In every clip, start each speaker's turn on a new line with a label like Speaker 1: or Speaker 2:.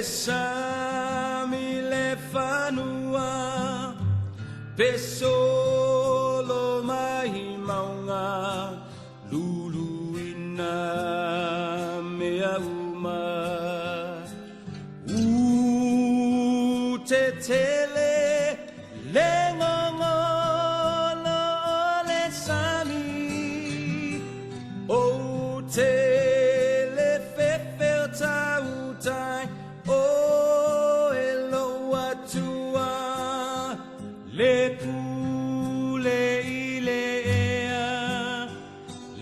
Speaker 1: Sarmy le whanua pe solo mai maunga luluina mea uma te tele le ngongolo le Sarmy o te le fefe tautai o elo atua le pule ile ea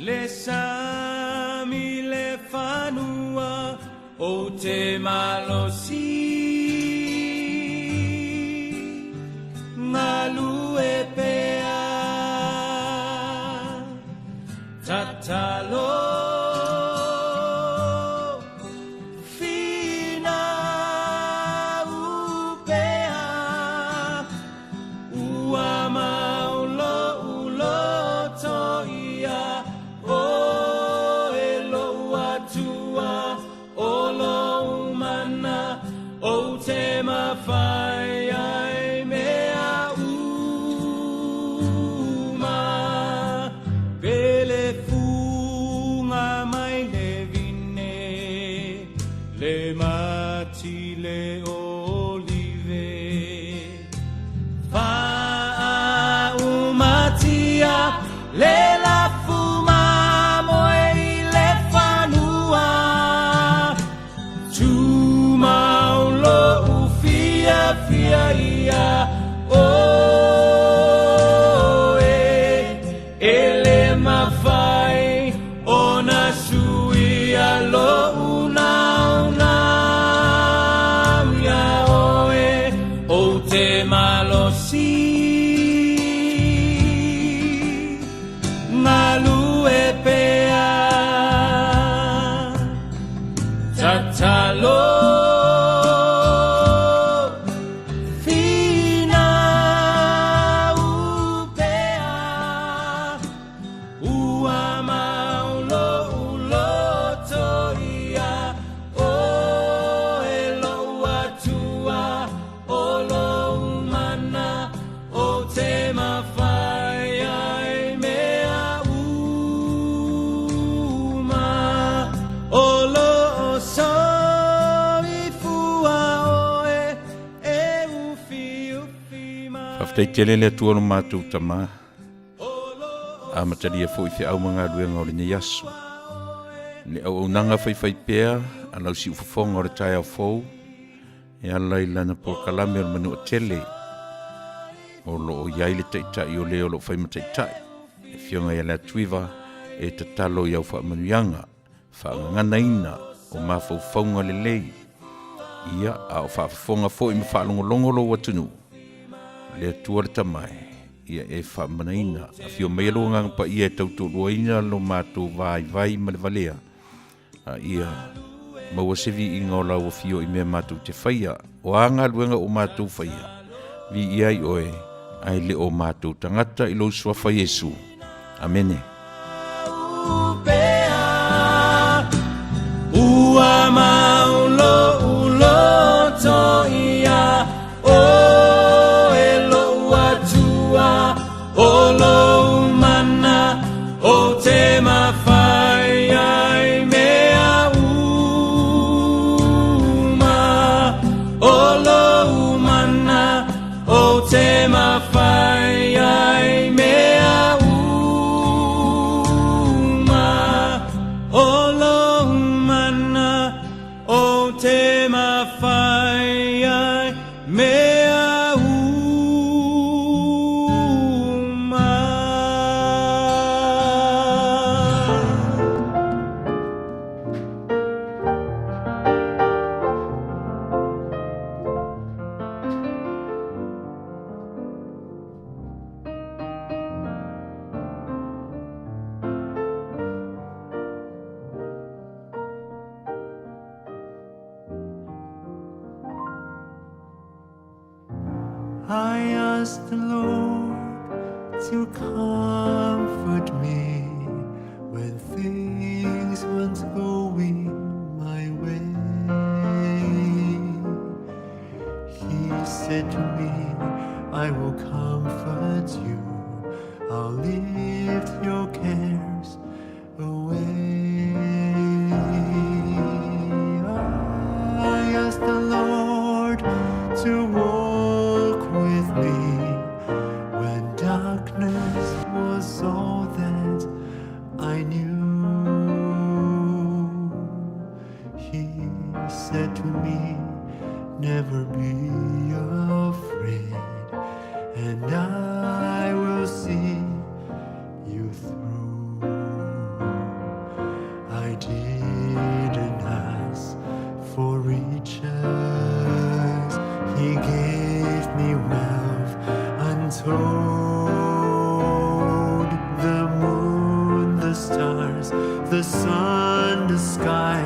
Speaker 1: le Sarmy le whanua o te malosi Manu'atele tatalo fina upea uama ulo toia o elo atua olo umana o te mawhai ai mea uma pele funga mai le vine le mati le olive Faatautaia le la fuma moe le whanua tu maulo Afiafi ia o ele mawhai ona sui alo una ia oe o te malosi Manu'atele tatalo
Speaker 2: Te tele le tuano mātou tama a mataria fo i whiau mga ruenga o le ne yasu le au nanga whai pēr a lau si ufafonga o le tai au fou e ala i lana por kalame o le Manu'atele o lo o iai le taitai o leo lo whai mataitai e fionga i Leatuiva e tatalo i au wha manuianga whaangangana ina o mawhauwhaunga le lei ia a o whaafonga fo i mawhaalongolongolo watunu le tua le tamai ia e whamanaina a fio meilo ngang pa ia e tauturuaina lo mātou vai ma le valea a ia maua sevi i ngā lau o fio i mea mātou te whaia o anga luenga o mātou whaia vi ia i oe ai le o mātou tangata i lo suafa Yesu Amene
Speaker 1: ua maulo ulo toia Olo mana o te mawhai ai mea uma Olo mana o te mawhai ai mea uma Olo mana o te mawhai ai mea
Speaker 3: I ask the Lord to comfort me when things weren't going my way. comfort you. I'll lift your cares away. I ask the Lord to walk with me when darkness was all that I knew. He said to me, never be afraid, and I will see you through. I didn't ask for riches, He gave me wealth untold. The moon, the stars, the sun, the sky,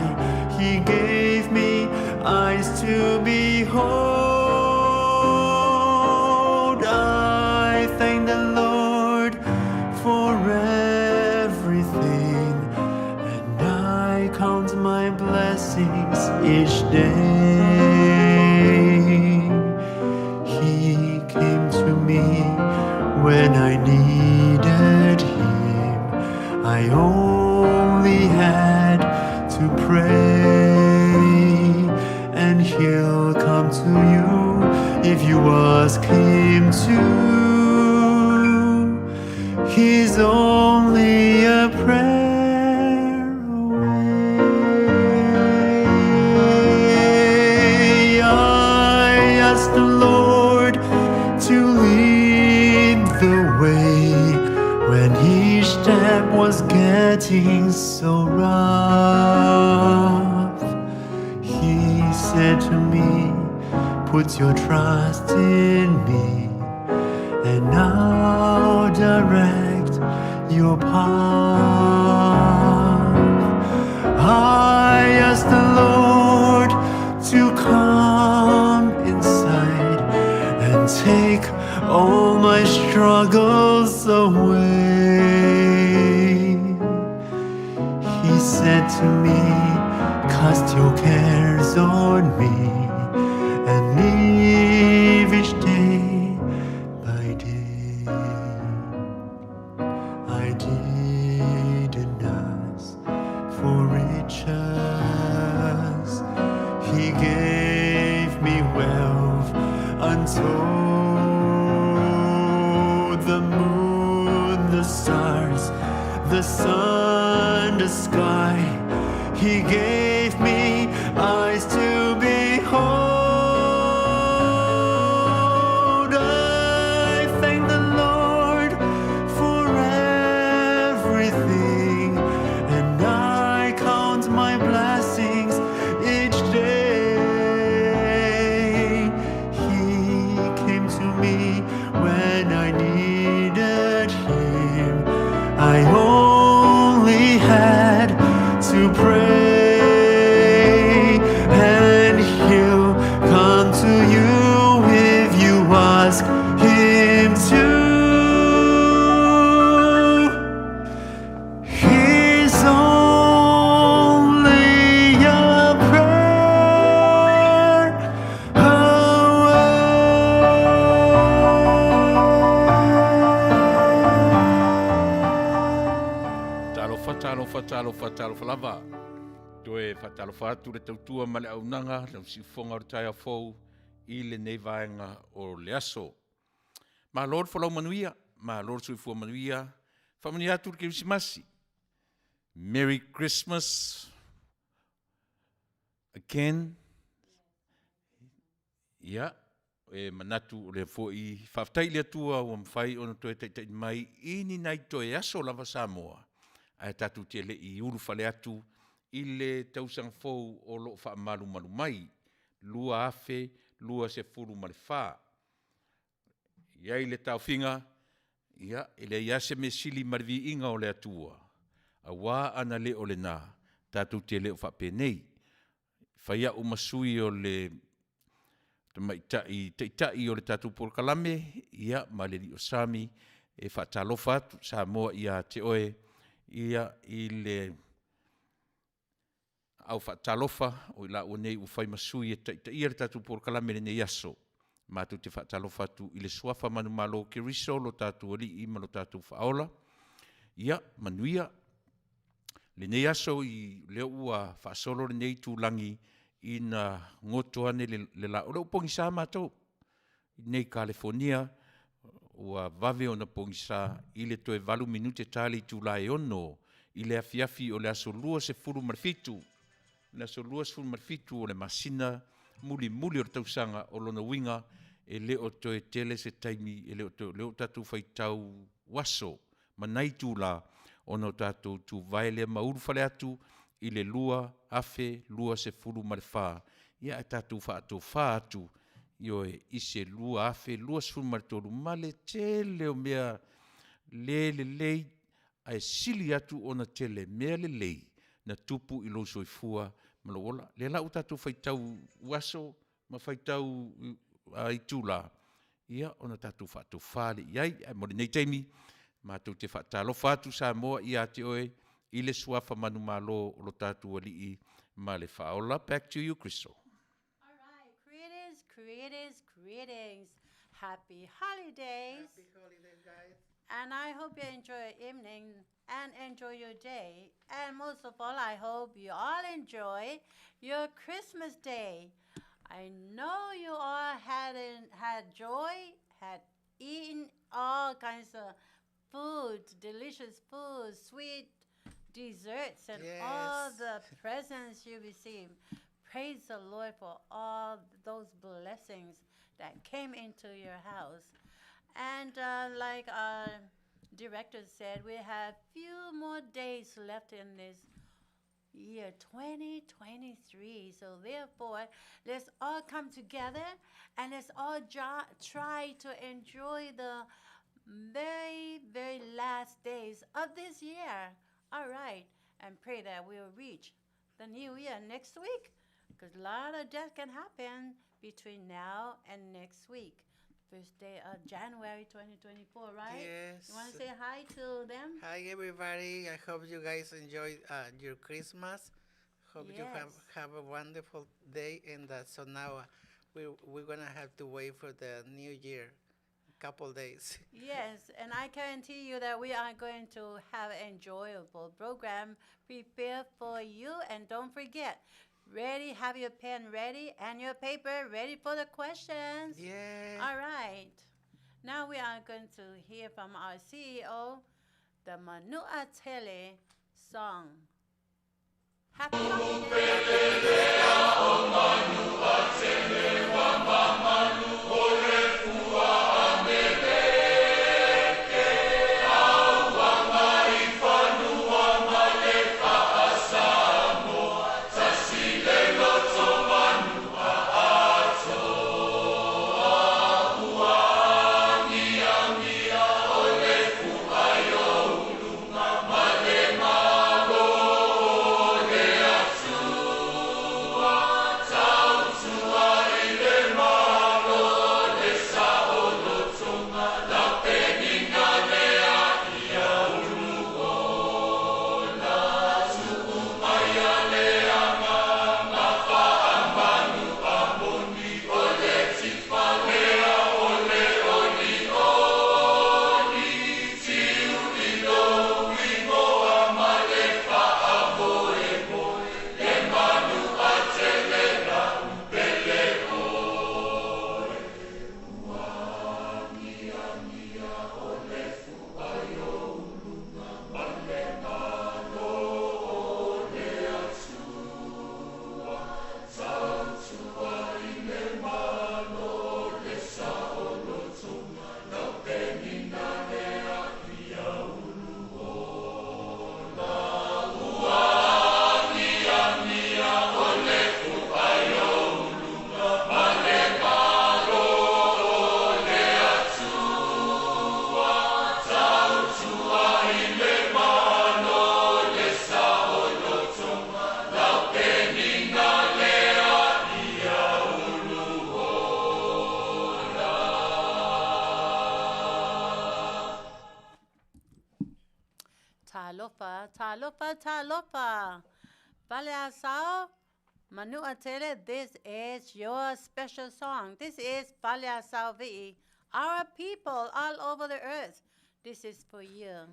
Speaker 3: He gave me eyes to behold. I thank the Lord for everything, and I count my blessings each day. He came to me when I needed Him. I only had to pray, and He'll come to you if you ask Him to. He's only a prayer away. I ask the Lord to lead the way when each step was getting so rough. He said to me, put your trust in me, and I'll direct your path. I ask the Lord to come inside and take all my struggles away. He said to me, cast your cares on me and live each day by day. I didn't ask for riches, He gave me wealth untold. The moon, the stars, the sun, the sky, He gave me eyes to behold. I thank the Lord for everything, and I count my blessings each day. He came to me when I needed Him. I only had to pray, and He'll come to you if you ask Him to. He's only a prayer
Speaker 2: Talofa lava. Toe whatalofa atu le tautua ma le aunanga, lau siufonga o le tai afou, I le nei vaenga o le aso. Ma Lord folau Manuia, ma Lord suifua Manuia, whamani atu le Kerisimasi. Merry Christmas again. Ia, e manatu o le foi, whaftai le atua o mwhai o na toe teitai mai, ini nai toe aso lava Samoa. Ai tatu te le I uru whale atu, I le tausang fou o lo wha malu malu mai, lua afe, lua se furu male wha. Ia I le tau whinga, ia, ele ia se me sili marvi inga o le atua. A wā ana le o le nā, tatu te le o wha penei. Whaia o masui o le taitai o le tatu porkalame, ia, ma le li o Sarmy, e Faatauia atu, Samoa ia te oe, ia I le au Faatauia o la o nei u fai masui e taitai le tatu porkalame le nei aso. Mātou te whaatalofa atu i le suafa manu malo Keriso lo tātou alii ma lo tātou whaola. Ia, Manuia, le nei aso i leo ua whaasolo le nei tūlangi i na ngoto ane le la. Ora upongi sa mātou, i nei California, ua vave o na pongi sa i le toe 8 minute tali tūlai ono, i le Afiafi o le aso lua se furu marfitu. Le aso lua se furu marfitu o le masina, muli o le Tausaga o lona winga e leo toe tele se taimi e leo tatu faitau waso manai tūla o no tatu tu vaile mauru fale atu i le lua afe lua se furu marfa ia e tatu fatu fatu io e ise lua afe lua se furu martoru male tele o mea le ai sili atu ona tele mea le na tupu i lo soifua malola le la utatu faitau waso ma faitau ai tula ia ona tatu fatu fali iai mo nei taimi ma tu te fatalo fatu Samoa ia te oe i le suafa manu malo lo tatu alii ma le faola. Back to you, Crystal.
Speaker 4: All right, greetings. Happy holidays.
Speaker 5: Happy holidays, guys.
Speaker 4: And I hope you enjoy your evening and enjoy your day. And most of all, I hope you all enjoy your Christmas day. I know you all had joy, had eaten all kinds of food, delicious food, sweet desserts, and all the presents you received. Praise the Lord for all those blessings that came into your house. And like our director said, we have few more days left in this year 2023. So therefore, let's all come together and let's all try to enjoy the very, very last days of this year. All right. And pray that we'll reach the new year next week, because a lot of death can happen between now and next week. First day of January 2024, right?
Speaker 5: Yes.
Speaker 4: You want to say hi to them?
Speaker 5: Hi, everybody. I hope you guys enjoy your Christmas. Hope you have a wonderful day. And so now we're going to have to wait for the new year, a couple days.
Speaker 4: Yes, and I guarantee you that we are going to have an enjoyable program prepared for you. And don't forget, have your pen ready and your paper ready for the questions.
Speaker 5: Yeah.
Speaker 4: All right. Now we are going to hear from our CEO, the Manu'atele song. Happy holidays. Talofa. Vale Asoau, Manu'atele, this is your special song. This is Faatautaia, our people all over the earth. This is for you.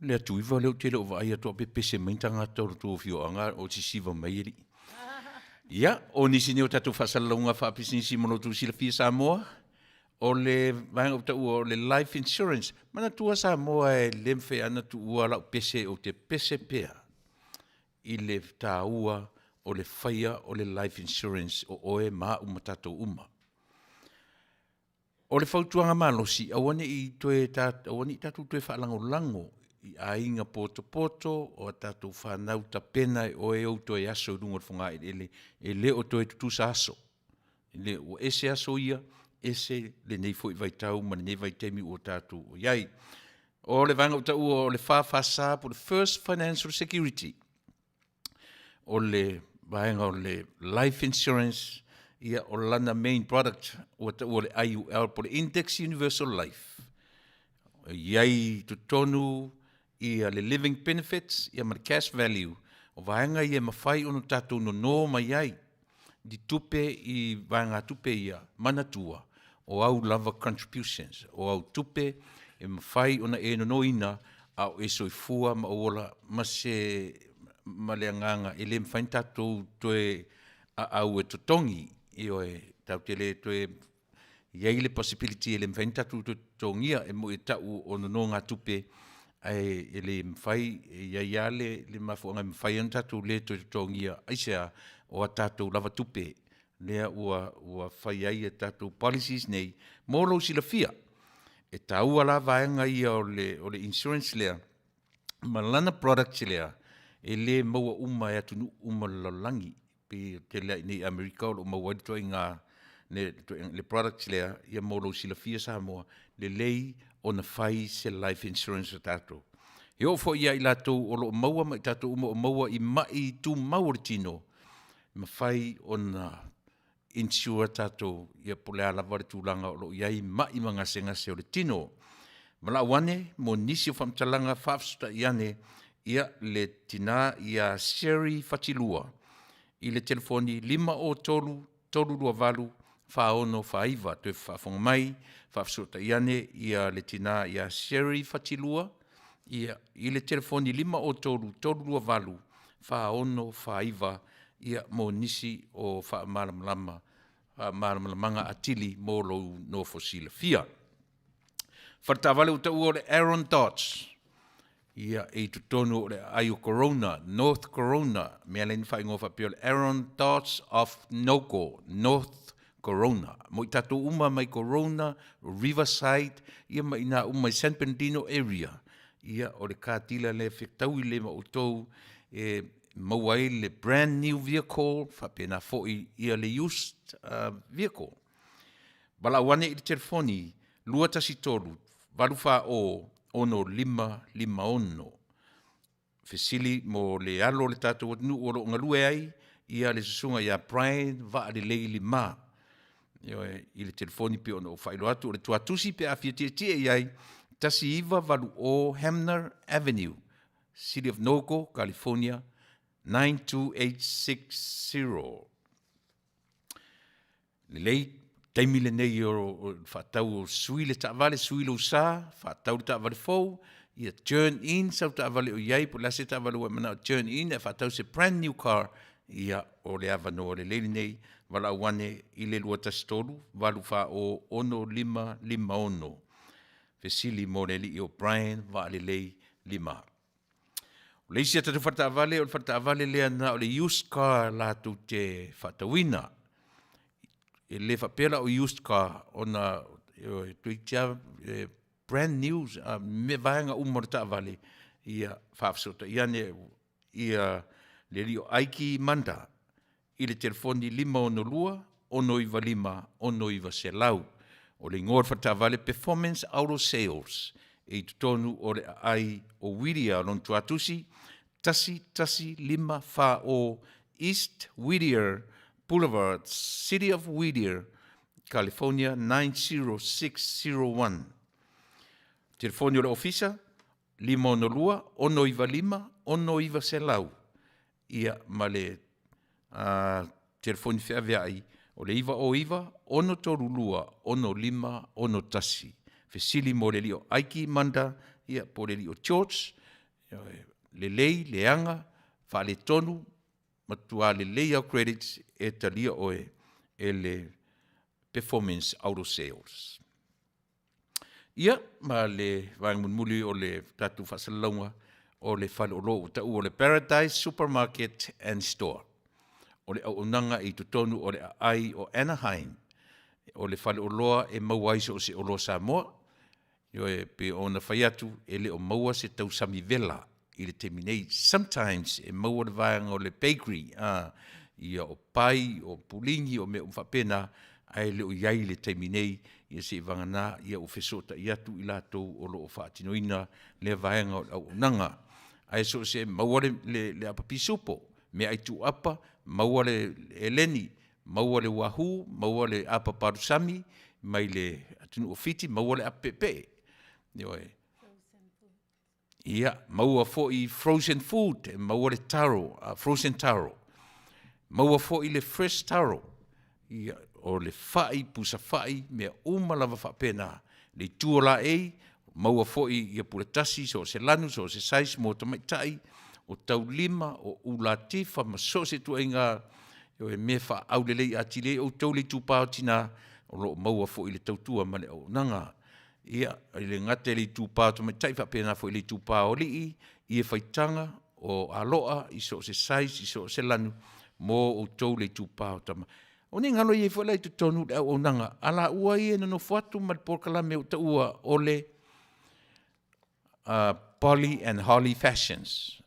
Speaker 2: Leatuivaoalii leo te leo vai atoa pepese mai tagata o le tuafioaga o sisiva mai ali. Ia, o nisi ni o tatou faasalalauga faapisinisi mo lou tusilafia Samoa o le vaega o taʻua o le life insurance manatua Samoa e le mafeʻa ana tuua lau pese o te pese pea i le tāua o le faia o le life insurance o oe ma uma tatou uma. O le fautuanga malosi, awane i tatou toe whaalango-lango i ainga poto o tatou whanau ta pena o e au toe aso runga whunga e le o toe tutusa aso. Le o ese aso ia, ese le nei fo i vai tau, ma nei vai temi o tatou o iai. O le vanga o tau o le whawhasa po le first financial security. O le vaenga o le life insurance, ia o lana main product o le IUL po le Index Universal Life. Iai tutonu ia le living benefits, ia ma le cash value. O vaenga ia mawhai ono tātou no mai iai. Di tupe i vaenga tupe ia manatua o au lava contributions. O au tupe e mawhai ona e no ina au e soifua ma ola ma se ma le anganga e le mwhain tātou toe au e totongi i o e tau te le toe iei le possibility le mwhain tatu tongia e mo e tau o no ngā tupe ai le mwhai ia le mafuanga mwhai an tatu le tongia aisea o a tatu lava tupe lea ua whai ai e tatu policies nei molo sila fia e tau ala vaenga ia o le insurance lea malana products lea e le maua uma e atunu uma lalangi pe te lea nei Amerika o maua dito i ngā le products lea ia molo sila fia Samoa le lei o na whai se life insurance o tato. E o fo ia i lato o lo maua mai tato uma o maua i mai tu mauritino ma whai o na insure tato ia pole ala vare tūlanga o lo iai mai mga se o le tino. Mala wane mo nisi o whamtalanga whafsuta iane ia le tina ia seri fatilua i le telefoni 5 o tolu lua valu whaono whaiva tue whafonga mai whafsuta iane ia le tina ia seri fatilua ia i le telefoni 5 o tolu lua valu whaono whaiva ia mo nisi o whaamalamanga atili mo lo no fosila fia. Whartawale uta ua le Aaron Dodds. Ia e tutonu o le Ayo Corona, North Corona, mea len whaingofa pio le Aaron Dodds of Noko, North Corona. Mo i tatu uma mai Corona, Riverside, ia mai na uma i San Bernardino area. Ia o le kātila le whiktau i le ma utou e mauai le brand new vehicle, whapena foi ia le used vehicle. Bala wane i le telefoni, lua tasi tolu, waluwha o ono 551. Fesili mo le alo le tātou atunu o lo ngalue ai, ia le susunga ia Brian va le leili ma. I le telefoni pe ono whailo atu, o le tuatusi pe Afiafi iai, tasi iwa walu o Hamner Avenue, City of Nogo, California, 92860. Le lei taimile nei o whatau o suile ta'avale, suile usa, whatau ta'avale fau, ia turn in, sau ta'avale o iai, po lase ta'avale o mana o turn in, e whatau se brand new car, ia o le avano o le leili nei, wala wane i le lua tasitolu, walu wha o 1551. Fesili mo le li o Brian, wa le lei 5. O le isia tatu whatawale, o le whatawale lea na o le used car la tu te whatawina. E le whapela o used car, o na tuitia brand new, me vaenga umorta vale, ia whafsota, iane ia le li o aiki manda, i le telefoni 5 ono iwa 5, ono iwa se lau. O le ngor whatawale performance auto sales, e tutonu o le ai o Wiria lon tuatusi, tasi 5 wha o East Whittier Boulevard, City of Whittier, California 90601. Telefoni o le ofisa, 5 ono iwa 5, ono iwa se lau. Ia male telefoni whiawea ai, o le iwa o iwa, ono toru lua, ono 5, ono tasi. Fesili mo le lio aiki manda, ia po le lio church, le lei, le anga, wha le tonu, matua le lei au credits, e talia oe, e le performance auto sales. Ia, ma le vangunmuli o le tatu whasalonga, o le whale o loo tau o le Paradise Supermarket and Store. O le au nanga i tutonu o le ai o Anaheim. O le whale o loa e mauaisa o se o loa Samoa. Yo e pe o na whaiatu e le o maua se tausami vela. I le teminei, sometimes e maua le vayanga o le bakery. Ia o pai, o pulingi, o me o whapena. Ai le o iai le teminei. Ia se vangana, ia o fesota iatu i latou o lo o whaatinoina. Le vayanga o au nanga. Ai so se maua le apapisupo. Me ai tu apa, maua le eleni, maua le wahu, maua le apa parusami, mai le atunu ofiti, maua le apepe. Ia, maua fo i frozen food, maua le taro, frozen taro. Maua fo i le fresh taro. Ia, o le fai, pusa fai, mea umalava whapena. Le tuola ei, maua fo i ia puretasi, so se lanu, so se sais, mo tamaitai, o tau 5 o ula tifa ma so se tu inga e me wha au lelei ati le o tau le tūpāo tina o lo maua fo i le tautua ma le au nanga. Ia, i le ngate le tūpāo to me taifa pēnā fo i le tūpāo li i e whaitanga o aloa i so se size, i so se lanu mō o tau le tūpāo tama. O ni ngalo i e whalai tu tonu le au nanga. Ala ua i e no whatu ma le porkalame o ta ua o le Polly and Holly Fashions.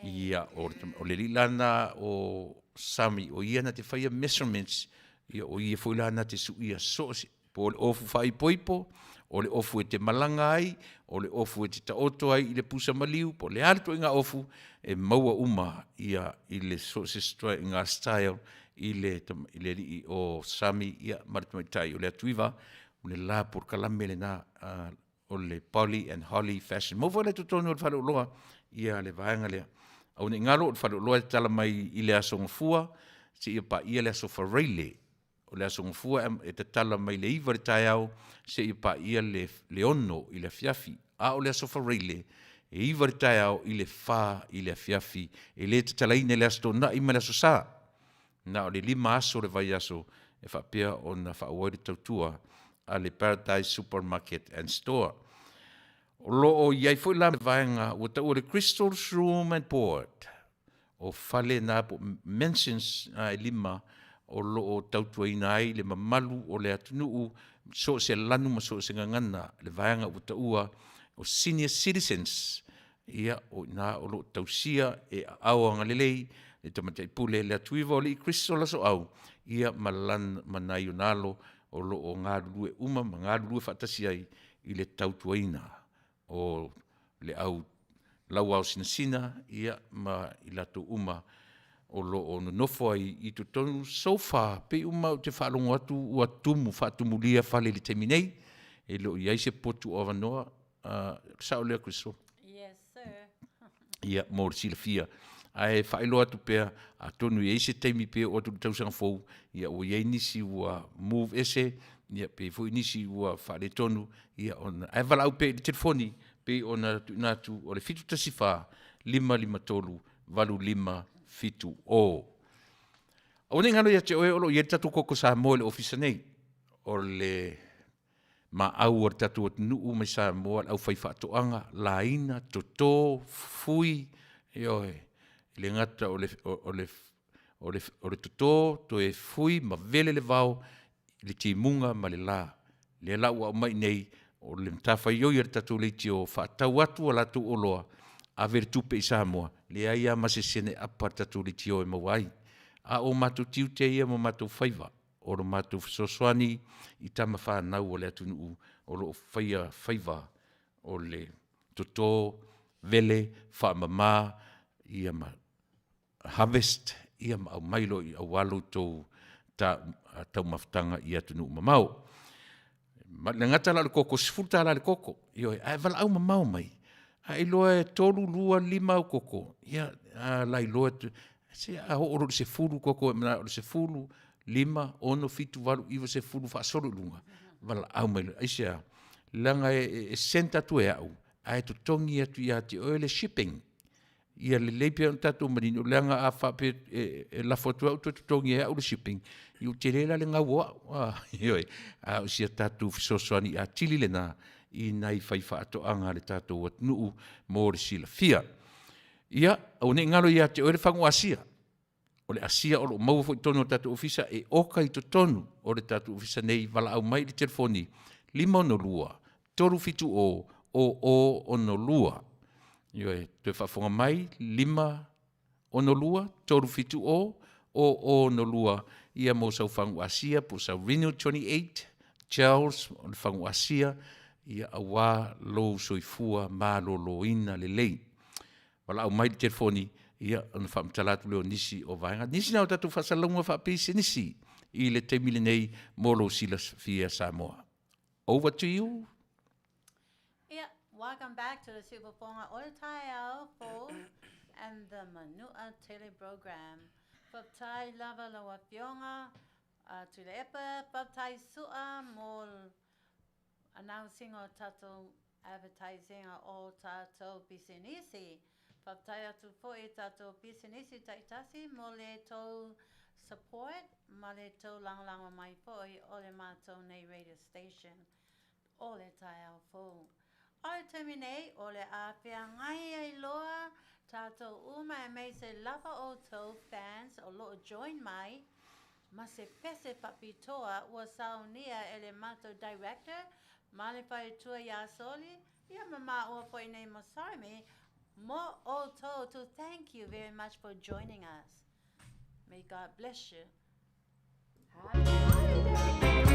Speaker 2: Ia, o le lilana o Sarmy, o ia na te whaia measurements, ia o ia whailana te su ia sosi, po le ofu whai poipo, o le ofu e te malanga ai, o le ofu e te taoto ai, i le pusa maliu, po le harto i ngā ofu, e maua uma ia i le sosi stroa i ngā style, i le rii o Sarmy, ia maritumaitai, o le atuiva, o le la por kalame le na, o le Polly and Holly Fashion. Mo wale tutonu o le whalo loa, ia le vaenga lea. Au ne ngalo o whalo loa tala mai i le asonga fua, se ia pa ia le aso whareile. O le asonga fua e te tala mai le iwa le tai au, se ia pa ia le ono i le Afiafi. A o le aso whareile, e iwa le tai au i le wha i le Afiafi, e le te tala ine le aso na ima le aso sa. Na o le 5 aso le vai aso, e whapea o na whaawai le tautua, a le Paradise Supermarket and Store. O loo iai foi la vaenga o ta o le Crystal's Room and Board. O fale na po mentions ai 5 o loo tautuaina ai le mamalu o le atunuu so se lanu ma so se ngangana le vaenga o ta ua o senior citizens. Ia o na o loo tausia e aoanga lelei e tamatai pule le Leatuivaoalii Crystal Asoau. Ia malan manai unalo o loo ngā lue uma ma ngā lue whatasi ai i le tautuaina o le au lau au sina ia ma i lato uma o loo nofo ai i tu tonu so far pe uma o te whalongo atu ua tumu whatumulia whale li teminei e loo iai se potu o wanoa sao lea Kristo.
Speaker 4: Yes, sir.
Speaker 2: Ia mō le sila fia. Ai whaelo atu pēr a tonu i eise teimi pēr o atu tausanga fōu ia o iei nisi ua move ese ia pe fo nisi ua whale tonu ia ona ai wala au pe le telefoni pe ona natu o le fitu tasifa 553 5 fitu o. O ne ngalo ia te oe olo ia tatu koko sa mo le ofisa nei o le ma au o tatu o nuu mai sa mo au fai whaatoanga laina toto fui ioe le ngata o le toto to e fui ma vele le vau le timunga ma le la. Le la ua mai nei o le mtafa ioi ar tatu le tio whaatau atu o latu oloa a vere tupe i Samoa. Le aia ma se sene apa tatu le tio e mawai. A o matu tiu te ia mo matu whaiva. O lo matu soswani i tama whanau o le atunu o lo whaiva o le toto vele whaamama ia ma harvest ia ma au mailo i au walu tau tau maftanga i atunu mamau. Le ngata la le koko, sifuta la le koko. Ioi, ai vala au mamau mai. Ai loa e tolu lua 5 au koko. Ia, lai loa se a ho oro se fulu koko, e mana oro se fulu 5, ono fitu walu, iwa se fulu whaasoro lunga. Vala au mai, ai sea, langa e senta tu e au. Ai to tongi atu i ati oile shipping. Ia le leipia on tatu marino, leanga a whape e la fotua au to tongi e au le shipping. Iu te reila le ngā wā. Ioi, au sia tatu fisosoani a tili le nā, i nai whai whaatoanga le tatu wat nuu mō le sila fia. Ia, au ne ngalo ia te oere whangu Asia. O le Asia o lo maua fo i tonu o tatu ofisa e oka i to tonu o le tatu ofisa nei wala au mai le telefoni 5 toru fitu o no lua. Ioi, te whafonga mai 5 toru fitu o no lua. Ia mo sau whangu Asia po sau Reno 28, Charles o le whangu Asia. Ia awa lo soifua ma lo ina le lei. Wala au mai le telefoni, ia ona whamtalatu leo nisi o vaenga. Nisi nao tatu whasalunga whapise nisi i le te mile nei molo sila fia Samoa. Over to you.
Speaker 4: Yeah, welcome back to the Super Ponga Oltaiao Fo and the Manu'atele program. Baptai lava lawa Afioga, to the epa, baptai sua mol announcing or tato advertising or tato bisinisi. Baptai atu fo e tato bisinisi taitasi mole to support male tau langalanga mai poi o le mātou nei radio station o le tai au fōu. O le terminate o le awhia ngai ai loa tātou uma e mei se lava o tau fans o loo join mai ma se pese papitoa ua saunia e le mātou director ma le whaitua ia soli ia mama ua poi nei mo Sarmy mo o tau to thank you very much for joining us. May God bless you. Happy holidays!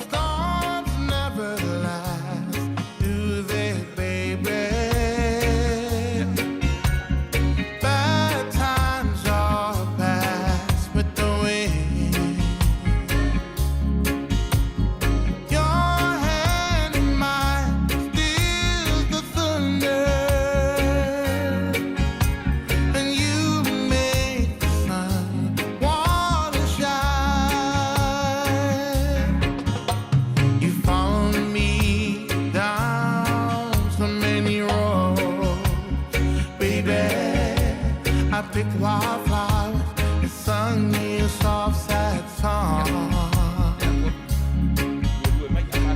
Speaker 6: Storms never last, do they, baby? Bad times are past with the wind. Your hand in mine steals the thunder, and you make the sun wanna shine. You found me down so many roads, baby. I picked wildflowers and sung you a soft, sad song.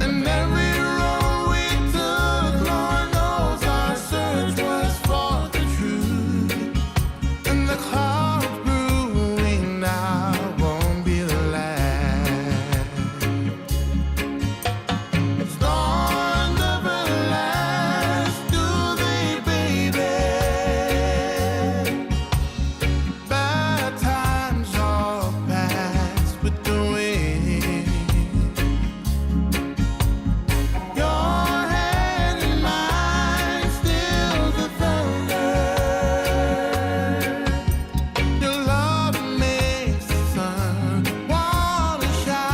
Speaker 6: And every road we took, Lord knows our search was for the truth. And the clouds brewing now won't be the last. Storms never last, do they, baby? Bad times all pass with the wind. Your hand in mine steals the thunder. Your love makes the sun wanna shine.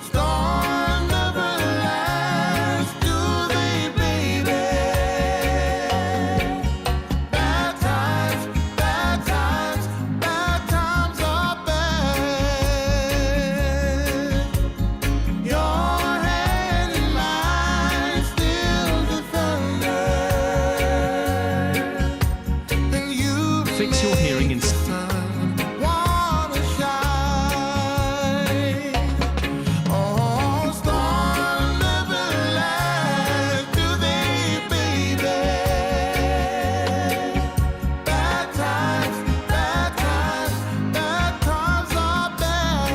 Speaker 6: Storms never last, do they, baby? Bad times, bad times, bad times are bad. Your hand in mine steals the thunder, and you
Speaker 7: Fix your hearing in
Speaker 6: wanna shine. Oh, storms never last, do they, baby? Bad times, bad times, bad times are bad.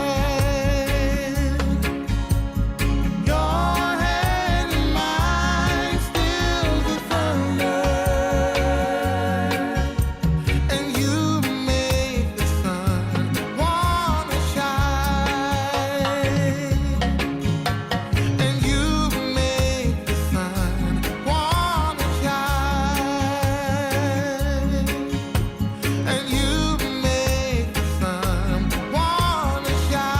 Speaker 6: Your hand in mine steals the thunder, and you make the sun wanna shine. And you make the sun wanna shine. And you make the sun wanna shine.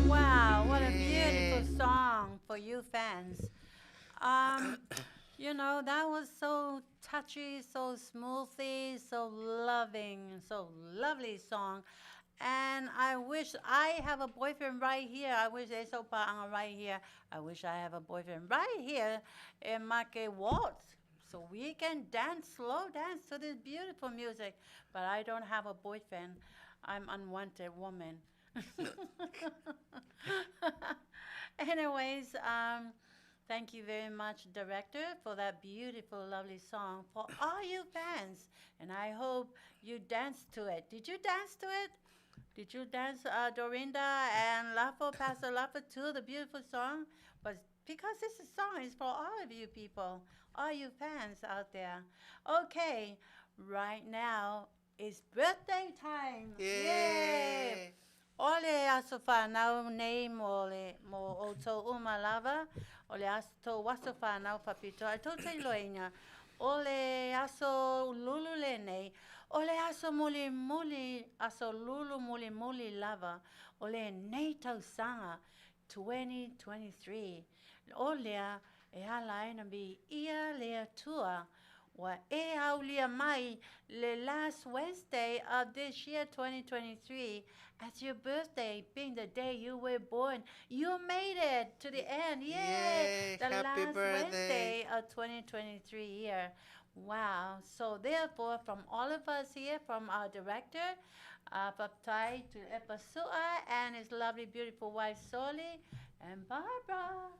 Speaker 4: Wow, what a beautiful song for you fans. You know, that was so touchy, so smoothly, so loving, so lovely song. And I wish I have a boyfriend right here. I wish they so paanga right here. I wish I have a boyfriend right here in Make Waltz. So we can dance, slow dance to this beautiful music. But I don't have a boyfriend. I'm unwanted woman. Anyways, thank you very much, Director, for that beautiful, lovely song for all you fans. And I hope you danced to it. Did you dance to it? Did you dance, Dorinda and Lafo, Pastor Lafo, to the beautiful song? But because this song is for all of you people, all you fans out there. Okay, right now it's birthday time.
Speaker 5: Yay!
Speaker 4: Ole aso whanau nei mo o tō umalava, ole aso tō waso whanau papito, a tō te loinga, ole aso lulu le nei, ole aso muli, aso lulu muli lava, ole nei Tausaga 2023. Olea e halaina mi ia lea tua, wa e aulia mai le last Wednesday of this year 2023 as your birthday being the day you were born. You made it to the end. Yay!
Speaker 5: Yay,
Speaker 4: The
Speaker 5: happy
Speaker 4: last
Speaker 5: birthday.
Speaker 4: Wednesday of 2023 year. Wow. So therefore, from all of us here, from our director, Faatautaia to Epasua, and his lovely, beautiful wife, Soli, and Barbara,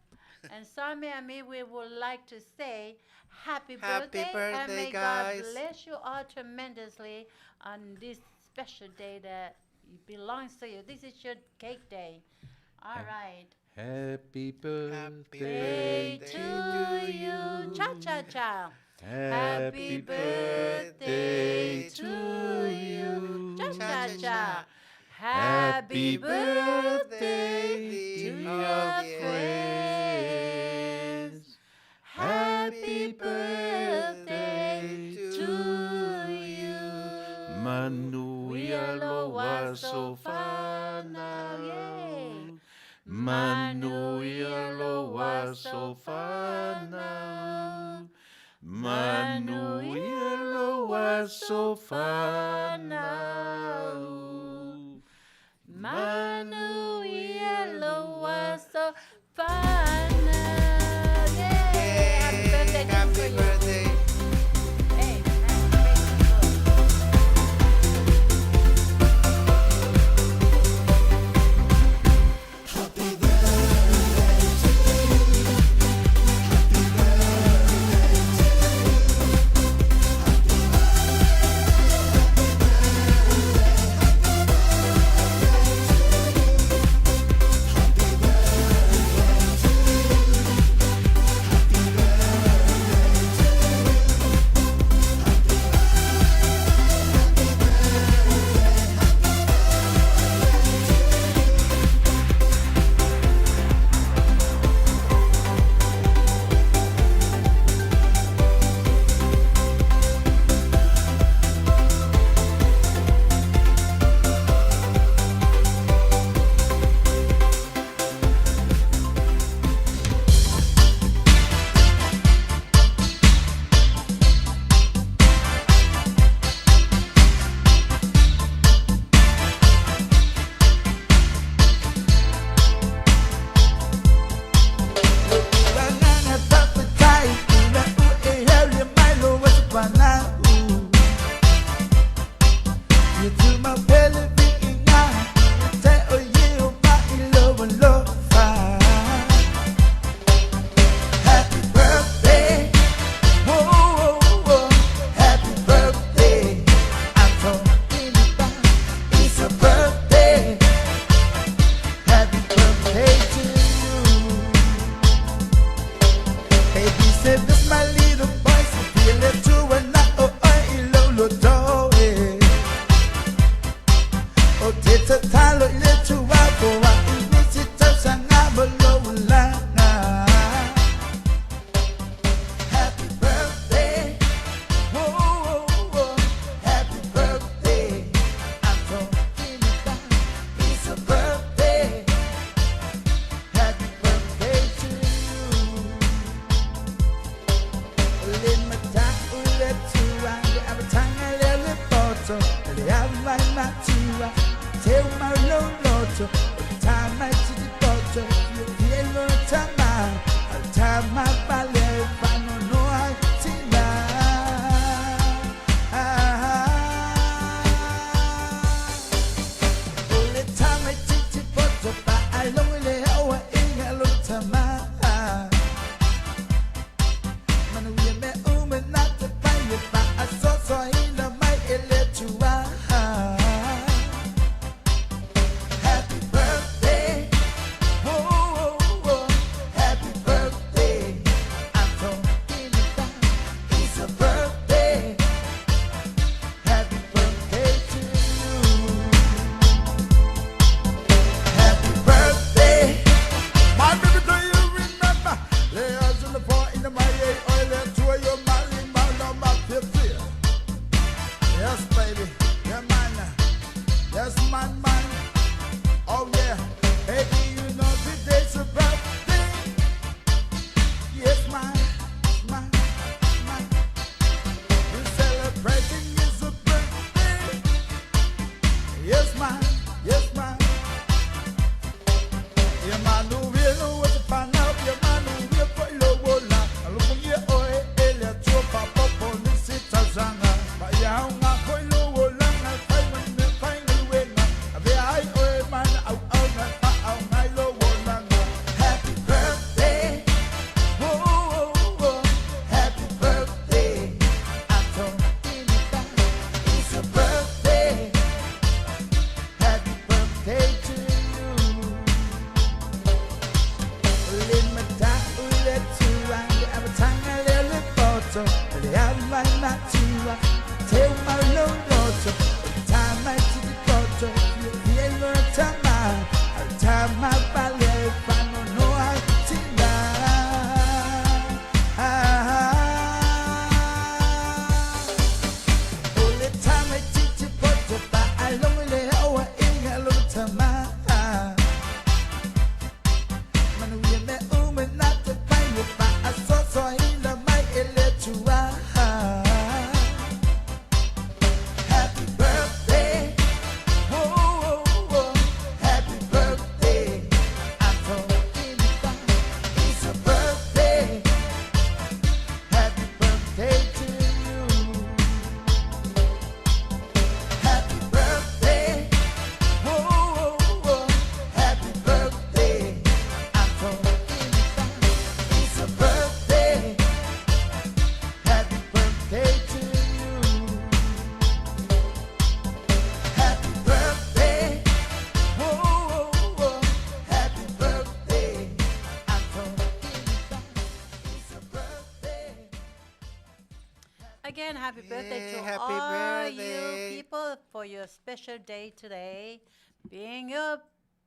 Speaker 4: and Sarmy and me, we would like to say happy birthday, and may
Speaker 5: guys.
Speaker 4: God bless you all tremendously on this special day that belongs to you. This is your cake day. All right.
Speaker 2: Happy birthday
Speaker 4: Day to you. Cha-cha-cha.
Speaker 2: Happy birthday to you.
Speaker 4: Cha-cha-cha. Happy birthday to your friends. Happy birthday to you.
Speaker 2: Manuia lo waso whanau. Manuia lo waso whanau. Manuia lo waso whanau.
Speaker 4: Manuia lo waso whanau. Yay! Happy birthday to
Speaker 5: Happy
Speaker 4: you.
Speaker 5: birthday.
Speaker 4: Hey, again, happy birthday to
Speaker 5: happy
Speaker 4: all
Speaker 5: birthday.
Speaker 4: you people for your special day today, being your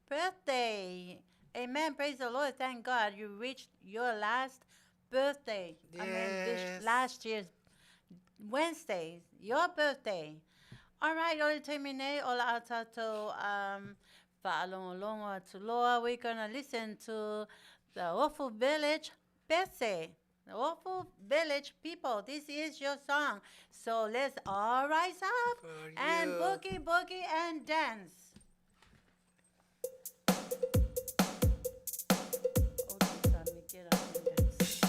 Speaker 4: birthday. Amen. Praise the Lord. Thank God you reached your last birthday. This
Speaker 5: Yes.
Speaker 4: last year's Wednesday, your birthday. All right, Oli Temine, Ola Atato, Fa'alongolongo Atuloa. We're going to listen to the Awful Village, Pese. The Awful Village people, this is your song. So let's all rise up
Speaker 5: For
Speaker 4: and
Speaker 5: you.
Speaker 4: boogie, boogie, and dance. Okay, Sarmy, get up and dance.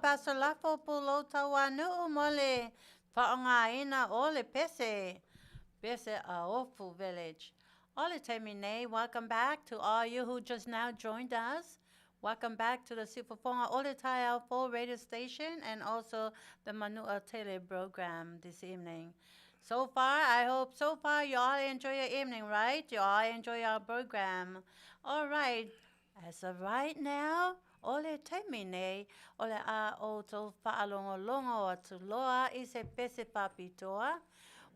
Speaker 4: Pastor Lafo Pulota Wanu Mole Faongaina Ole Pese Pese Aofu Village. Ole Temine, welcome back to all you who just now joined us. Welcome back to the Sifufonga Ole Taia full radio station and also the Manu'atele program this evening. So far, I hope so far you all enjoy your evening, right? You all enjoy our program. All right. As of right now, ole temine, ole a o to whaalongolongo atu loa i se pese papitoa.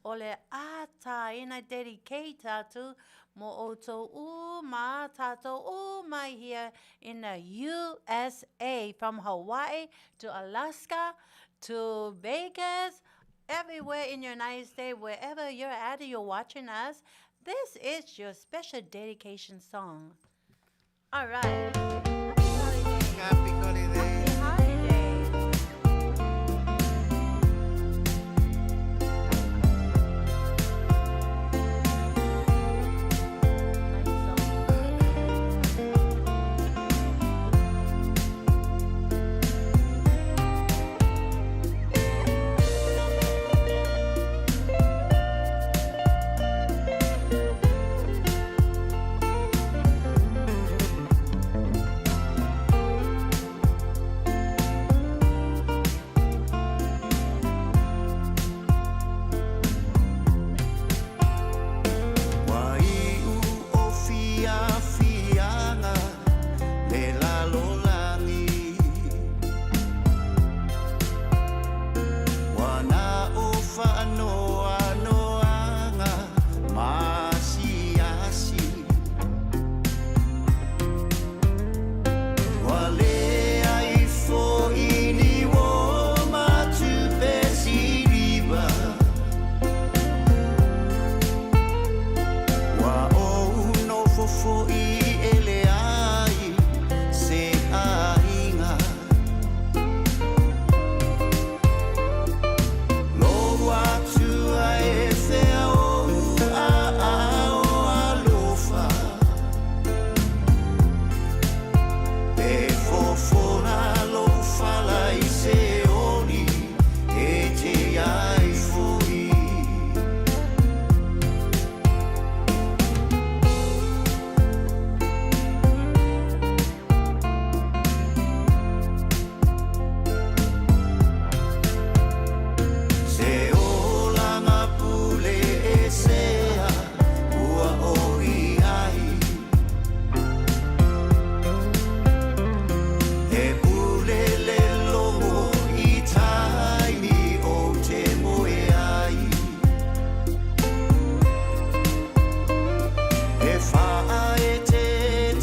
Speaker 4: ole ata ina dedicata to mo oto uma tato uma here in the USA, from Hawaii to Alaska to Vegas, everywhere in the United States, wherever you're at, you're watching us. This is your special dedication song. All right.
Speaker 5: Happy holiday.
Speaker 4: Happy holiday.
Speaker 6: Faatautaia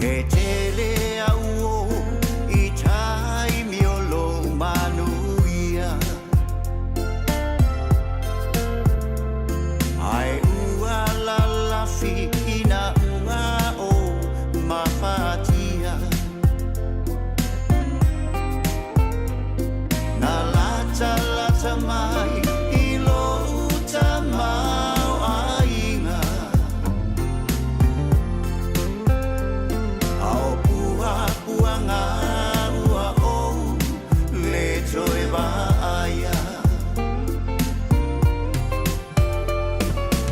Speaker 7: E tele au I tai miolo Manuia Ai ua la lafi ina ua o mafatia Na lata lata mai I lo uta mau ainga Au pua puanga ua o Leatuivaoalii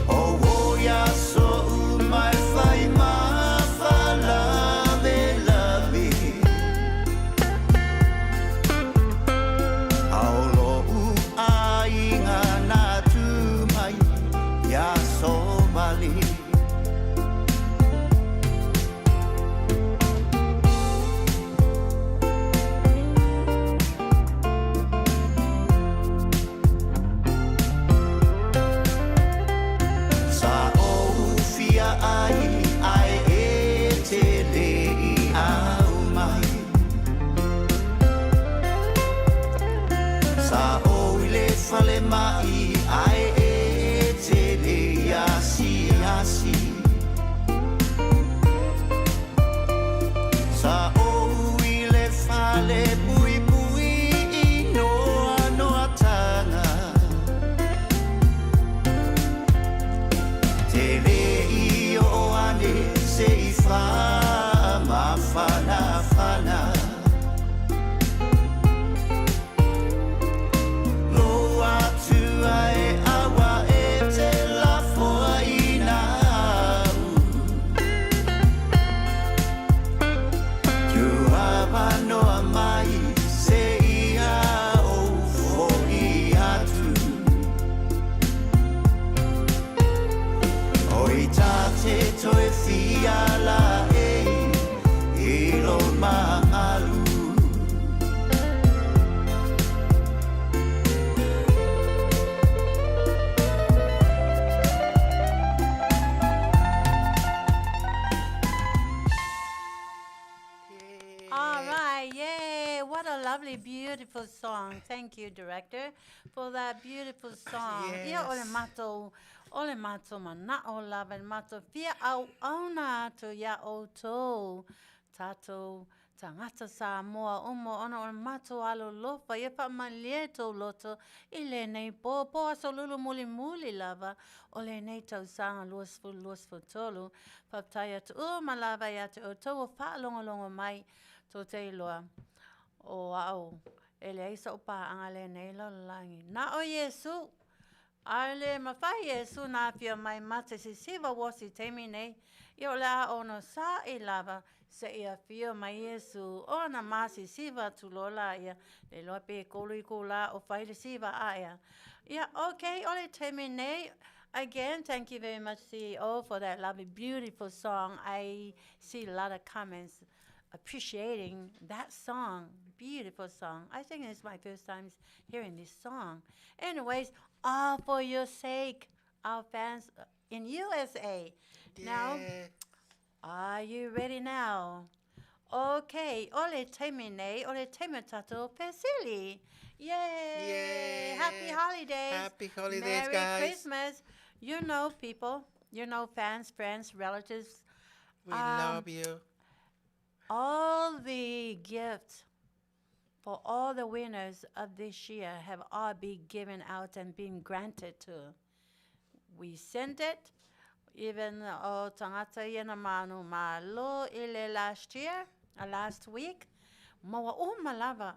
Speaker 7: O woia so mai fai ma fala ve lavi Au lo u ainga na tu mai ya so mali Sa o fia ai e te lei au mai Sa o ile fale mai ai e te lei asi asi Sa o ile fale pui pui I noa noa tanga Te lei o ane se I fa ma fana fana Lo atu ai awa e te lafo ai na au Tu ava noa mai se ia o fo I atu O I tate toe fia la I lo maalu
Speaker 4: All right, yay! What a lovely, beautiful song. Thank you, Director, for that beautiful song. Ia ole mato mana o lava mato fia au ona to ia o to tato tangata Samoa umo ona o mato alo lofa ia pa malieto loto ile nei po aso lulu muli lava ole nei Tausaga luas fu tolu Faatautaia tu malava ia te o to fa longo mai to te iloa o au ele isa o pa angale nei lo langi na o Yesu ale mawhai Yesu na fia mai mate si siva wasi temi nei i o la ono sa I lava se ia fia mai Yesu o na masi siva tu lola ia le loa pe kolu I kula o whai le siva aia yeah okay ole temi nei. Again, thank you very much, CEO, for that lovely, beautiful song. I see a lot of comments appreciating that song. Beautiful song. I think it's my first time hearing this song. Anyways, all for your sake, our fans in USA. Now, are you ready now? Okay. Ole temine, ole temetato pesili. Yay! Happy holidays.
Speaker 5: Happy holidays,
Speaker 4: Merry
Speaker 5: guys.
Speaker 4: Christmas. You know, people, fans, friends, relatives.
Speaker 5: We love you.
Speaker 4: All the gifts for all the winners of this year have all been given out and been granted to. We sent it, even tangata yana manu malo ile last week. Mawa malava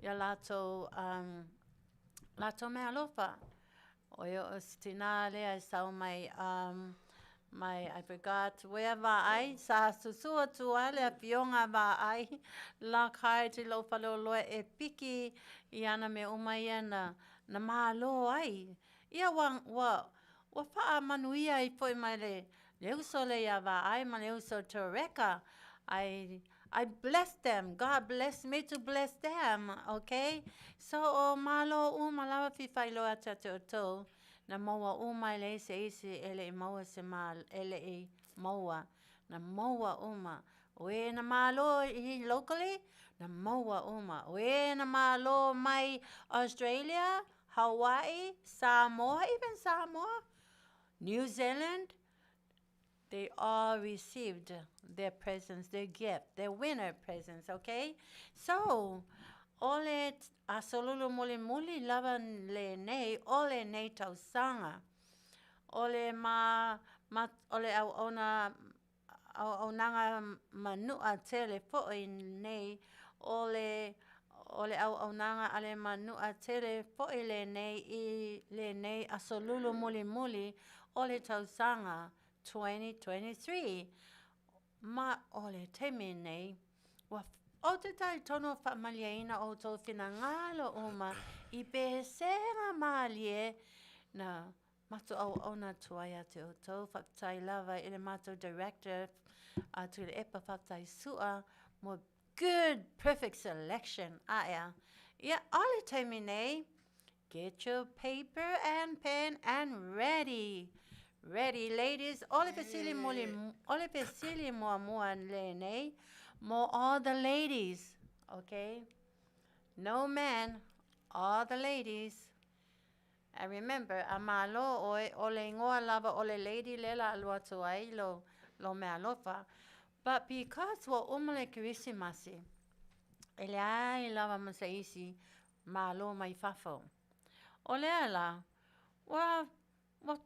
Speaker 4: ya lato mea lofa. Oyo ostinale I saw my I forgot wherever I sa susua tuale Afioga va I la kai te lo falo lo e piki iana me umaya na malo ai ia wa fa Manuia I foi mai le usole ya va I ma le uso toreka I bless them. God bless me to bless them. Okay? So, malo malawa fi failo atato. Na moa ele se isi ele maua se mal ele maua. Na moa We na malo locally, na moa uma. We na malo mai Australia, Hawaii, Samoa, even Samoa, New Zealand, they all received their presents, their gift, their winter presents, okay? So, ole asolulu muli muli lava le nei, ole nei Tausaga. Ole ole au ona au nanga Manu'atele fo'i nei, ole au nanga ale Manu'atele fo'i le nei asolulu muli muli, ole Tausaga 2023. Ma ole te me nei, wa o te tai tono whamaliaina o tō whinangalo uma I pēsenga malie na mato au na tuaia te o tō whaptai lava I le mato director to le epa whaptai sua mo good perfect selection aia. Ia ole te me nei, get your paper and pen and ready. Ready, ladies. Ole pesili mua le nei. Mo all the ladies, okay? No man, all the ladies. And remember, amalo ole ngoa lava ole lady lela alua tuai lo me alofa. But because wa umale Kerisimasi, ele ai lava masaisi malo mai fafo. Ole ala, wa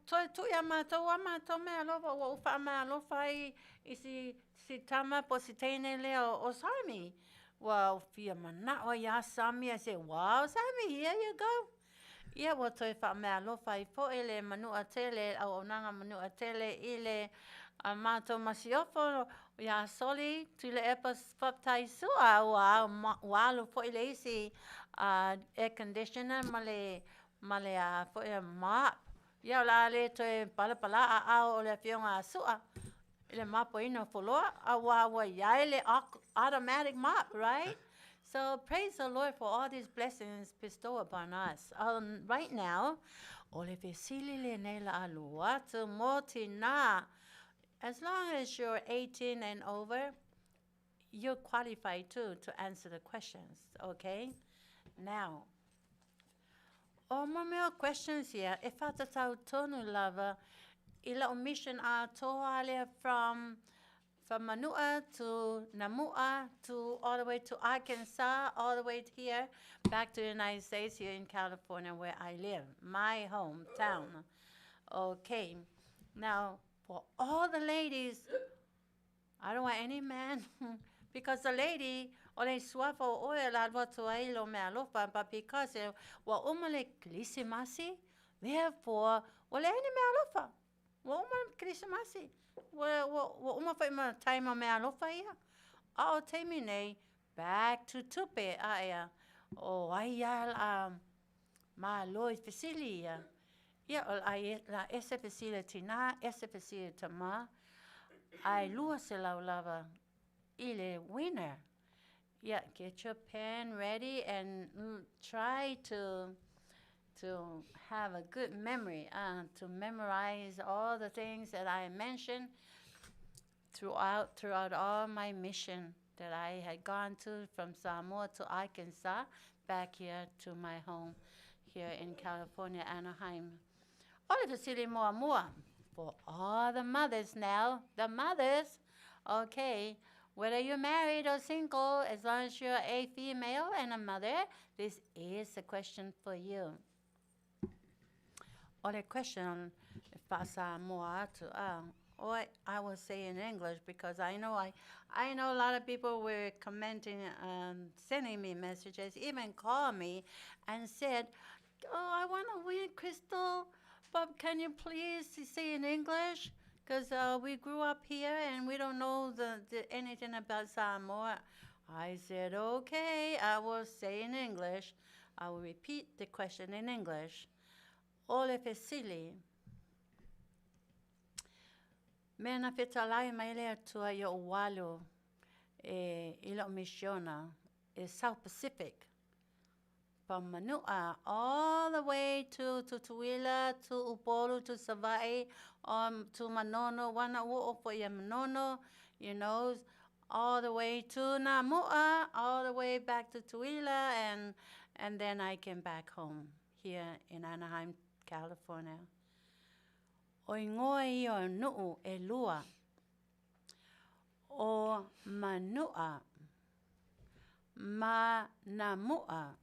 Speaker 4: toi tu ya mato wa mato me alofa wa ufa me alofa si tama po si teine leo o Sarmy. Well, fia mana o ya Sarmy, I said, wow, Sarmy, here you go. Yeah, well, toi fa me alofa I po ele Manu'atele au onanga Manu'atele ile mato masiofo ya soli tu le epa whaptai sua walu po ile isi air conditioner male po ile mop. Ia la le toe pala a le Afioga sua. Le mapo ina foloa wa ya le automatic mop, right? So praise the Lord for all these blessings bestowed upon us. Right now, ole fesili le nela alua tu motina. As long as you're 18 and over, you're qualified too to answer the questions, okay? Now, more questions here. E whatatau tonu lava, ila o mission a toale from Manua to Namua to all the way to Arkansas, all the way to here, back to the United States, here in California where I live, my hometown. Okay, now for all the ladies, I don't want any man, because the lady, ole suafo oe la watu lo me alofa, but because wa umale Kerisimasi, therefore, ole any me alofa, wa umale Kerisimasi, wa umafai ma taima me alofa ia. Ao te mine, back to tupe aia, o aia ma loi fesili ia. Ia ai la ese fesili tina, ese fesili tama, ai lua se lau lava, ile winner. Yeah, get your pen ready and try to have a good memory, to memorize all the things that I mentioned throughout all my mission that I had gone to from Samoa to Arkansas, back here to my home here in California, Anaheim. All of the city mua for all the mothers now, the mothers, okay. Whether you're married or single, as long as you're a female and a mother, this is a question for you. Or a question, or I will say in English, because I know a lot of people were commenting and sending me messages, even call me and said, oh, I want to win Crystal, but can you please say in English? Because we grew up here and we don't know anything about Samoa. I said, okay, I will say in English. I will repeat the question in English. Ole fesili. Mena fetalai maile atua yo walu ilo missiona South Pacific. From Manua all the way to Tutuila, to Upolu, to Savai, to Manono, wana uo po ya Manono, all the way to Namua, all the way back to Tuila, and then I came back home here in Anaheim, California. O ngoi o nuu e lua, o manua, ma namua,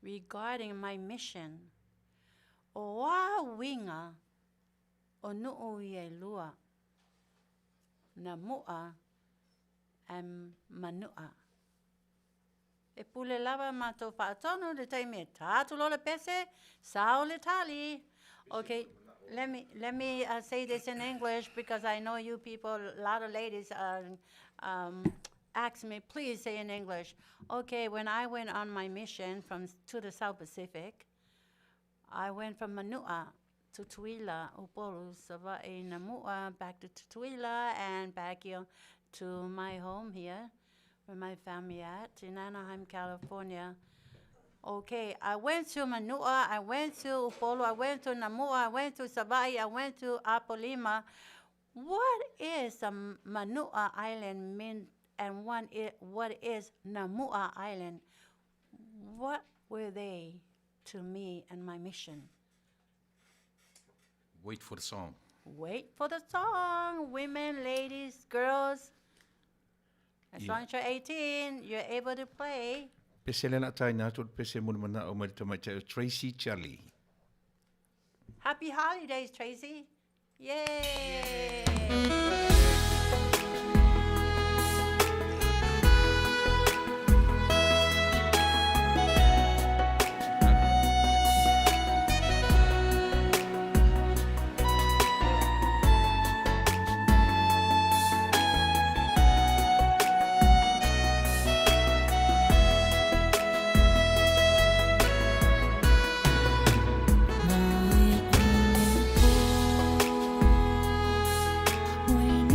Speaker 4: regarding my mission. O wa winga, o nuu e lua, namua, and manua. E pule lava mato whaatonu le taime tātu lo le pese, sao le tali. Okay, let me say this in English because I know you people, a lot of ladies ask me, please say in English. Okay, when I went on my mission to the South Pacific, I went from Manua to Tuila, Upolu, Sava'i, Namua, back to Tuila, and back here to my home here, where my family at, in Anaheim, California. Okay, I went to Manua, I went to Upolu, I went to Namua, I went to Sava'i, I went to Apolima. What is a Manua Island mean, and what is Namua Island? What were they to me and my mission?
Speaker 2: Wait for the song.
Speaker 4: Wait for the song, women, ladies, girls. As long as you're 18, you're able to play.
Speaker 2: Pese lena tai nātou pese muna mana o marita mai te Tracy Charlie.
Speaker 4: Happy holidays, Tracy. Yay!
Speaker 8: When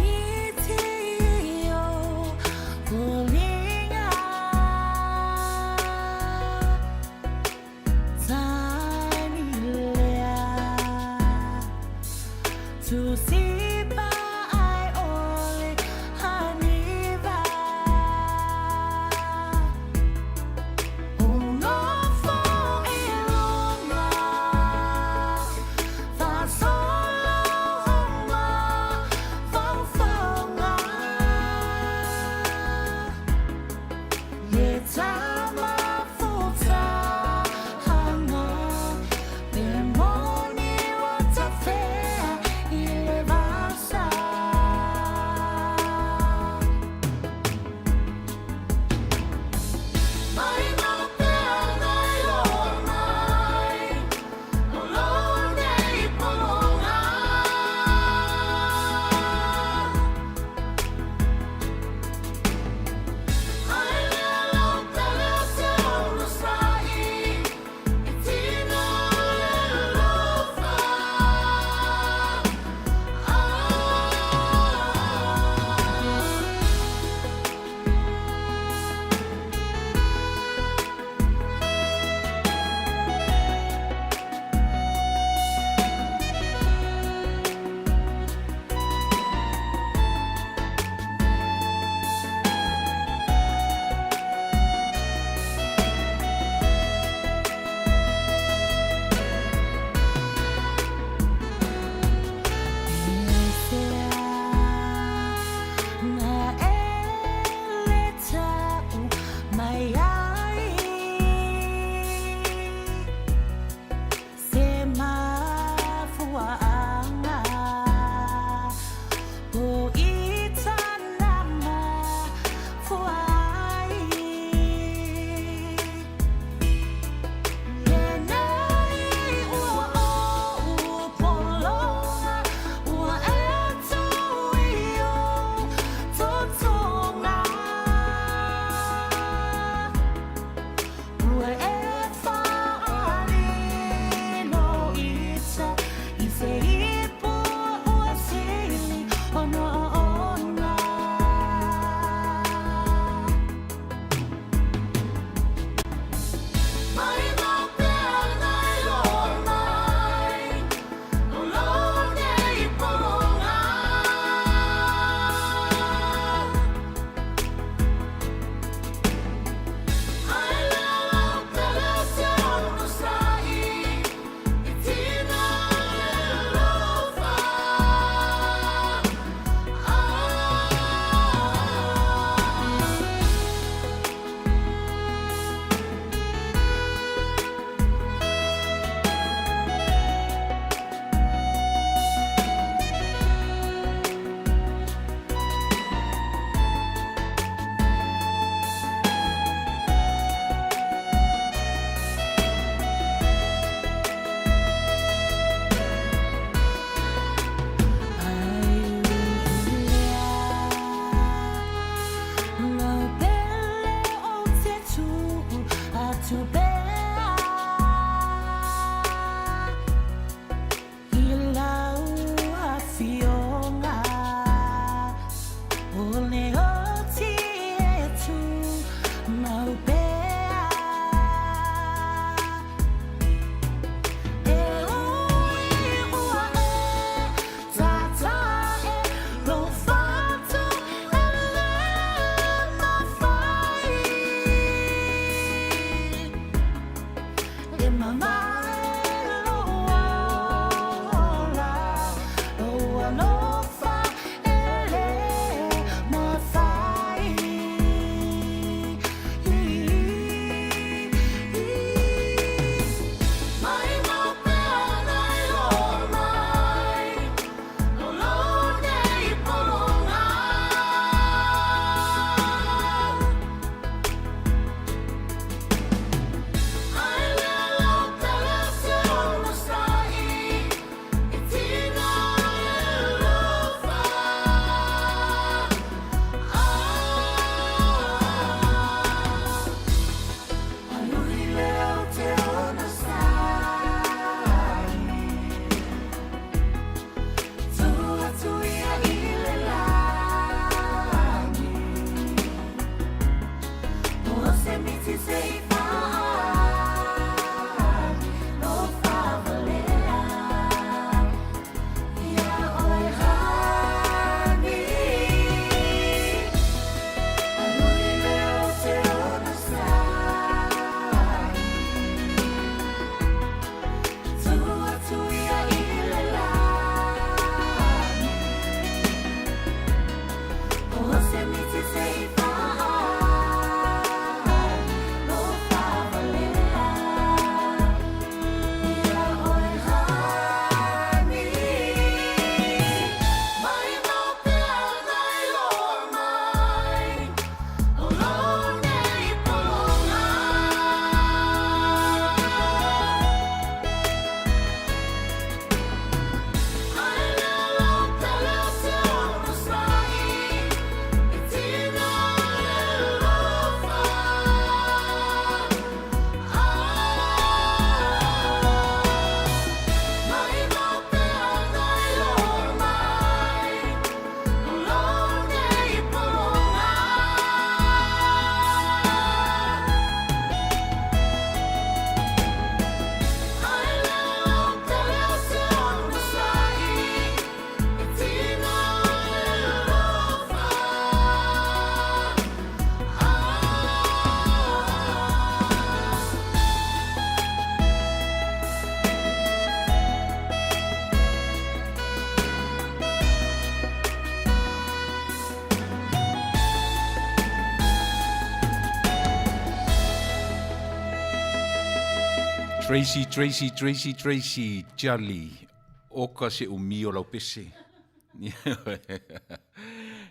Speaker 2: Tracy, Charlie, oka se umi o lau pese.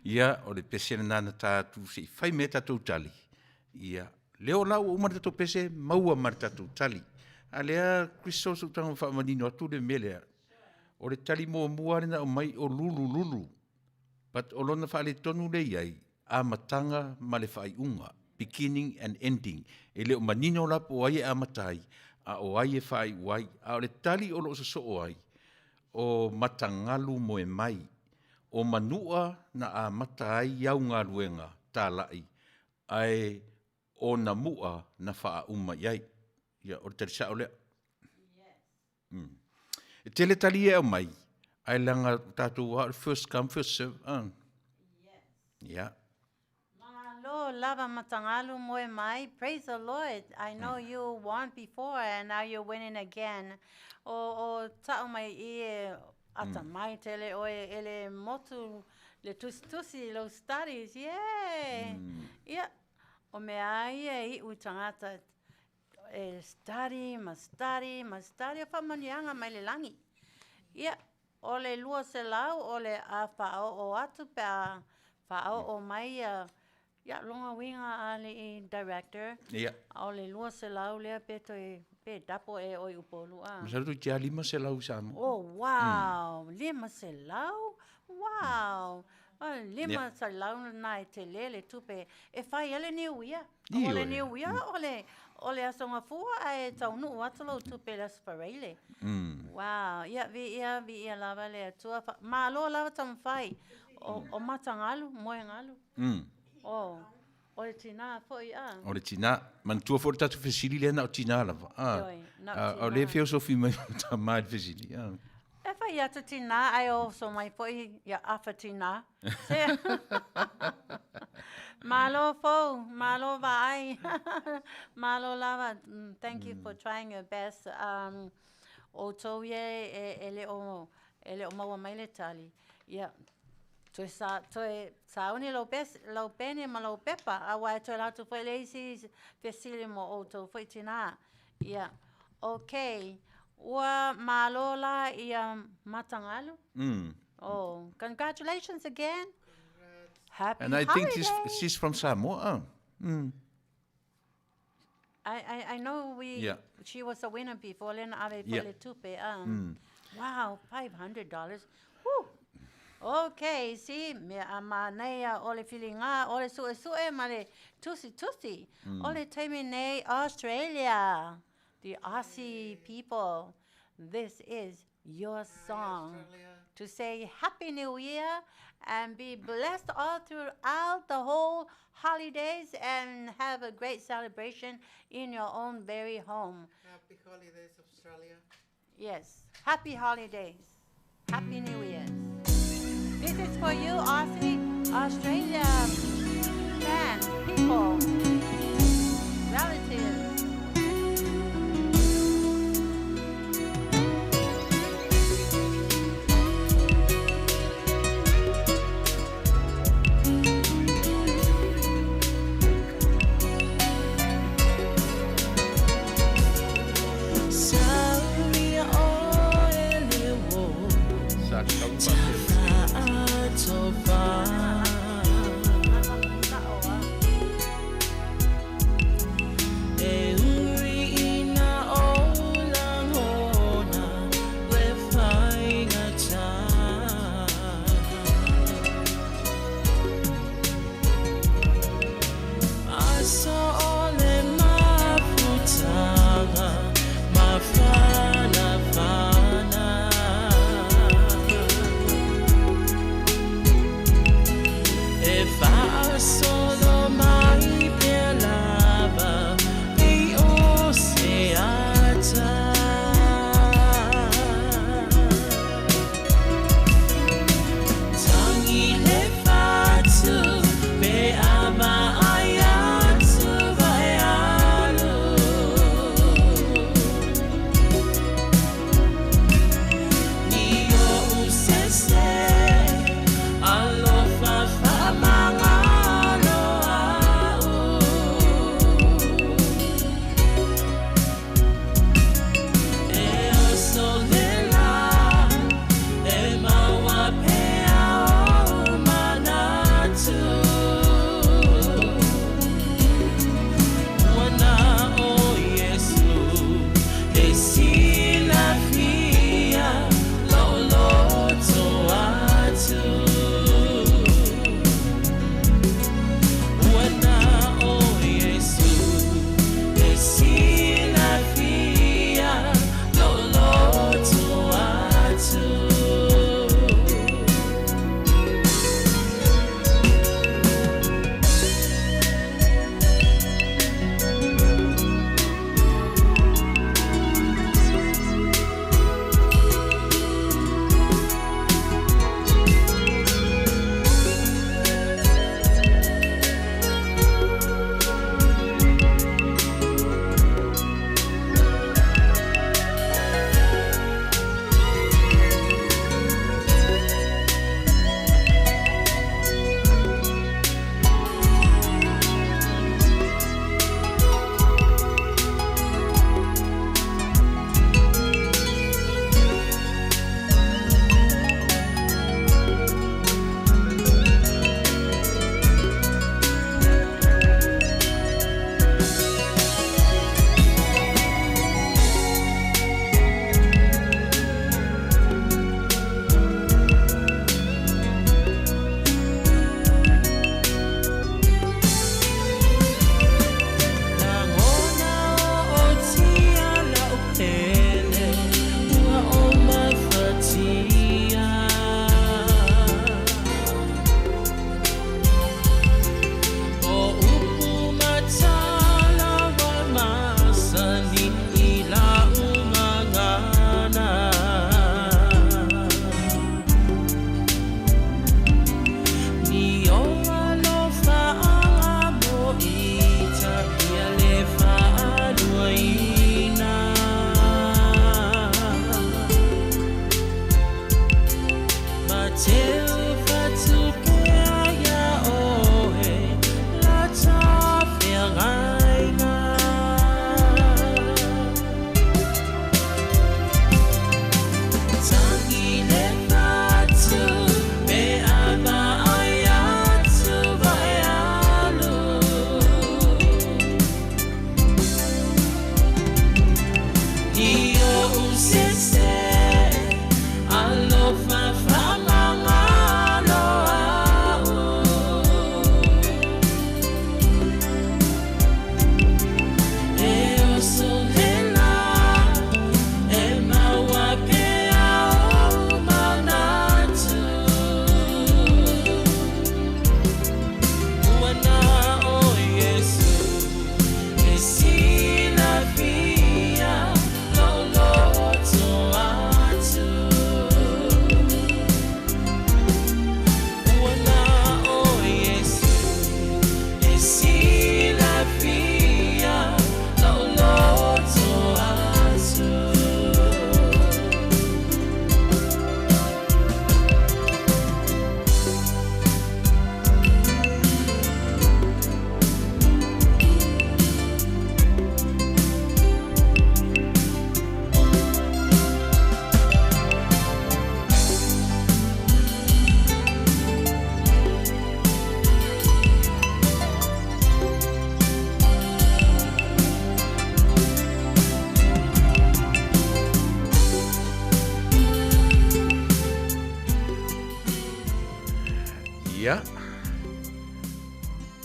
Speaker 2: Ia, o le pese na nana tātu se whai me tātou tali. Ia, leo lau o mara tātou pese, maua mara tātou tali. A lea, Christo su tango whaamanino atu le melea. O le tali mua rena o mai o lulu. But o lona whaale tonu le iai, a matanga ma le whai unga, beginning and ending. E leo manino lapo ai a matai, a o ai e whai wai, a o le tali o lo so o ai, o matangalu mo e mai, o manua na a matai iau ngā ruenga tā lai, ai o na mua na wha uma iai. Ia, o le tari sa o lea. E tele tali e au mai, ai langa tātou first come, first serve. Yeah.
Speaker 4: Malo, lava matangalu moe mai. Praise the Lord. I know you won before and now you're winning again. O ta'o mai e ata mai tele o ele motu le tusi lo studies. Yay! Yeah. O me ai e ui tangata study, ma study. O whamanianga mai le langi. Yeah. O le lua se lau, o le a whao o atu pe a whao o mai longa winga a le director.
Speaker 2: Yeah.
Speaker 4: O le lua se lau lea pe dapo e oi upolu a.
Speaker 2: Masaru tia 5 se lau Samoa.
Speaker 4: Oh, wow. 5 se lau? Wow. 5 se lau nai te lele tupe. E whai ele ni uia. O le ni uia o le asonga fua e taunu atalo tupe las parele. Wow. Ia vi lava le atua. Malo lava tam whai. o matangalu, moengalu. O le tina foi a.
Speaker 2: O le tina, man tua fo tatu fesili le na o tina lava. O le feo sofi mai ta mai fesili.
Speaker 4: E whai atu tina, ai o so mai foi ia awha tina. Malo fo, malo vai. Malo lava, thank you for trying your best. O tau ye ele o maua mai le tali. Ia, toi sa uni lau pene ma lau pepa, a wai toi latu foi leisi fesili mo o tau foi tina. Ia, okay. Ua malola ia matangalu. Oh, congratulations again. Happy
Speaker 2: And I
Speaker 4: holidays.
Speaker 2: think she's from Samoa.
Speaker 4: I know she was a winner before. Lena ave tupe. Wow, $500. Woo. Okay, see, me amanea ole filinga ole sue male tusi. Ole temi nei Australia. The Aussie people, this is your song to say Happy New Year and be blessed all throughout the whole holidays and have a great celebration in your own very home.
Speaker 5: Happy holidays, Australia.
Speaker 4: Yes, happy holidays. Happy New Year. This is for you, Aussie, Australia, fans, people, relatives.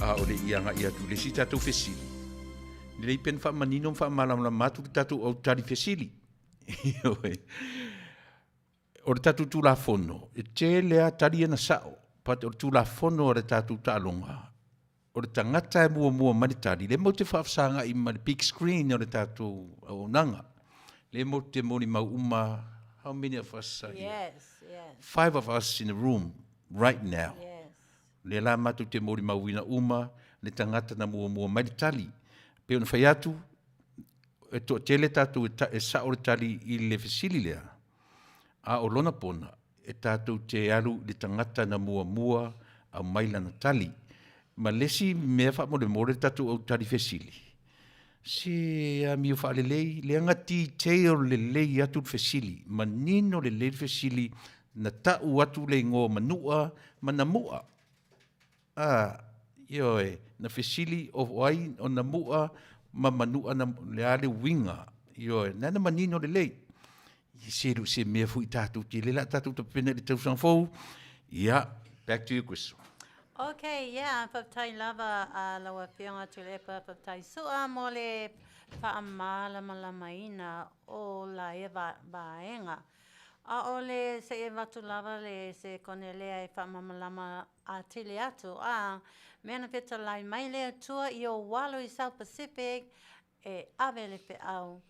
Speaker 2: A o le ianga ia tu le si tatou fesili. Ni le pen wha manino wha malamala matu ki tatou au tari fesili. O le tatou tu la fono. E te lea tari ana sao. Pat o tu la fono o le tatou talonga. O le tangata e mua manitari. Le mo te whaafsanga i ma le big screen o le tatou au nanga. Le mo te moni mau uma. How many of us are here?
Speaker 4: Yes.
Speaker 2: 5 of us in the room right now.
Speaker 4: Yes.
Speaker 2: Le la matu te mori mawina uma, le tangata na mua maritali. Pe ona whai atu, e to tele tatu e sa o le tali i le fesili lea. A o lona pona, e tatu te alu le tangata na mua a maila na tali. Ma lesi mea wha mo le more tatu au tali fesili. Si a mi o wha le lei, le angati te o le lei atu fesili. Ma nino le lei fesili na tau atu le ngō manua, manamua. Ioe, na fesili o wai o na mua, ma manua na le ale winga. Ioe, nana manino le lei. I seru se mea fui tātou ki le la tātou ta pena le tausang fau. Yeah, back to you, Chris.
Speaker 4: Okay, yeah, whaptai lava lawa whionga tulepa whaptai sua mo le whaamalama o la e vaenga. A o le se e watu lava le se kone lea e whaamamalama a tele atu. Mena peta lai mai lea tua i o walo i South Pacific e ave le pe au.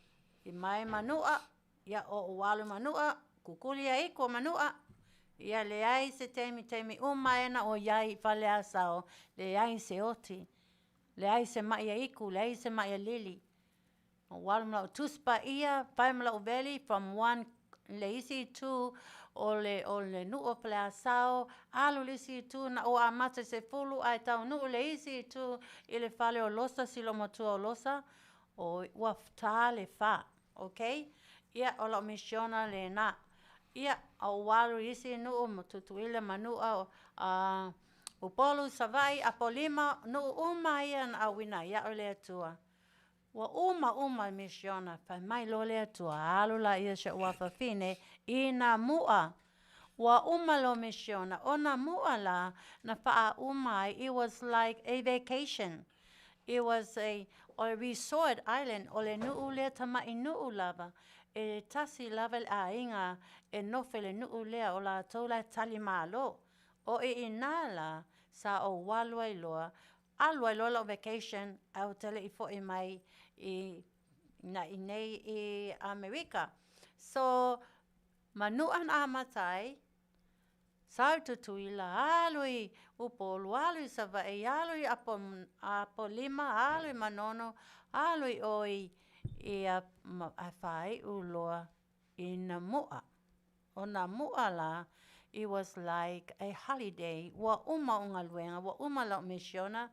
Speaker 4: I mai manua, ia o walo manua, kukuli a iko manua. Ia le ai se teimi umaena o iai whale asao, le ai se oti, le ai se mai a iku, le ai se mai a lili. O walumla o tuspa ia, paimla o veli, from one le isi tu, o le nuo pale asao, alu le isi tu, na o amata se fulu, ai tau nuo le isi tu, i le whale o losa, silo matua o losa, o wafta le fa, okay? Ia o la misiona le na. Ia, au walu isi nuu matutuile manua upolu savai apolima nuu uma ia na awina ia o lea tua. Wa uma misiona, fai mai lo lea tua, alula ia se uafafine, ina mua. Wa uma lo misiona, ona mua la, na faa umai, it was like a vacation. It was a resort island, o le nuu lea tamai nuu lava. E tasi lava a inga e nofele nuu lea o la tola tali malo. O e inala sa o walua iloa. Alua iloa lo vacation au tele i fo i mai na inei i Amerika. So, manuan amatai, sau tutuila alui upolu, alui sava e alui apolima, alui manono, alui oi ia whai uloa i na mua. O na mua la, it was like a holiday. Wa uma unga luenga, wa uma lau misiona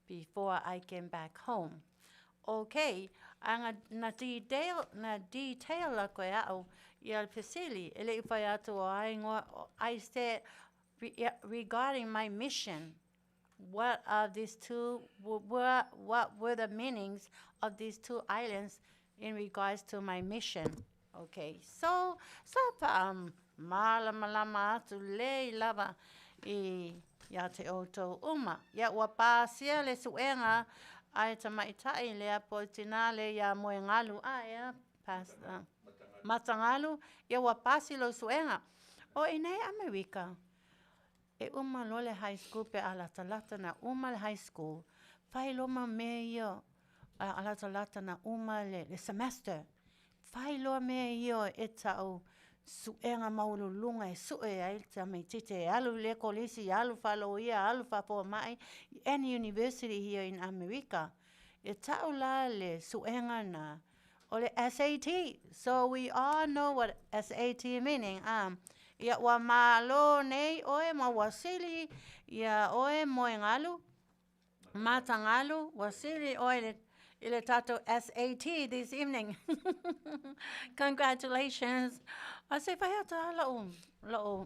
Speaker 4: before I came back home. Okay, anga na detail la koe au i al pesili. Ele i whai atu o aingoa, I said regarding my mission, what are these two, what were the meanings of these two islands in regards to my mission? Okay, so malama atu lei lava i ia te oto uma. Ia ua pāsia le suenga ai tamaitai lea poitina le ia moe ngalu. Ia matangalu, ia ua pāsi lo suenga. O inei Amerika, e uma lole high school pe alatalata na uma le high school. Whai loma mea io alatalata na uma le semester. Whai loa mea io e tau suenga maululunga e sue ai tamai tite alu le kolisi alu falo ia alu fapo mai any university here in America. E tau la le suenga na o le SAT. So we all know what SAT meaning. Ia wa malo nei oe ma wasili ia oe moe ngalu matangalu wasili oe ile tato SAT this evening. Congratulations. I say whaiata lao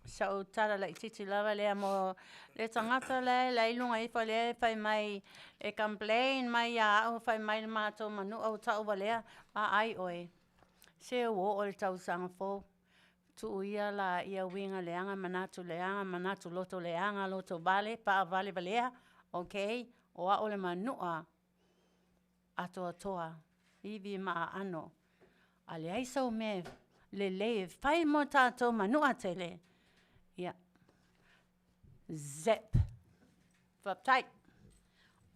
Speaker 4: so tara lai titi lava lea mo le tangata le ilunga ifa le whai mai e complain mai ia au whai mai mātou manu au tau walea a ai oe. Se o le Tausaga fo. Tu ia la ia winga leanga manatu loto leanga loto vale pa vale valea Okay? O a ole manua atoa toa. Iwi maa ano. A le aisau me le whai mo tātou manu'atele. Yeah. Zep. Whaptai.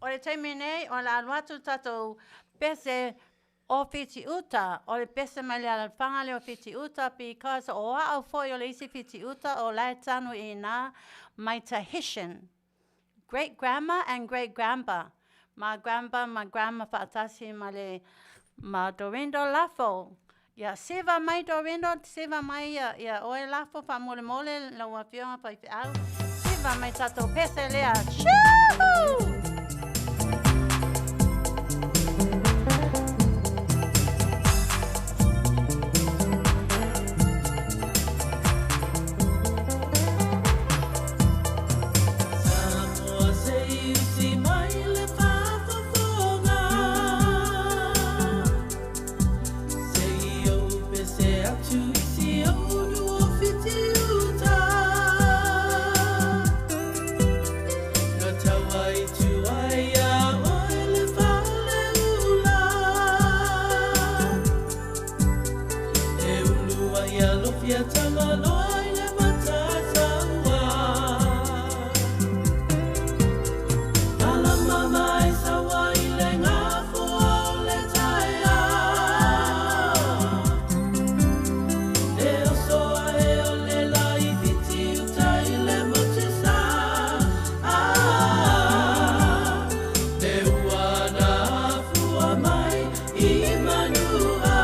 Speaker 4: O le teime nei, o le aluatu tātou pese o whiti uta, o le pese mai le alawhanga le o whiti uta, because o au foi o le isi whiti uta o lai tanu I nā mai Tahitian. Great grandma and great grandpa. My grandpa, my grandma whaatasi ma le ma Dorindo lafo. Ia seva mai Dorindo, seva mai ia oe lafo pa mole mole la Afioga pa I au. Seva mai tātou pese lea. Shoo!
Speaker 1: Samoa se usi mai le whawhawhonga. Se I au pese atu isi au nua whiti uta. Nga taua I tuaia oe le whale ula. E ulua ia lofia tamaloa I le matataua. Ala mama e sawa I le ngafo o le taia. E osoa e o le lai whiti uta I le motesa. E ua na afua mai I manua.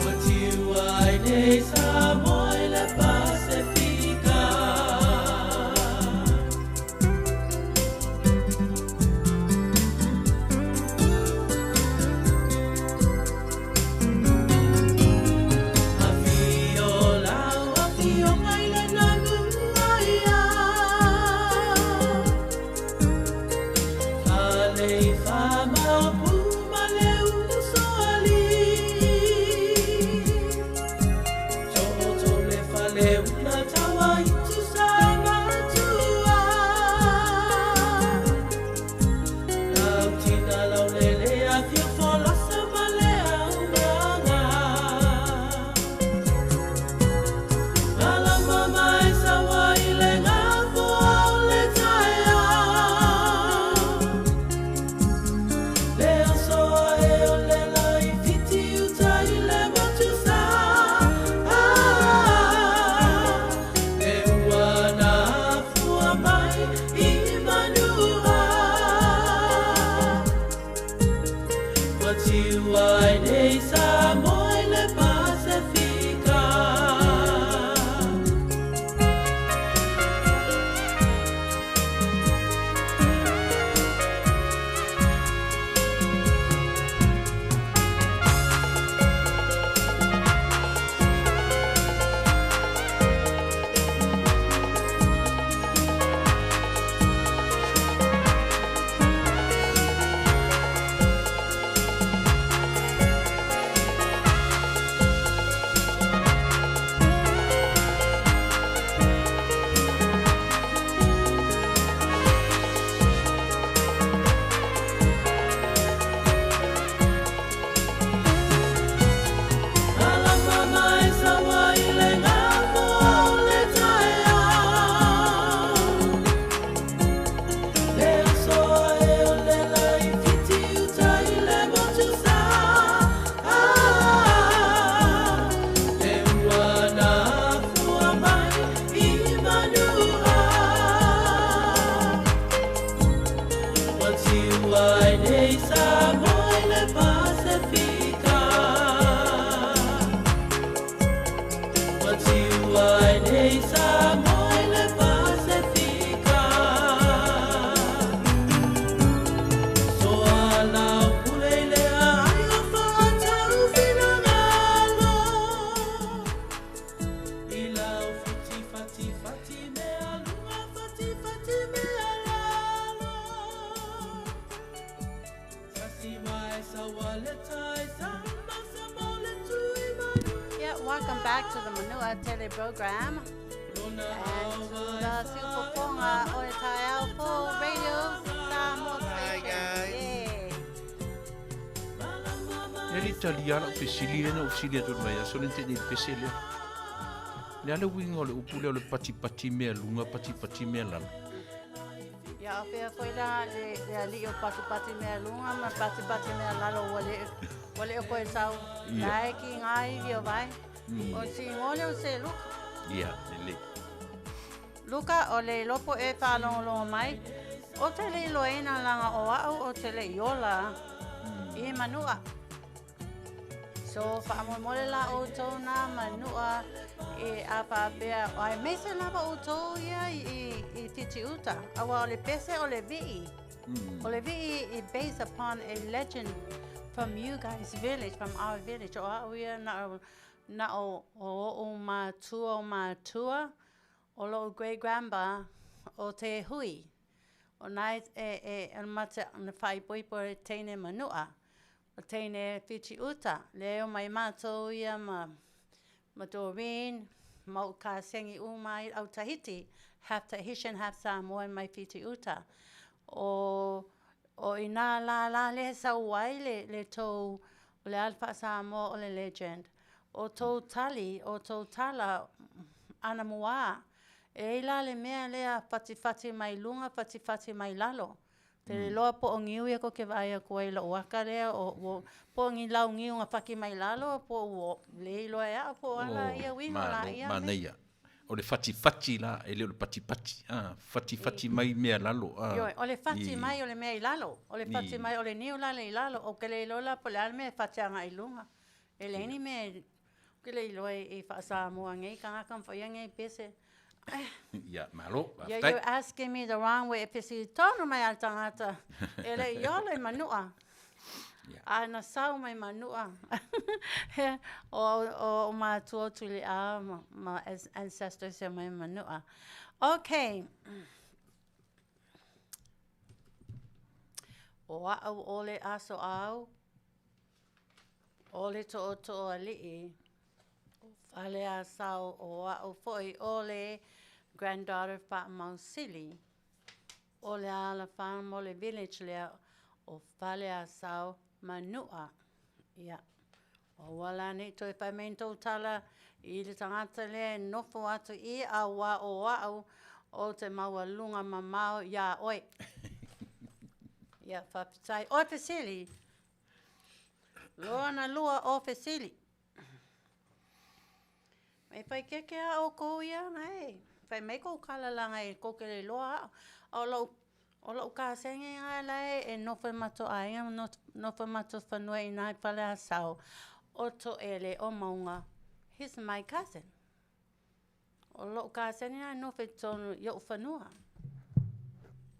Speaker 1: Ua tiua ai nei Samoa I le Pasifika. Afioga I le Manuia. Alei whamapu ma le usoalii. Toto le whale una taua I tu samatua. Lau tina lau lele afio folasa ma le aunanga. Ala mama e sawa I le ngafo o le taia. Le osoa e o le lai whiti uta I le matusa. E ua na afua mai I manua. Ua tiua ai nei Samoa I le Pasifika. Ala mama e sawa I le ngafo o le taia. Le osoa e o le lai whiti uta I le motusa. E ua na afua mai I manua. Ua tiua ai nei Samoa I le Pasifika. Ua tiua ai nei Samoa I le Pasifika. Soa lau pule I lea ai o whaatau finangalo. I lau fati me alunga fati me alalo. Sasi mai sawa le tai sama le tui manu.
Speaker 4: Yeah, welcome back to the Manu'atele program. And to the super ponga o le tae au for radio Samoa
Speaker 5: Hi,
Speaker 4: station.
Speaker 5: guys.
Speaker 4: Yeah.
Speaker 2: E li tali ala o fesili lena o fesili atu mai aso le te ni pesele. Le ale winga o le upule o le pati mea lunga pati mea lala.
Speaker 4: Ya afia foi la le ali o pati mea lunga ma pati mea lalo wale o koe sau.
Speaker 2: Ia.
Speaker 4: Lai ki ngai vi o vai. O si ngole o se luka.
Speaker 2: Ia, le.
Speaker 4: Luka o le lopo e whalongo mai. O te le loena langa o au o te le iola i Manua. So whaamomole la o tō nā Manua i apapea. Ai mese lava o tō ia i titi uta. Awa o le pese o le vii. O le vii is based upon a legend from you guys' village, from our village. O au ia na o mātua o lo great-grandpa o te hui. O nai e mata na whai poipo e teine Manua. O teine whiti uta. Leo mai mātou ia ma Doreen, mau ka sengi umai au Tahiti. Half Tahitian, half Samoan mai whiti uta. O ina la le sa wai le tau o le alfa Samoa o le legend. O tau tali, o tau tala ana mua. E la le mea lea fati mai lunga, fati mai lalo. Te le loa po o ngiu ia ko ke vai a koe la waka lea o po ngi lau ngiu nga whaki mai lalo po o le loa ea po ala ia wingo la ia me.
Speaker 2: Manuia. O le fati la, e le o le pati. Fati mai mea lalo.
Speaker 4: O le fati mai o le mea i lalo. O le fati mai o le niu la le i lalo. O ke le lola po le alme fati anga i lunga. E le ni me ke le loa i whaasa mua ngai kangakam whaia ngai pese.
Speaker 2: Ia, malo.
Speaker 4: Yeah, you're asking me the wrong way. If you see tono mai al tangata, ele yole Manua. Ana sau mai Manua. O ma tuotuli a ma ancestors mai Manua. Okay. O au ole Asoau. Ole Tausaga. Fale a sau o au foi ole granddaughter Faatautaia. Ole ala farm ole village lea o fale a sau Manua. Ia. O wala ni toi whaimento tala i le tangata lea nofo atu i a wa o au o te maua lunga mamau ia oi. Ia whapitai. O fesili. Loa na lua o fesili. Mai pai keke a o kou ia nei. Pai mai kou kalalanga e kou ke le loa. O lau ka senge ngai lai e nofe mato aia, nofe mato whanua i nai pale a sau. O to ele o maunga. He's my cousin. O lau ka senge ngai nofe tonu i o whanua.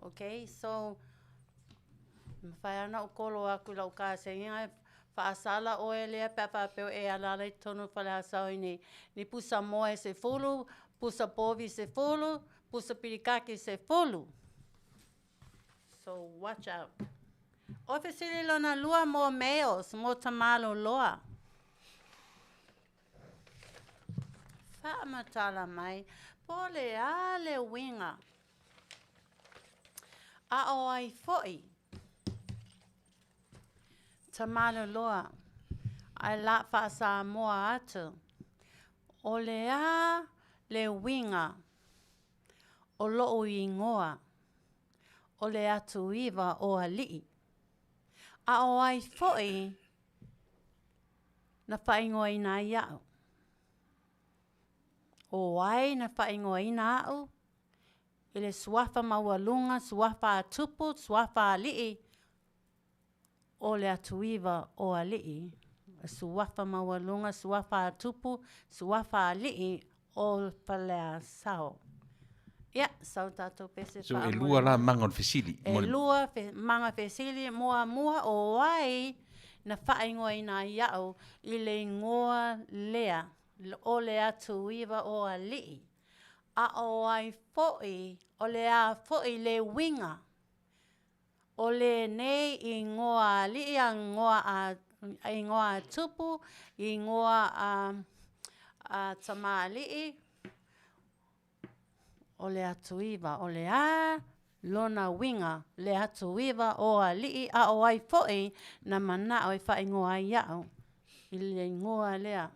Speaker 4: Okay, so whai ana o kolo aku lau ka senge ngai whaasala o e lea pepapeo e alala i tonu pale a sau i ni pusa moe se fulu, pusa povi se fulu, pusa pirikaki se fulu. So watch out. O fesili lona lua mo males, mo tamalo loa. Whaamatala mai, pole a le winga. A o ai foi. Tamalo loa. Ai la whaasa moa atu. O le a le winga. O loo i ngoa. O le Leatuivaoalii. A o ai foi na whaingoa ina iau. O ai na whaingoa ina au. Ile suafa maualunga, suafa atupu, suafa alii. O le Leatuivaoalii. Suafa maualunga, suafa atupu, suafa alii. O palea sao. Ia, sau tātou pese
Speaker 2: So e lua la manga on fesili.
Speaker 4: E lua manga fesili mua o ai na whaingoa ina iau i le ngoa lea o le Leatuivaoalii. A o ai foi, o le a foi le winga. O le nei i ngoa alii a ngoa atupu, i ngoa a tama alii. o Leatuivaoalii lona winga Leatuivaoalii a o ai fo'i na mana o i whaingoa i au. I le ingoa lea.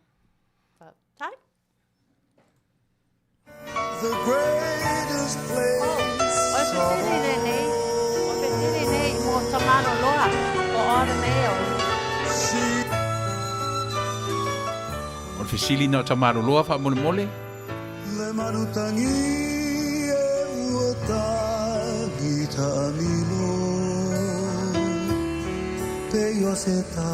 Speaker 4: Faatautaia.
Speaker 6: The greatest place
Speaker 4: O e petiri nei. O e petiri nei mo tamano loa. O ora meo.
Speaker 2: O le fesili na o tamaro loa wha mole mole.
Speaker 6: Le manutangi e uatangi tamilo Pe yo se ta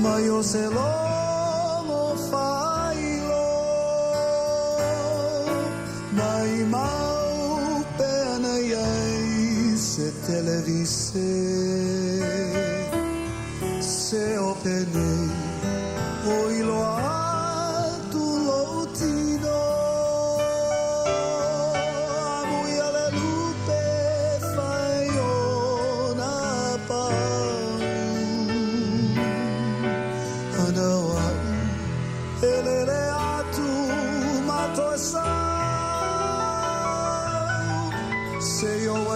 Speaker 6: ma yo se longo failo Mai mau pena iai se televise Se opene o iloa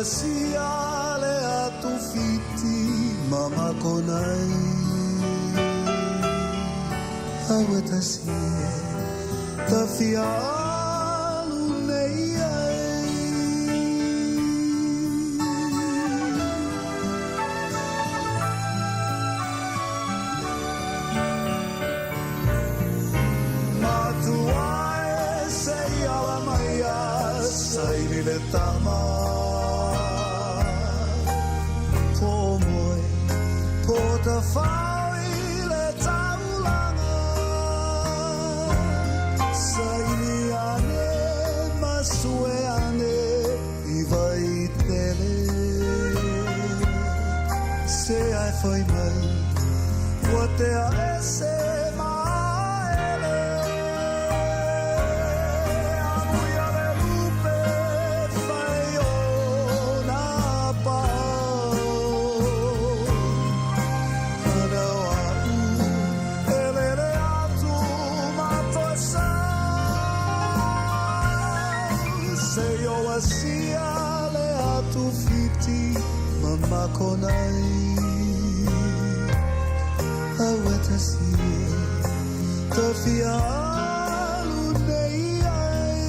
Speaker 6: Sia le atu fiti mama konai Aweta sie ta fialu nei ai Matuae sei ala maia sai le tama The faile taulanga Sailiane masueane ivaitele Se ai foi mai Vote a ese maele Amuia le lupe faiona pau Sia le atu fiti mama konai Aweta sie ta fialu nei ai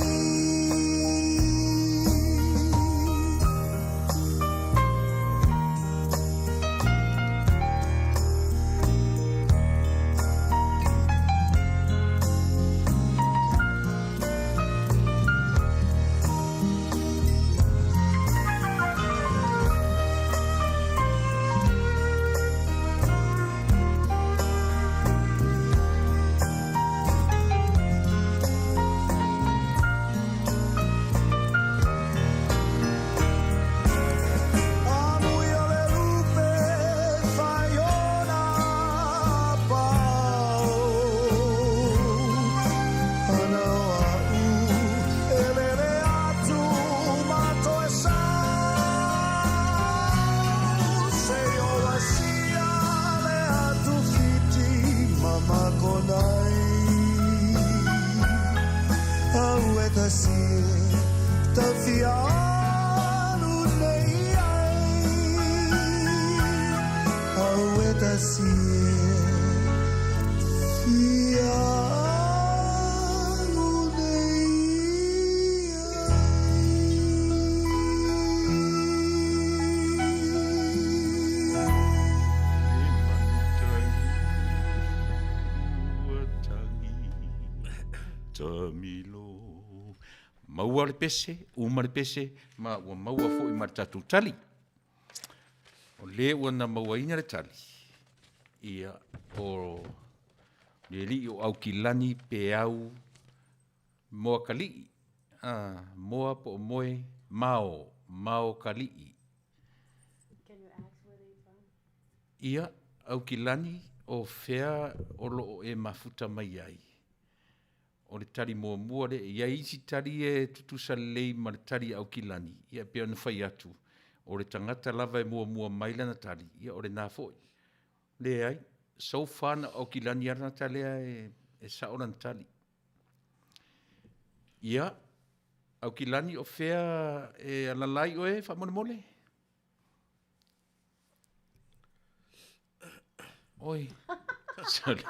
Speaker 2: Maua le pese, uma le pese, ma ua maua fo I ma tatu tali. O le ua na maua ina le tali. Ia o le li o au kilani pe au moa kali. Moa po moe mao kali.
Speaker 4: Can you ask where they're from?
Speaker 2: Ia au kilani o fea o loo e mafuta mai ai. O le tari mua le, ia isi tari e tutusa lei ma le tari au kilani. Ia pia na whai atu. O le tangata lava e mua maila na tari. Ia o le nā foi. Le ai, so whana au kilani arana talea e saoran tali. Ia, Au ki lani o fea e alalai oe wha mole mole? Oi. Sorry.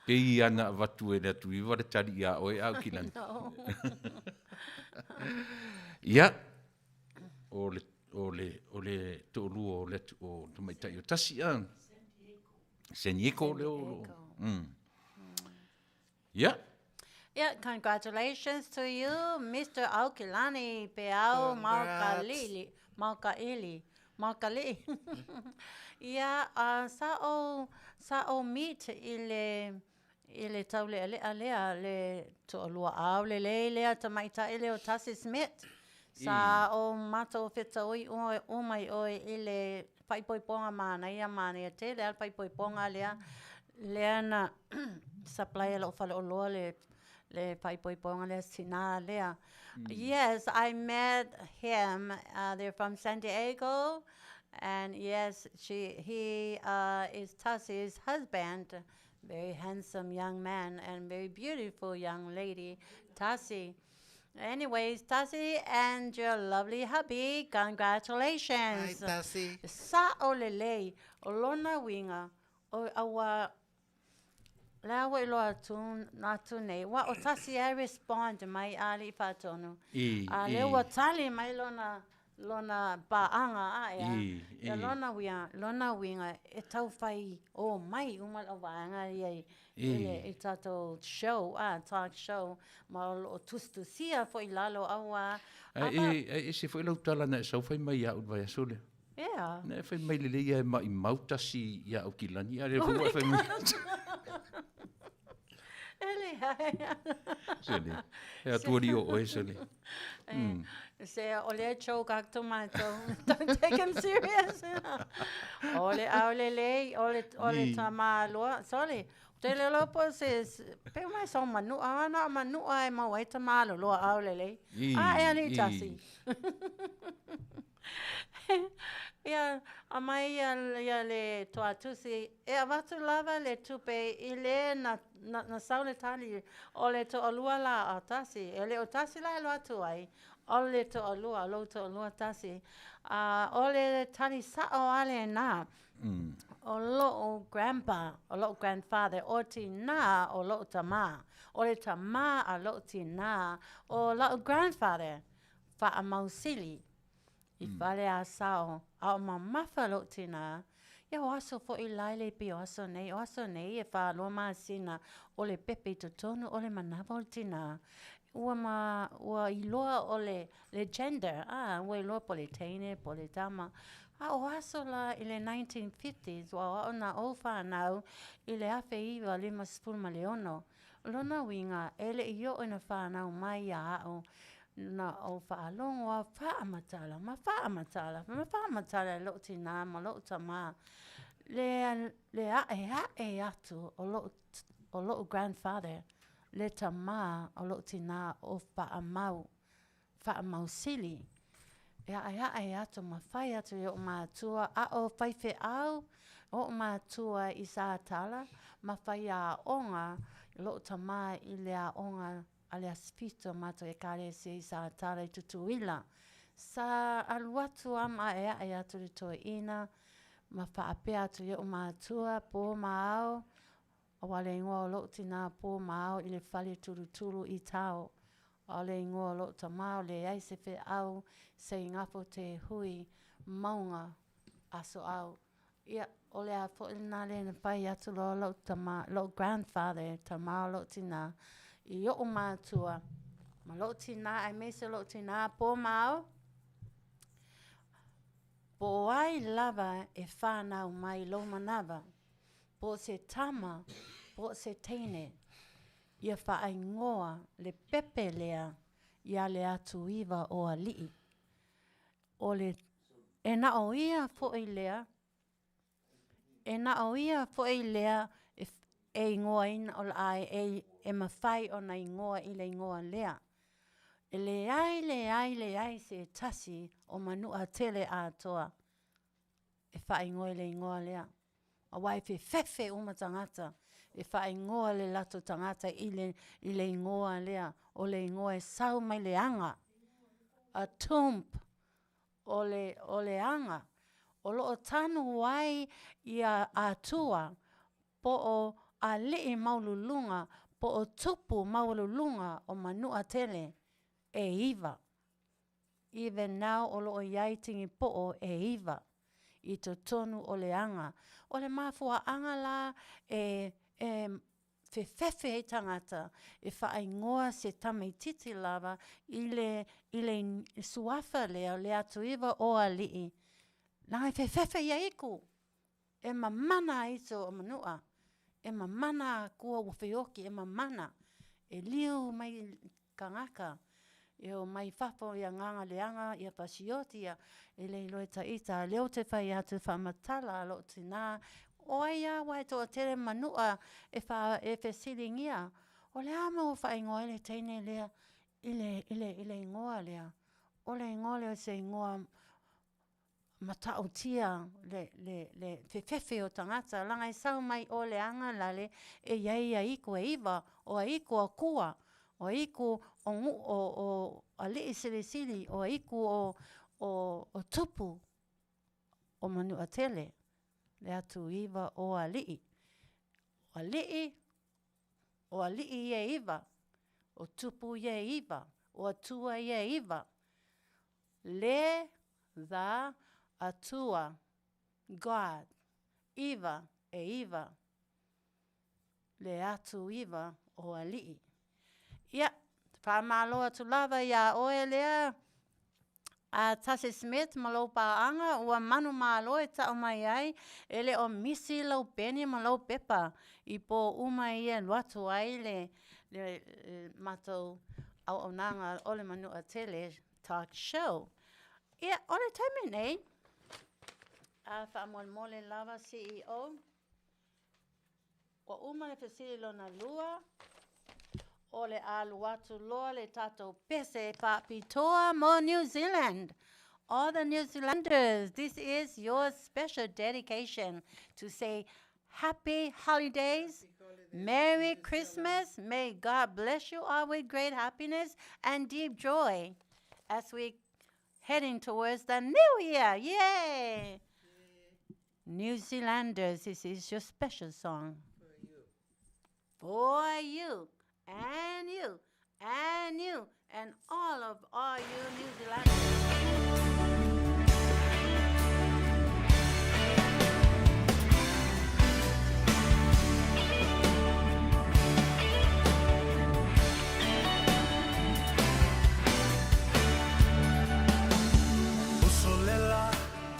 Speaker 2: Pei ana watu e Leatuiva le tari ia oe au ki lani.
Speaker 4: No.
Speaker 2: Ia. O le tōlua o le o tamaitai o tasi an. San Diego leo. Ia.
Speaker 4: Yeah, congratulations to you, Mr. Aukilani Peao Maukalili. Maukali. Yeah, sao meet ile taule alea le to lua au le tamaita ile o tasi smith. Sa o mato fita oi o mai oi ile paipoiponga mana ia Manu'atele al paipoiponga lea na supply lo fale o loa le paipoiponga le sina lea. Yes, I met him. They're from San Diego, and yes, he is Tasi's husband. Very handsome young man and very beautiful young lady, Tasi. Anyways, Tasi and your lovely hubby, congratulations.
Speaker 5: Hi, Tasi.
Speaker 4: Sa olele, olona winga, o awa lawa ilo atun natune. Wa o Tasi I respond mai ali fatonu. Le wa tali mai lona baanga aya. Ya lona winga e tau fai o mai umal awanga ye. Ele tato show talk show ma o tustusia foi lalo awa.
Speaker 2: Se foi lau tala na sau fai mai au vai asole.
Speaker 4: Yeah.
Speaker 2: Na fai mai lele ia mai mautasi ia au kilani. Ale fai mai.
Speaker 4: Ele
Speaker 2: Sele. E tuori o oe sele.
Speaker 4: Say ole choke tomato. Don't take him serious. Ole tamalo. Sorry. Tele lopo says pe mai so manua e mau e tamalo lo aulele. Ani Tasi. Yeah, amai ya le toatusi e avatu lava le tupe ile na saule tali ole to alua la Tasi ele o Tasi la lo atu ai ole to alua Tasi ole tali sa o ale na o lo grandpa o lo grandfather o tina o lo tama ole tama a lo tina o lo grandfather fa amausili I fale Asau, au mamafa lo tina. Ya waso fo ilaile pi waso nei e fa lo sina ole pepe totonu ole manava o tina. Ua iloa ole le gender, ua iloa politene, politama. Waso la ile 1950s, wa ona ofa nau ile Afiafi lima spulma leono. Lona winga, ele iyo ina fa nau mai ya au. Na o whaalong wa whaamatala, ma whaamatala lo tina, ma lo tama. Le ae atu o lo grandfather, le tama o lo tina o whaamau sili. E ae atu ma whai atu o mātua, o whaife au, o mātua I sa tala, ma whai a onga, lo tama I le onga, ale aspito mato e kare se sa tare tutuila. Sa aluatu ama e atu le toi ina, ma whaapea atu e o mātua, pō māo, o wale ingoa lo tina pō māo I le whale turuturu I tau. O le ingoa lo ta māo le aise whi au, se ingafo te hui maunga Asoau. Ia, o le a fo ina le na pai atu lo grandfather, ta māo lo tina, I o mātua. Ma lo tina, ai mese lo tina, pō māo. Pō ai lava e whānau mai lo manawa. Pō se tama, pō se teine. Ia whaai ngoa le pepe lea, ia le Leatuivaoalii. O le, e na o ia fo I lea. E na o ia fo I lea, e ingoa ina o ai e mawhai o na ingoa I le ingoa lea. E le ai se Tasi o Manu'atele atoa. E whai ingoa I le ingoa lea. A wai fe fefe umatangata. e whaingoa le lato tangata i le ingoa lea, o le ingoa e sau mai le anga. A tomb o le anga. O loo tanu wai i a atua, po o a lii maululunga, po o tupu maululunga o Manu'atele e iwa. Even now o loo iai tingi po o e iwa. I to tonu o le anga. O le mafua anga la fefe he tangata e whaingoa se tamaititi lava i le suafa lea Leatuivaoalii. Nai fefe ia iku. E mamana iso o manua. E mamana kua wawhioki, e mamana. E liu mai kangaka. E o mai whapo ia nganga leanga, ia pasiotia, e le iloe taita, leo te whai atu whamatala, lo tina, oia wai toa tere manua, e whesiringia, o le ama o whaingoa ele teine lea, ile ingoa lea, o le ingoa lea se ingoa matautia, le fefefe o tangata, langa i sau mai o le anga lale, e iai a iku e iwa, o a iku a kua, o iku o alii sili o iku o tupu o Manu'atele Leatuivaoalii. O alii ie iwa, o tupu ie iwa, o atua ie iwa. Le the atua, God, iwa e iwa, Leatuivaoalii. Ia, whamaloa tu lava ia oe lea, Tase Smith malo paanga, ua manu malo e tau mai ai, ele o misi lau peni malo pepa, i po uma ia luatu ai le matou au nanga ole Manu'atele talk show. Ia, ole taime nei, whamol mole lava CEO, o uma le fesili lona lua, ole alu atu loa le tatou pese pitoa mo New Zealand. All the New Zealanders, this is your special dedication to say happy holidays, Merry Christmas. May God bless you all with great happiness and deep joy as we heading towards the new year. Yay! New Zealanders, this is your special song. For you. And you, and you, and all you New Zealanders.
Speaker 6: Usolela,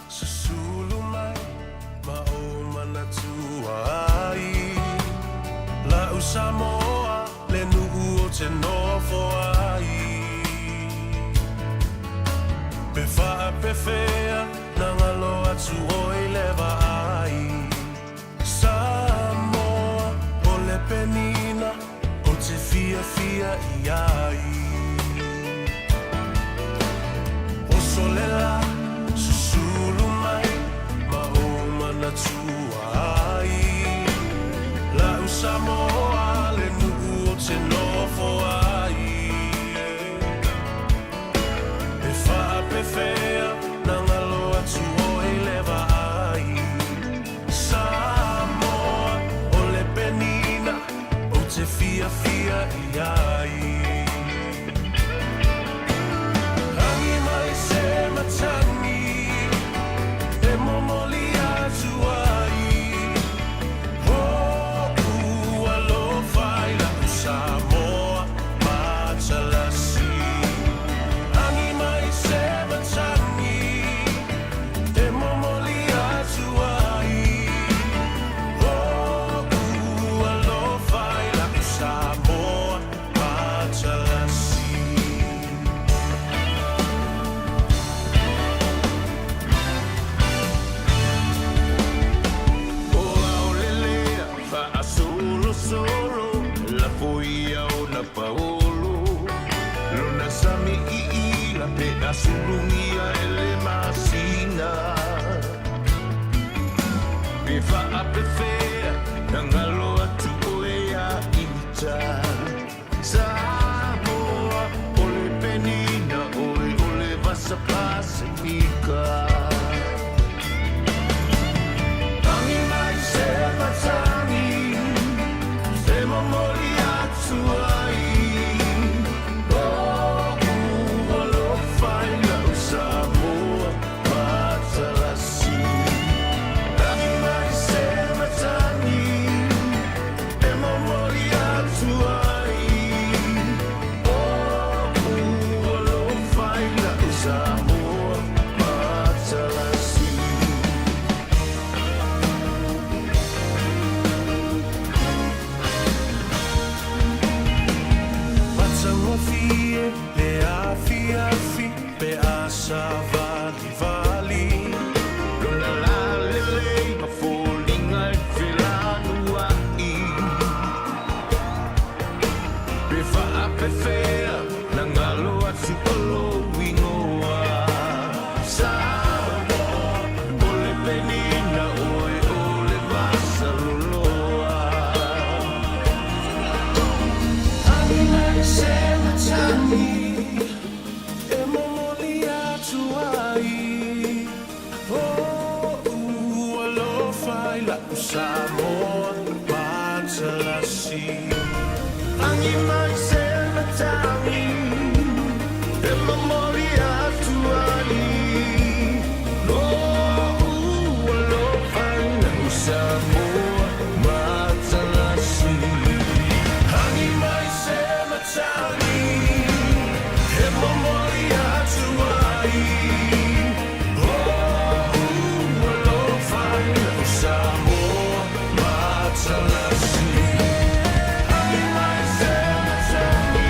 Speaker 6: susulumai, maomana tuai, la Samoa. Le nu'u te nofo ai Pe whaapewhea na ngalo atu oi lewa ai Samoa o le penina o te fia i ai O solela susulu mai ma o mana tuai La Samoa le nu'u te nofo ai E whaapewhea na ngalo atu oi lewa ai Samoa o le penina o te fia i ai Hangi mai se matangi E momoli atu ai Samoa, Machalasi Angi mai se matangi E momoli atu ai O alo fai la Samoa, Machalasi O aolelea, fa asolo solo La foia o na paolo Lona sami i la pe asulungia ele masina Pe wha ape whea Na ngalo atu Afiafi, le Afiafi, pe Asavali. Luna la lele, ma folinga e whilanuai. Pe whaapewhea, na ngalo atu olo wingoa. Samoa, ole penina oe ole vasa loloa. Anina e sema tani, e momoli atu ai. Alo fai la Samoa, matalasi. Angi mai sema tani, e momoli atu ai. Alo fai la Samoa, matalasi. Angi mai sema tani, e momoli atu ai. Alo fai la Samoa, matalasi. Angi mai sema tani,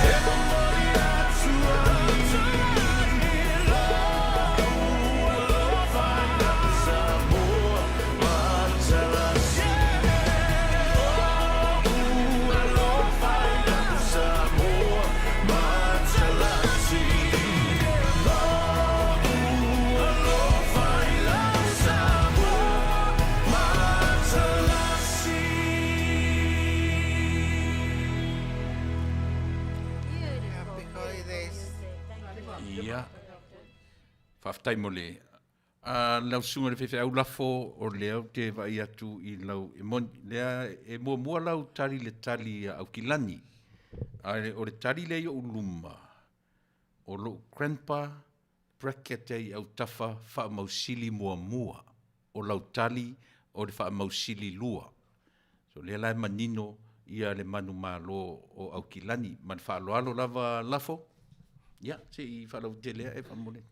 Speaker 6: e momoli atu ai. Alo fai la Samoa, matalasi. Alo fai la Samoa, matalasi. Alo fai la Samoa, matalasi.
Speaker 5: Happy holidays.
Speaker 2: Ia. Whaftai mo le. Lau sunga le whewhi au lafo o leo te vai atu I lau e mon. Lea e mua lau tari le tali au kilani. O le tari le I o uluma. O lo grandpa bracket ei au tafa wha mausili mua. O lau tali o le wha mausili lua. So lea lai manino ia le manu malo o au kilani. Man wha alo lava lafo. Ia, se I wha lau te lea e wha mone.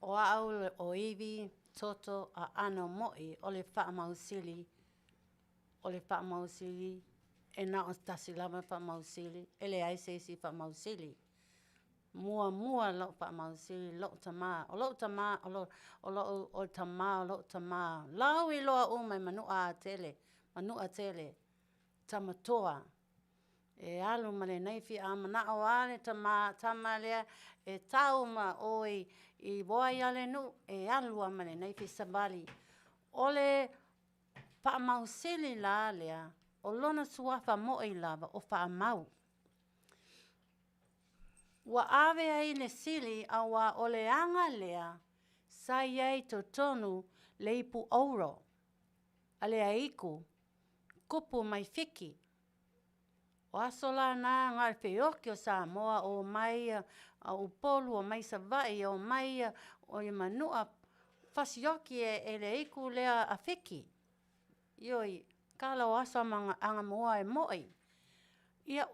Speaker 4: O au o iwi, toto a ano moi o le whaamausili. O le whaamausili. E na o tasi lama whaamausili. E le aisesi whaamausili. Mua lo whaamausili, lo tamā. O lo tamā, o tamā, o lo tamā. Lau I loa o mai Manu'atele. Manu'atele. Tamatoa. E alu ma le neifi a mana o ale tama lea e tau ma oi I boai ale nu e alu a ma le neifi sabali. Ole whaamausili la lea o lona suafa mo'i lava o whaamau. Wa awe ai le sili a wa ole anga lea sa iei to tonu le ipu ouro. A lea iku kupu mai fiki. O asola na ngai Afioga o Samoa o mai a upolu o mai savai o mai o I Manua Fasioki e le iku lea afiki. Ioi, kala o asa anga mua e moi. Ia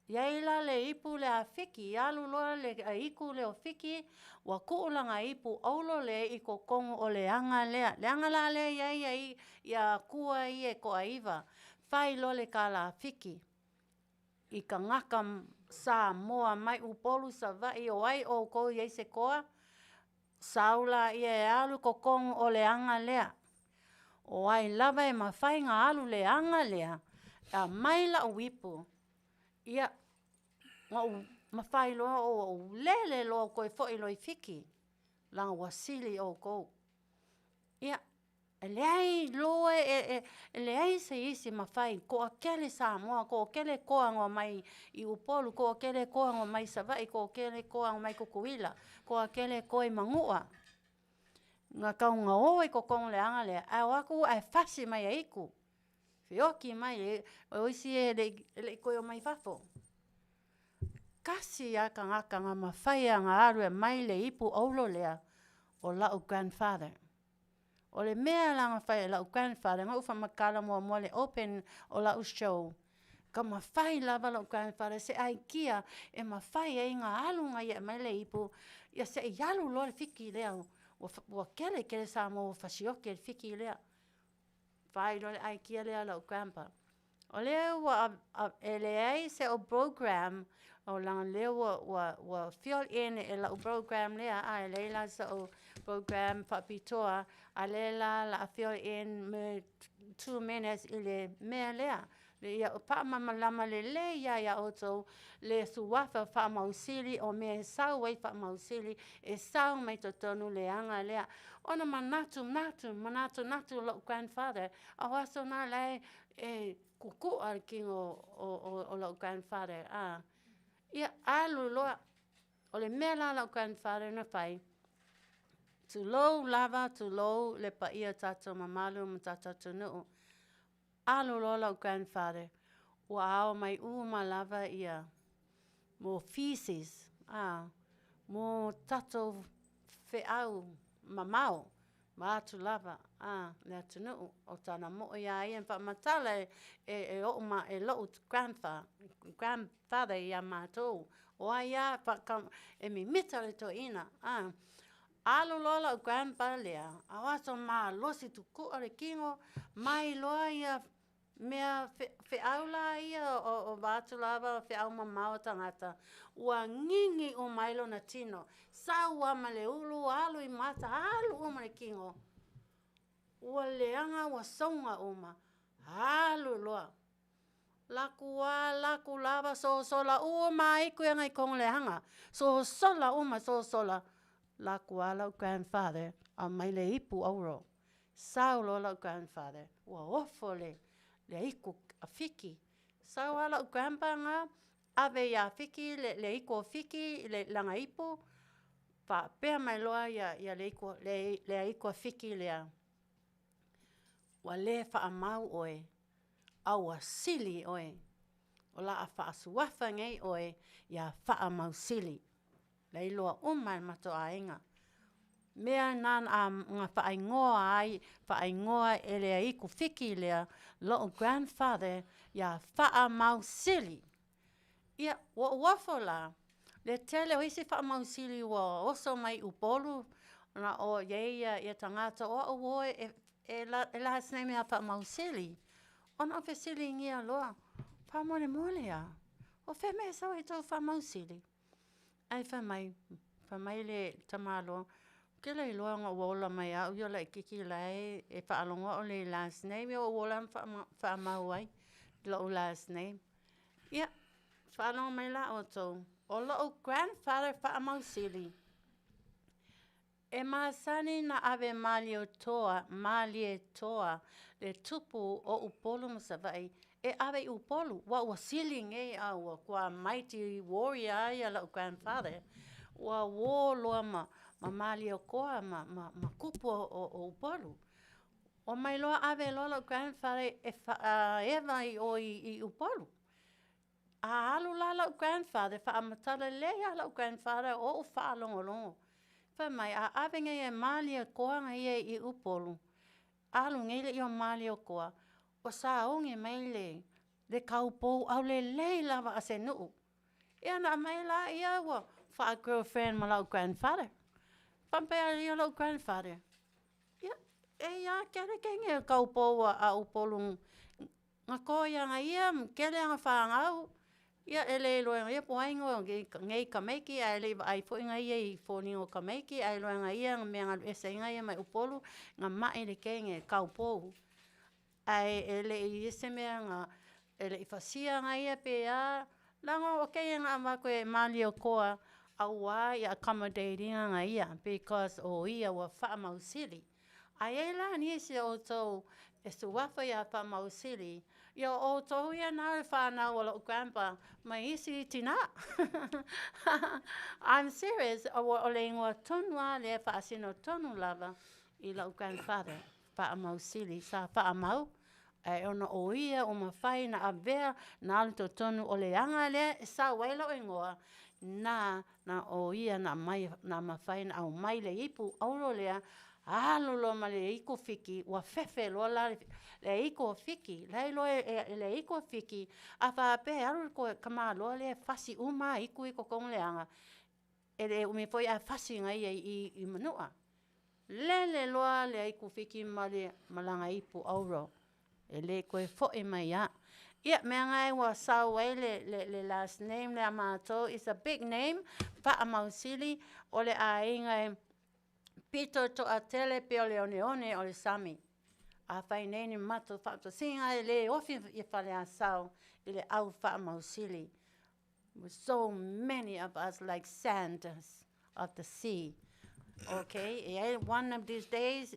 Speaker 4: ila le ipu le afiki, ia luloa le iku le ofiki, wa kuulanga ipu aulo le iko kongo o le anga lea. Le anga la le ia kua I e ko aiva. Fai lo le kala afiki. I ka ngaka Samoa mai upolu sa vai o ai o kou iei se koa. Saula I e alu kokong o le anga lea. O ai lava e mawhai ngā alu le anga lea. A mai la uipu. Ia mawhai loa o lele loa koe fo I loi fiki. Langa wasili o kou. Ia. Leai loe leai se isi mawhai ko akele Samoa, ko akele koa ngō mai I upolu, ko akele koa ngō mai savai, ko akele koa ngō mai kukuila, ko akele koa I mangua. Ngā kaunga oe ko kongo le anga lea, au aku ai fasi mai a iku. Whioki mai o isi le koe o mai fafo. Kasi a ka ngaka ngā mawhai a ngā aru e mai le ipu aulo lea o lau grandfather. O le mea langa whai lau grandfather, ngau wha makala mua le open o lau show. Ka mawhai lava lau grandfather, se ai kia e mawhai e ngā alunga I e mai le ipu, ia se I alu lo le fiki lea, ua kele Samoa o Fasioki le fiki lea. whai lo le ai kia lea lau grandpa. O lea wa ele ai se o program o langa lea wa fill in e lau program lea a leila sa o program whapitoa a leila la fill in me 2 minutes ile mea lea. Le ia pa lama le ia oto le suafa fa mausili o me sau wai fa mausili e sau mai tonu le anga lea. Ona manatu lo grandfather. A waso na le e kuku al king o lo grandfather. Ia alu loa o le mela lo grandfather na fai. Tu low lava tu low le pa ia tato mamalu mtata tunu. Alu loa lo grandfather. Wow, mai malava ia. Mo feces. Mo tato feau mamau. Maatu lava. Le tunu o tana mo ia ia pa matale e lo grandfather ia mato. O ia pa kam e mi mitale to ina. Alu lola grandpa lea. Awaso ma losi tu ku ale kingo mai loa ia mea feaula ia o watu lava feau mamau tangata. Ua ngingi o mailo na tino. Saua male ulu alu I mata alu o male kingo. Ua leanga wa songa oma. Alu loa. Laku lava so sola mai kuya ngai kong leanga. So sola oma so sola. Laku lau grandfather a mai le ipu auro. Sau lo grandfather. Ua ofo le iku a fiki. Sau lau grandpa nga ave ya fiki le iku a fiki le langa ipu. Pa pea mai loa ya le iku a fiki lea. Wa le fa amau oe. Aua sili oe. O la a fa asuafa ngai oe ya fa amau sili. Lei loa umai mato ainga. Mea nan nga whaingoa e lea iku fiki lea lo grandfather ya wha mau sili. Ia, wafo la. Le tele o isi wha mau sili wa oso mai upolu. Na o yeia ia tangata o e lahas nei mea wha mau sili. Ona ofe sili ngia loa. Wha mole ya. O fe mea sawa i tau wha mau sili. Ai wha mai le tamalo. Kela I loa nga wola mai au yo lai kiki lai e whaalonga o le last name o wola wha mauai lo last name. Ia, whaalonga mai la o tau. O lo grandfather wha mau sili. E maasani na ave malie toa le tupu o upolu masavai. E ave upolu wa sili ngai au kwa mighty warrior ia lo grandfather. Wa wo loa ma mali o koa ma kupu o upolu. O mai loa ave loa grandfather eva I upolu. A alu la grandfather fa amatala lea la grandfather o fa longo. Fa mai a ave ngai e mali o koa ngai I upolu. Alu ngai le I mali o koa. O sa onge mai le kaupo au le lava ase nuu. Ia na mai la ia wa fa girlfriend ma la grandfather. Pampea ia lo grandfather. Ia kere kenge kaupo a upolu. Nga koia nga ia kere nga whaangau. Ia ele loa ia poaingo ngai kameiki a ele ai fo nga ia I fōningo kameiki a loa nga ia nga mea ngalu esa nga ia mai upolu nga mai le kenge kaupo. Ai ele I ese mea nga ele I fasia nga ia pe a lango okay nga amako mali o koa. Awa ia accommodating nga ia because o ia wa wha mau sili. Ai la ni se o tau e suafa ia wha mau sili. Ia o tau ia nā whānau o lo grandpa mai isi tina. I'm serious. O le ingoa tonua le wha asino tonu lava I lo grandfather. Wha mau sili sa wha mau. Ai ona o ia o mawhai na avea na alto tonu o le anga le sa wailo ingoa. Na o ia na mawhai na au mai le ipu auro lea alo lo ma le iko fiki wa fefe lo la le iko fiki le iko fiki a fa pe alo ko kama lo le fasi uma iko kong leanga ele umi foi a fasi ngai I manua le lo le iko fiki ma le malanga ipu auro E le koe fo'i mai a. Ia, mea ngai wa sau ai le last name le amato is a big name. Pa'a mausili o le a inga Pito to a tele pe o le one o le Sarmy. A whai nei ni mato whaato singa e le ofi I whale a sau I le au wha mausili. With so many of us like sand of the sea. Okay, one of these days,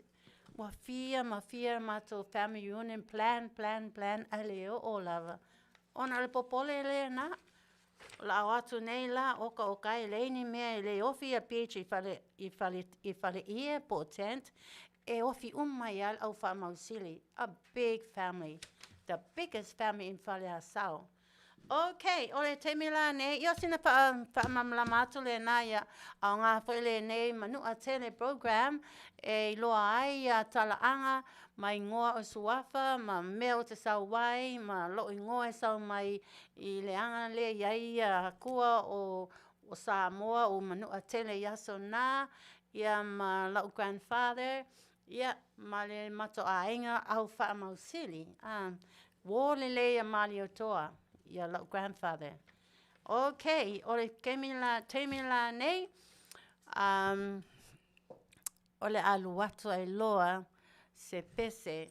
Speaker 4: ma fia mato family union plan, a leo o lava. Ona le popole le na, la watu nei la, oka e le ni mea le ofi a peach I fale ia potent, e ofi mai al au wha mausili. A big family, the biggest family in Fale Asoau. Okay, ole te mila nei, io sina pa mamlamatu le na ia, au ngā whaile nei Manu'atele program, e loa ai a talaanga, mai ngoa o suafa, ma mea o te sau wai, ma lo I ngoa e sau mai I le anga le iai a kua o Samoa, o Manu'atele yaso na, ia ma lau grandfather, ia ma le mato a inga au wha mausili. Wo le le a mali o toa. Ia lau grandfather. Okay, ole te mila nei, ole aluatu ai loa se pese.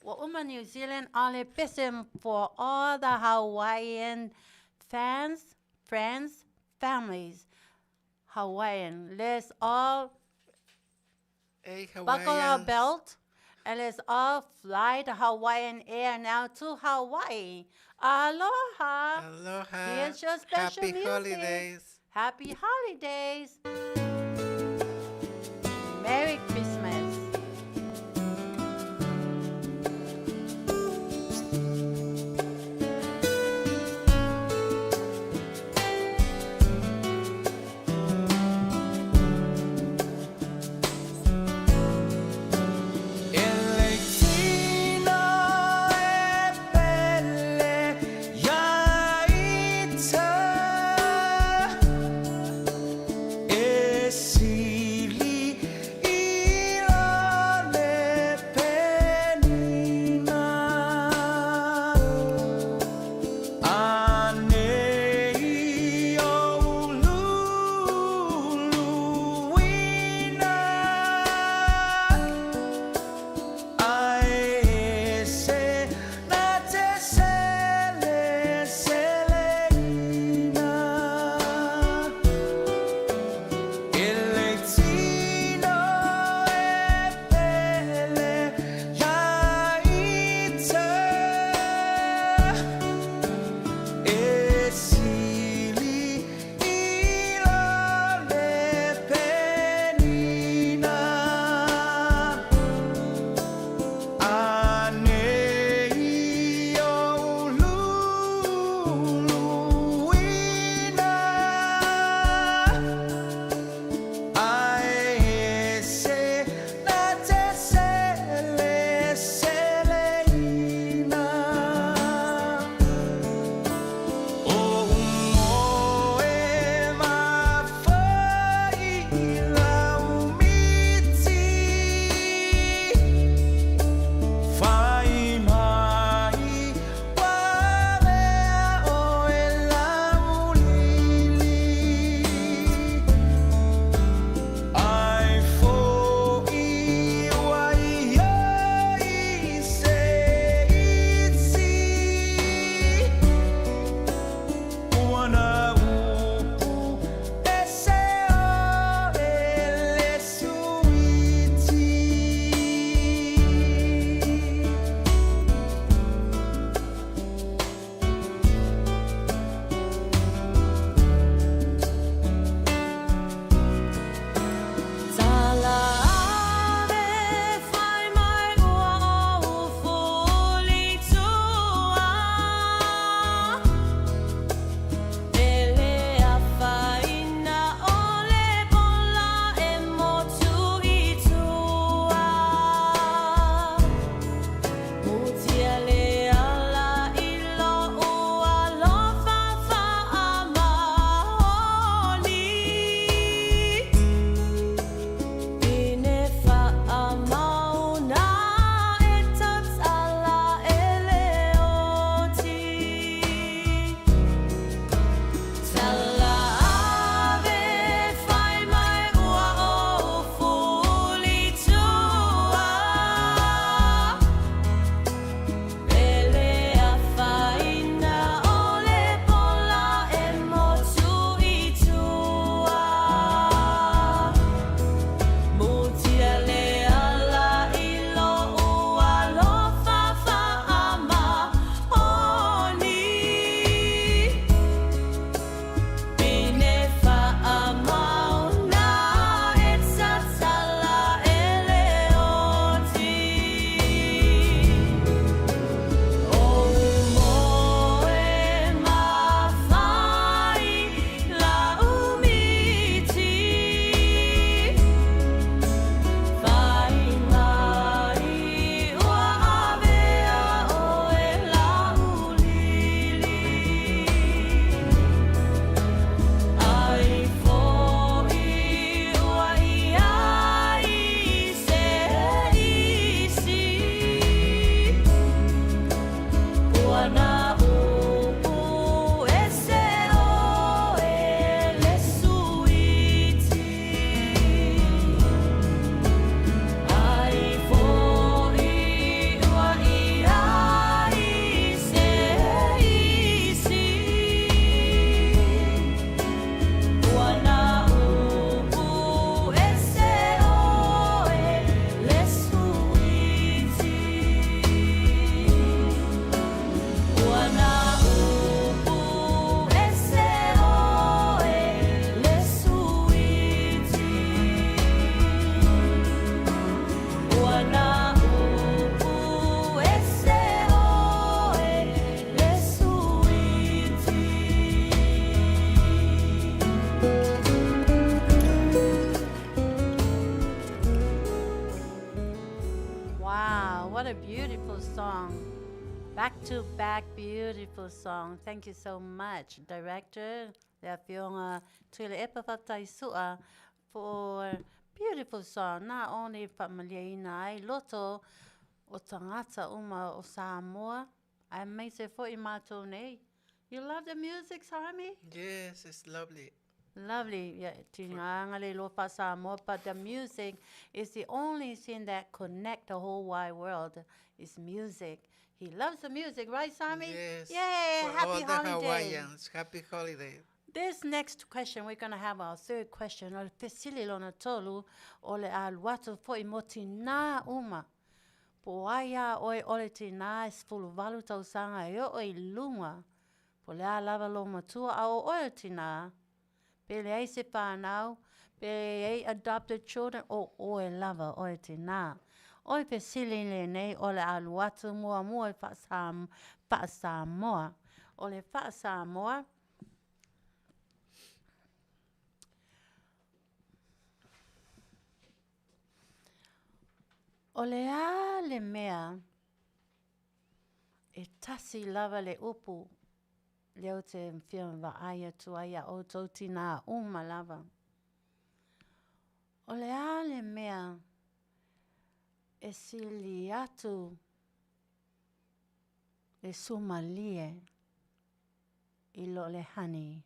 Speaker 4: Wa uma New Zealand ale pese for all the Hawaiian fans, friends, families. Hawaiian. Let's all buckle our belt. And let's all fly the Hawaiian Air now to Hawaii. Aloha.
Speaker 5: Aloha.
Speaker 4: Here's your special
Speaker 5: Happy
Speaker 4: music.
Speaker 5: holidays.
Speaker 4: Happy holidays. Merry Christmas.
Speaker 7: Esili
Speaker 4: beautiful song. Back to back, beautiful song. Thank you so much, Director Afioga Faatautaia, for beautiful song. Not only familiar loto o tangata uma o Samoa. I may say for imatone. You love the music, Sarmy?
Speaker 5: Yes, it's lovely.
Speaker 4: Lovely, yeah. Tingangale lopa Samoa, but the music is the only thing that connect the whole wide world. Is music. He loves the music, right, Sarmy?
Speaker 5: Yes.
Speaker 4: Yay!
Speaker 5: For
Speaker 4: Happy
Speaker 5: all the
Speaker 4: holiday.
Speaker 5: Hawaiians, happy holiday.
Speaker 4: This next question, we're gonna have our third question. O fesili lona tolu ole aluatu fo imoti na uma. Poaya oi ole tina is fulu valu tausanga yo oi lunga. Polea lava lo matua au ole tina. Pele ai se whanau, pele ai adopted children, o oe lava oe tina. Oe pe sili le nei ole aluatu mua mua wha Samoa. Ole wha Samoa. Ole a le mea e tasi lava le upu. Leo te whia wa aia tu aia o tauti nā uma lava. O le a le mea e sili atu e sumalie I lo le honey.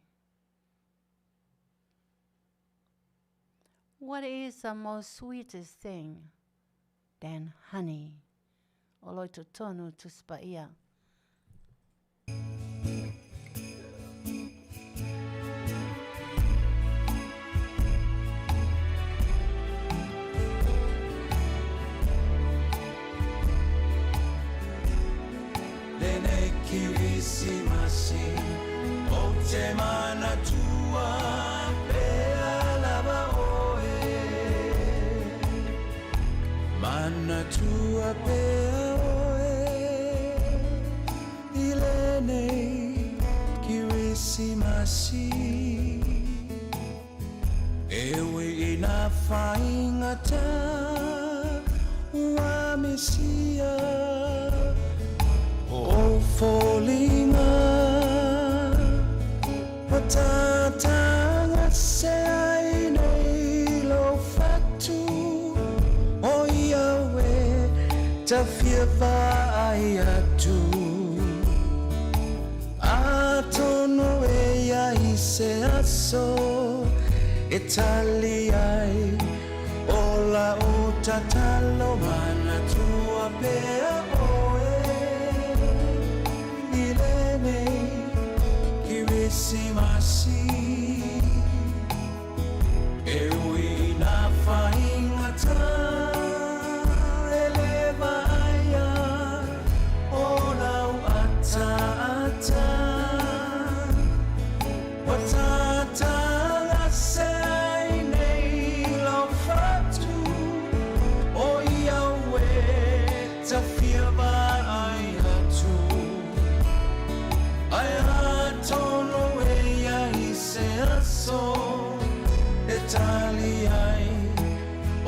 Speaker 4: What is the most sweetest thing than honey? O loi tu tonu tu spaia.
Speaker 1: Kerisimasi, o te Manu'atele, pea lava oe. Manu'atele pea oe, I lenei Kerisimasi. Ewe I nā whaingata, ua Mesia. O fōlinga, patatanga se ai nei lo fatu, o Iawe ta whiawha ai atu. Atono e ai se aso, e tali ai, ola o tatalo Manu'atele pea Kerisimasi, ewi nā whaingata, elewa aia, o lau ata. Watata se ai nei lau whatu, o Iawe ta whiawha ai atu. Tono e ai se aso, e tali ai,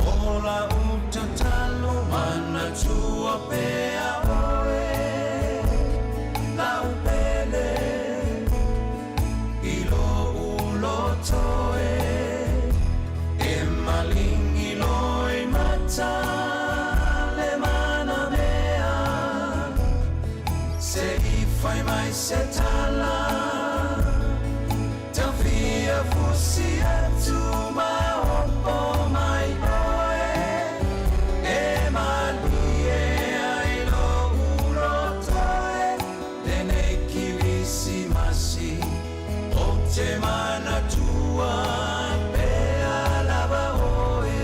Speaker 1: ola uta talo Manu'atele pea oe, lau pele, I lo ulo toe, e malingi loi mata, le mana mea, se I fai mai se tala. Fusi atu maopo mai oe, e malie ai lo ulo toe, lenei Kerisimasi, o te Manu'atele pea lava oe.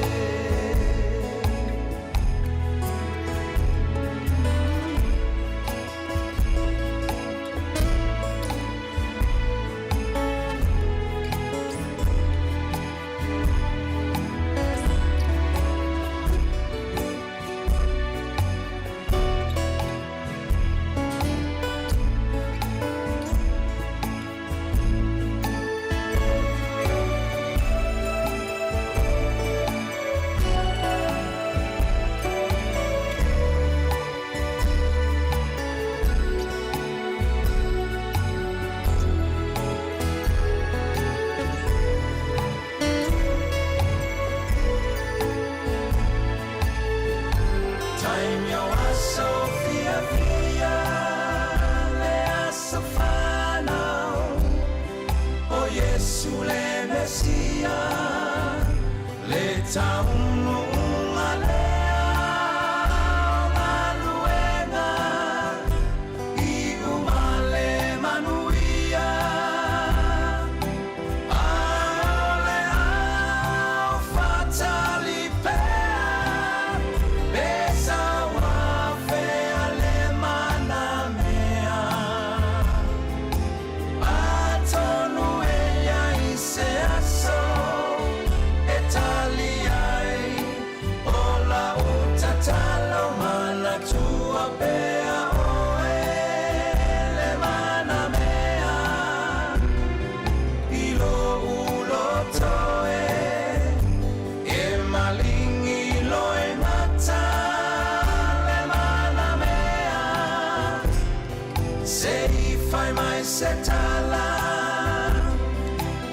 Speaker 1: mai se tala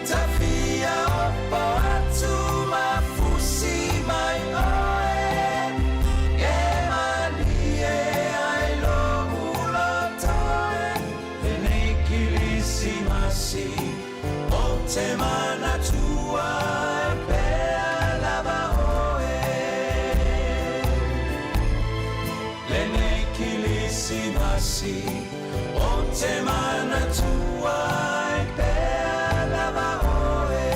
Speaker 1: tafia opo atu mafusi mai oe e malie ai lo ulo toe e nei Kerisimasi o te mana tua e pea lava oe le nei Kerisimasi o te mana tua e pea lava oe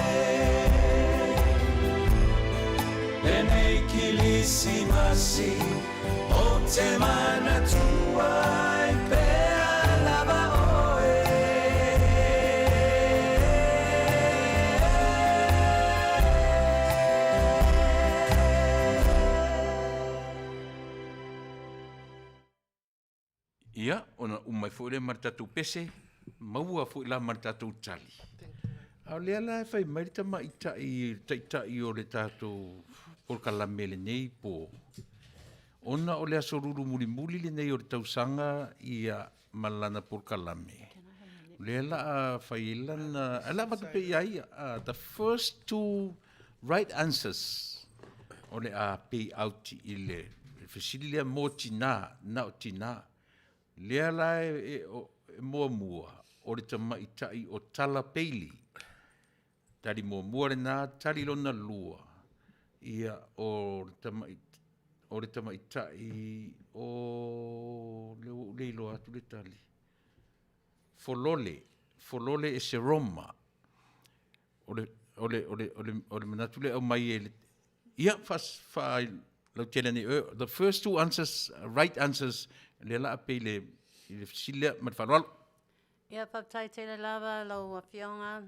Speaker 1: le nei Kerisimasi o te mana tua e pea lava oe
Speaker 2: Ia, ona umai fo le martatu pese, maua fo la martatu tali. A lea la fai mai tama itai o le tatou por kalame le nei po. Ona o le asoruru muli le nei o le Tausaga ia malana por kalame. Lea la fai lana, ala matupe iai, the first two right answers o le a pay out i le fesilia mo tina, na o tina. Lea la e mua o le tama itai o tala peili. Tari mua le nā tari lona lua. Ia o le tama itai o leilo atu le tali. Folole e se Roma. O le manatu le au mai e le. Ia fa lau tēnā ni the first two answers, right answers, le la ape le sila matwalwalo.
Speaker 4: Ia paptai tele lava lau Afioga,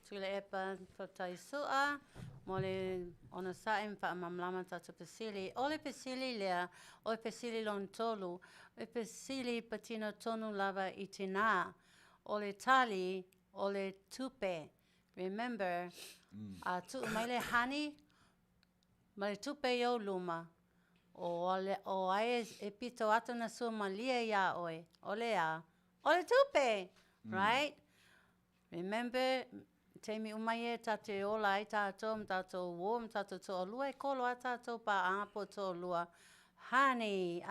Speaker 4: tule epa paptai sua, mo le ona saim fa mamlama tatu pesili. O le pesili lea, o le pesili lon tolu, o le pesili patino tonu lava itina, o le tali, o le tupe. Remember, tu mai le hani, mai le tupe yo luma. O ai e pito atu na sua malia ia oe. O le tupe, right? Remember, te mi umaie tate ola ai tātou, mtātou wo, mtātou tō lua, e kolo a tātou pa āpo tō lua. Honey,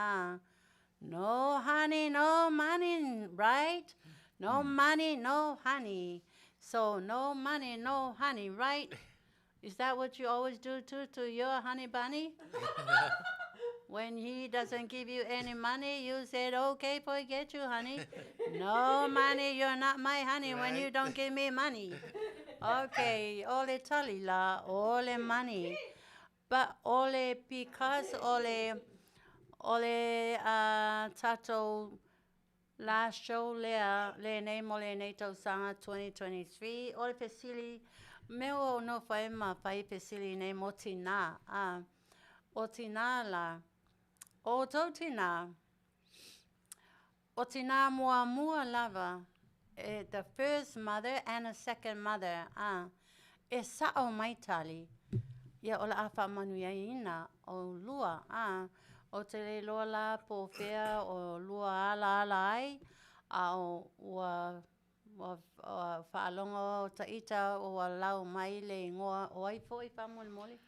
Speaker 4: no honey, no money, right? No money, no honey. So no money, no honey, right? Is that what you always do to your honey bunny? When he doesn't give you any money, you said, okay, boy, get you, honey. No money, you're not my honey when you don't give me money. Okay, ole talila, ole money. But ole, because ole tato last show le name ole ne Tausaga 2023, ole pesili, meo no faema fai pesili ne motina, otina la. O tina mua lava, the first mother and the second mother, e sa'o mai tali. Ia ola afa Manuia ina, o lua, o te le loa la po fea, o lua ala ai, o whaalongo taita, o lau mai le ngoa, o ai fo i whamole.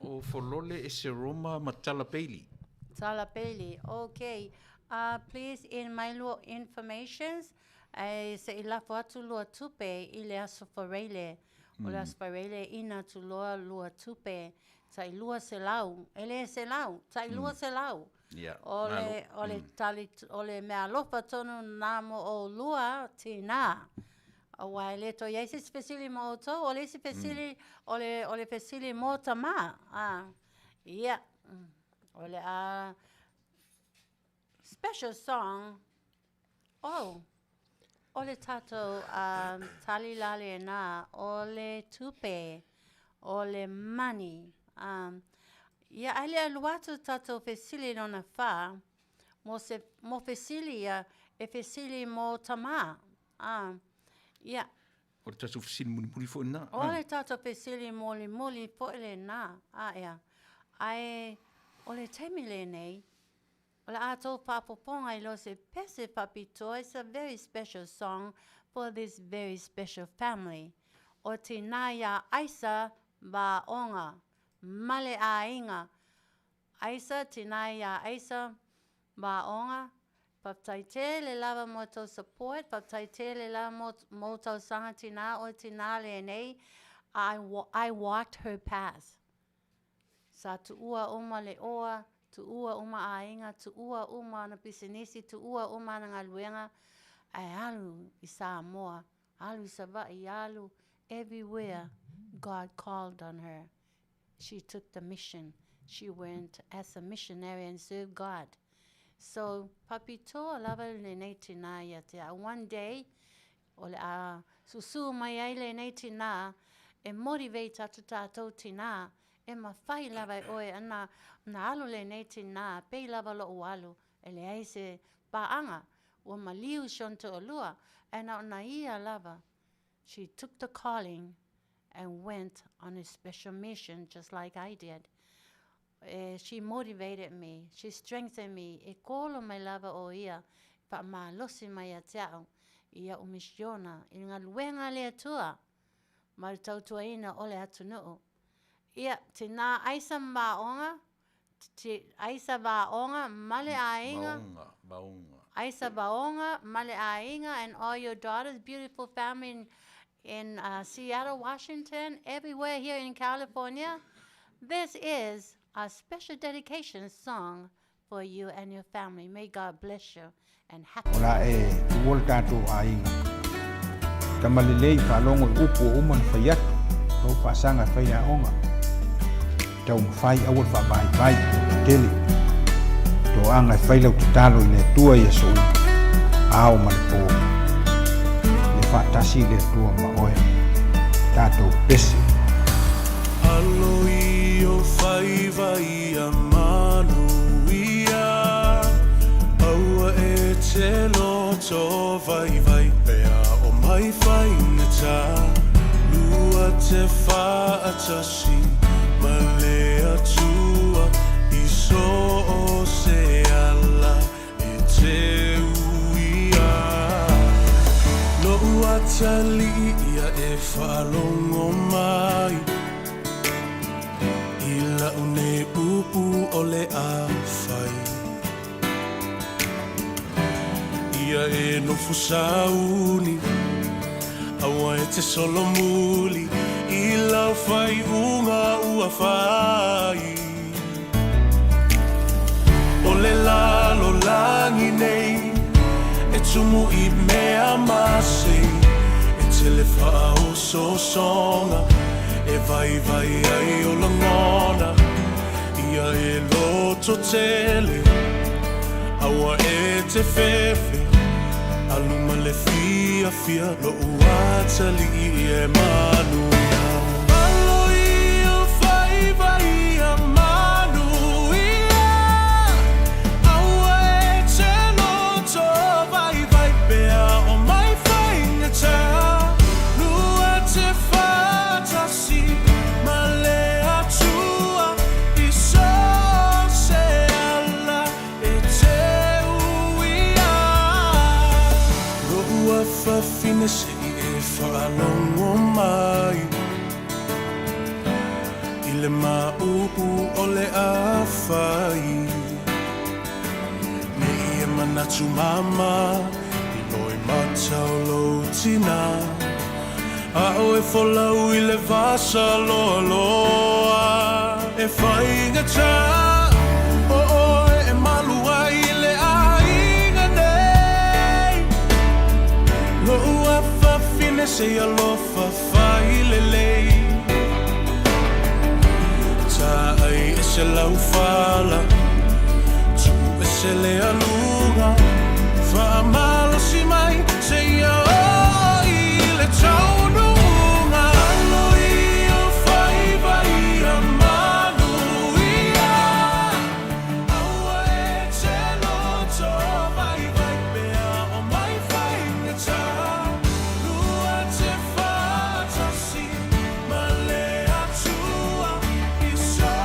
Speaker 2: O folole e se Roma matala peili.
Speaker 4: Tala Peli, okay. Please, in my little informations, se ilafo atu lua tupe i le aso whareile. O le aso whareile ina tu lua tupe. Tai lua se lau. Ele se lau. Tai lua se lau.
Speaker 2: Yeah.
Speaker 4: O le mea lofa tonu namo o lua tina. Wai le to yaisi spesili mo o to, o le si pesili, o le pesili mo tama. Yeah. Ole special song. Ole tato tali lale na ole tupe ole money. Ya ale aluatu tato fesili nona fa mo fesili e fesili mo tama. Ya.
Speaker 2: Ole tato fesili muli fo na.
Speaker 4: Ole tato fesili muli fo ele na. Ya. Ai ole temile nei Ola ato papoponga ilo se pese papito. It's a very special song for this very special family. O tinaya Aisa Baonga, Male Ainga. Aisa tinaya Aisa Baonga. Paptaitele lava moto support. Paptaitele lava moto sanga tina o tinale nei. I walked her path. Sa tuua uma le oa. Tuua uma ainga, tuua uma na pisinisi, tuua uma na ngaluenga. Ai alu i Samoa, alu i Savai, alu everywhere. God called on her. She took the mission. She went as a missionary and served God. So papito lava le netina yate. One day, ole a susu mai ai le netina e motivate atu tatou tina. E mawhai lava oe ana na alu le neiti nā pei lava lo alu e le aise paanga o maliu shonto olua e na ia lava. She took the calling and went on a special mission just like I did. She motivated me. She strengthened me. E kolo mai lava o ia pa ma losi mai a teao ia o misiona i ngā luenga le atua ma le tautuaina ole atu noo. Ia, tina Aisa Baonga, Aisa Baonga, Male Ainga.
Speaker 2: Baonga.
Speaker 4: Aisa Baonga, Male Ainga, and all your daughters, beautiful family in Seattle, Washington, everywhere here in California. This is a special dedication song for you and your family. May God bless you and happy.
Speaker 8: Ola e uol tātou ainga. Tamalilei whalongo I upo uman whaiatu. Tau whasanga whaia onga. Tau mwhai awal whabai tele. Tau anga whailau te talo I le tua I Asoau. Ao man po. Le whatasi le tua ma oe. Tātou pese.
Speaker 6: Alo I o whaiwai a Manuia. Aua e te loto vai pea o mai whaina tā. Lua te whaatasi ma le atua I so o se ala e te uia. No uatali ia e whalongo mai I laune upu o le awhai. Ia e nofu sauni awa e te solo muli I lau whai unga ua whai. O le lalo langi nei e tumu I mea mase e te le whao so songa e vai ai o langona. Ia e loto tele awa e te fefe aluma le fia lo uatali e Manuia. Alo I o whaiwai a Manuia. Aua e te loto vai pea o mai whainga tā. Lua te whatasi ma le atua I so se ala e te uia. Roua whawhine se I whalongo mai I le maupu o le awhai. Me I manatu mama I loi matau lo tina. A o e wholau I le vasa loa loa e whainga tā. O oe e malua I le ainga nei. Lo ua whawhine se alofa whai le lei. Tā ai e se lau whala tu e se le alunga. Whaamalo si mai se ia o I le taununga. Alo I o whaiwai a Manuia. Aua e te loto vai pea o mai whainga tā. Lua te whatasi ma le atua I so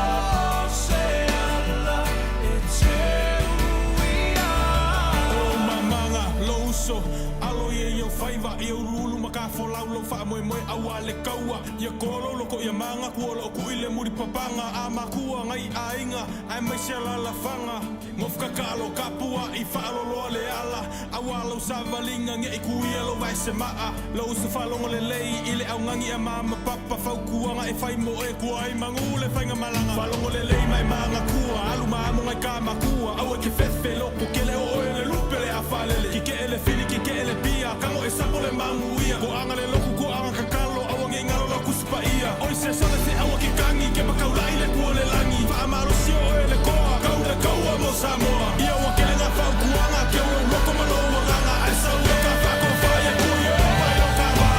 Speaker 6: se ala e te
Speaker 9: so alo ye yo faiva e ulu maka folau lo fa mo au ale kaua ye kolo loko ye manga ku lo ku ile muri papanga ama ku ngai ainga ai mai sela la fanga ngofka kalo kapua I fa lo le ala awalo savalinga nge ku ye lo vai se maa lo se fa lo le lei ile au ngangi ama papa fa ku nga e fai mo e ku ai mangule fainga malanga fa lo le lei mai manga ku alu ma mo ngai ka makua au ke fefe lo ku kele o le lupele afalele ki ke ele fili ki ke ele pia kamo e sapole Manuia ko anga le loku ko anga kakalo au nge ngalo lo kuspa ia oi se sole se au ki kangi ke makaula ile ku le langi fa amaro si o ele koa kaule kaua mo Samoa ia o ke nga fa ku anga ke o loko mano anga Asoau ka fa ko fa ia ku ia pa yo ka ba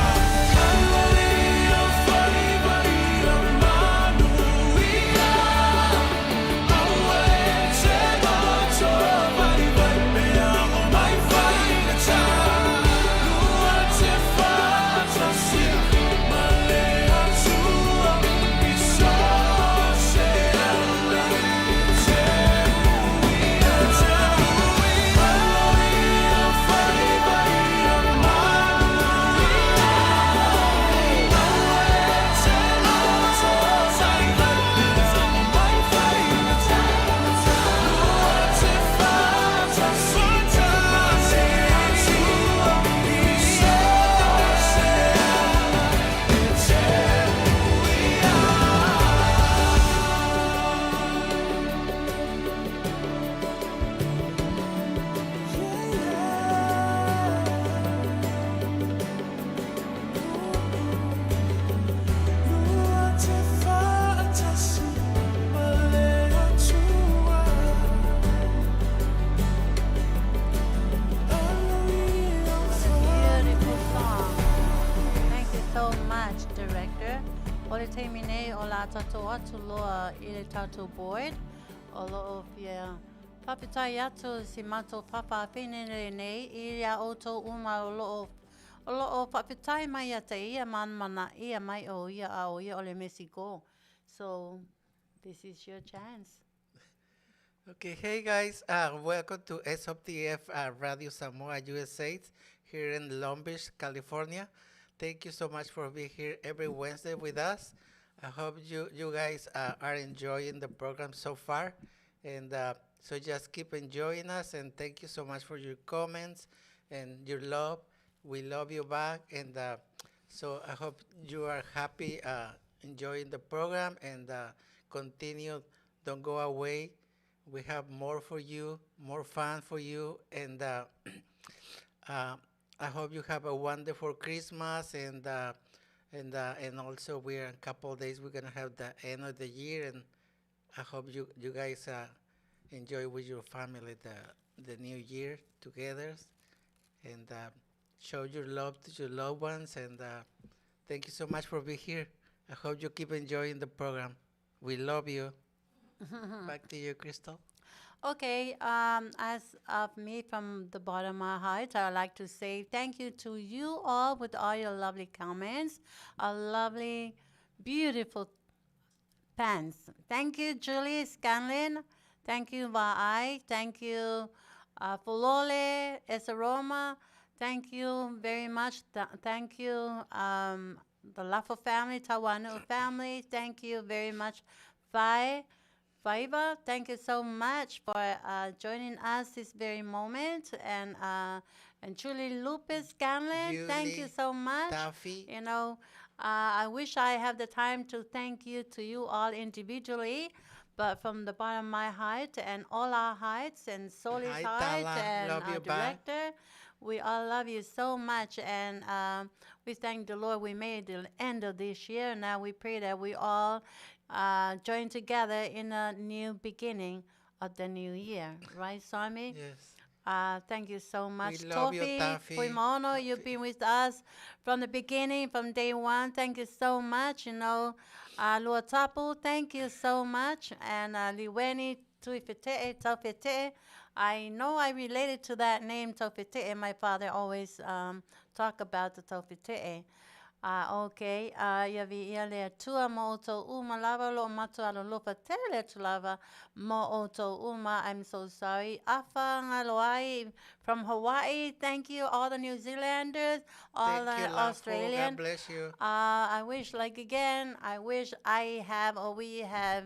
Speaker 4: Tato board, olo ofia Faatautaia to si mato papa finene nei ia oto uma olo Faatautaia mai ata ia mana ia mai o ia a o ia ole Mexico. So this is your chance.
Speaker 5: Okay, hey guys, welcome to SOTF Radio Samoa USA here in Long Beach, California. Thank you so much for being here every Wednesday with us. I hope you guys are enjoying the program so far, and so just keep enjoying us, and thank you so much for your comments and your love. We love you back, and so I hope you are happy enjoying the program, and continue, don't go away. We have more for you, more fun for you, and I hope you have a wonderful Christmas, and also we're in a couple of days we're gonna have the end of the year, and I hope you guys enjoy with your family the new year together, and show your love to your loved ones, and thank you so much for being here. I hope you keep enjoying the program. We love you. Back to you, Crystal.
Speaker 4: Okay, as of me from the bottom of my heart, I would like to say thank you to you all with all your lovely comments, a lovely, beautiful pants. Thank you, Julie Scanlon. Thank you, Va'ai. Thank you, Fulole, Esaroma. Thank you very much. Thank you, the Lafo family, Tawanu family. Thank you very much, Faiva, thank you so much for joining us this very moment, and Julie Lupus Scanlon, thank you so much.
Speaker 5: Taffy.
Speaker 4: You know, I wish I have the time to thank you to you all individually, but from the bottom of my heart and all our hearts and Soli's heart and our director, we all love you so much, and we thank the Lord we made the end of this year. Now we pray that we all join together in a new beginning of the new year. Right, Sarmy?
Speaker 5: Yes.
Speaker 4: Thank you so much.
Speaker 5: We love you, Taffy.
Speaker 4: Puimono, you've been with us from the beginning, from day one. Thank you so much. You know, Luatapu, thank you so much. And Liweni Tuifete, Taufete. I know I related to that name, Taufete. My father always talk about the Taufete. Okay. Ia vi ia lea tua mo o tō uma lava lo matu alo lopa tele tu lava mo o tō uma. I'm so sorry. Afa ngaloai from Hawaii. Thank you, all the New Zealanders, all
Speaker 5: Thank you,
Speaker 4: the
Speaker 5: Lafo.
Speaker 4: Australian.
Speaker 5: God bless you.
Speaker 4: I wish, like again, I wish I have or we have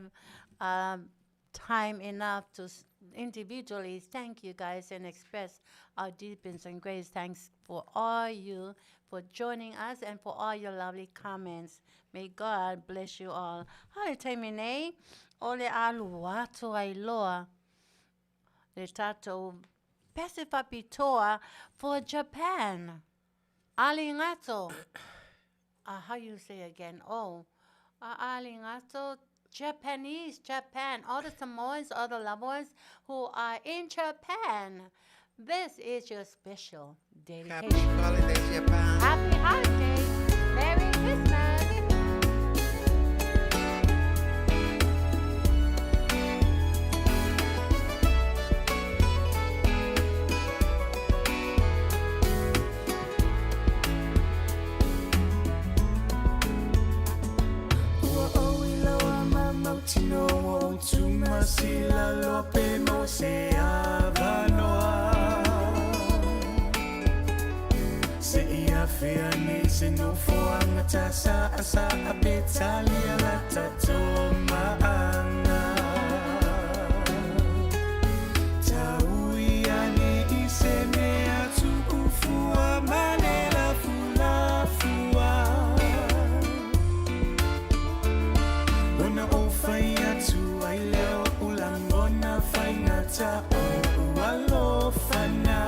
Speaker 4: time enough to individually thank you guys and express our deepest and greatest thanks for all you for joining us and for all your lovely comments. May God bless you all. Hale te mine, ole alu watu ai loa. Le tato pesifa pitoa for Japan. Ali ngato. How you say again? Oh, ali ngato. Japanese, Japan. All the Samoans, all the loved ones who are in Japan. This is your special dedication.
Speaker 5: Happy holidays, Japan.
Speaker 4: Happy holidays. Merry Christmas.
Speaker 7: Tino tuma sila lope mo se avanoa se Afiafi se no foanga tasa asa apetalia la tato maanga tauiani isene atu ufua manela fula fua Ona o faia tu ai leo ulangona faina ta o alofana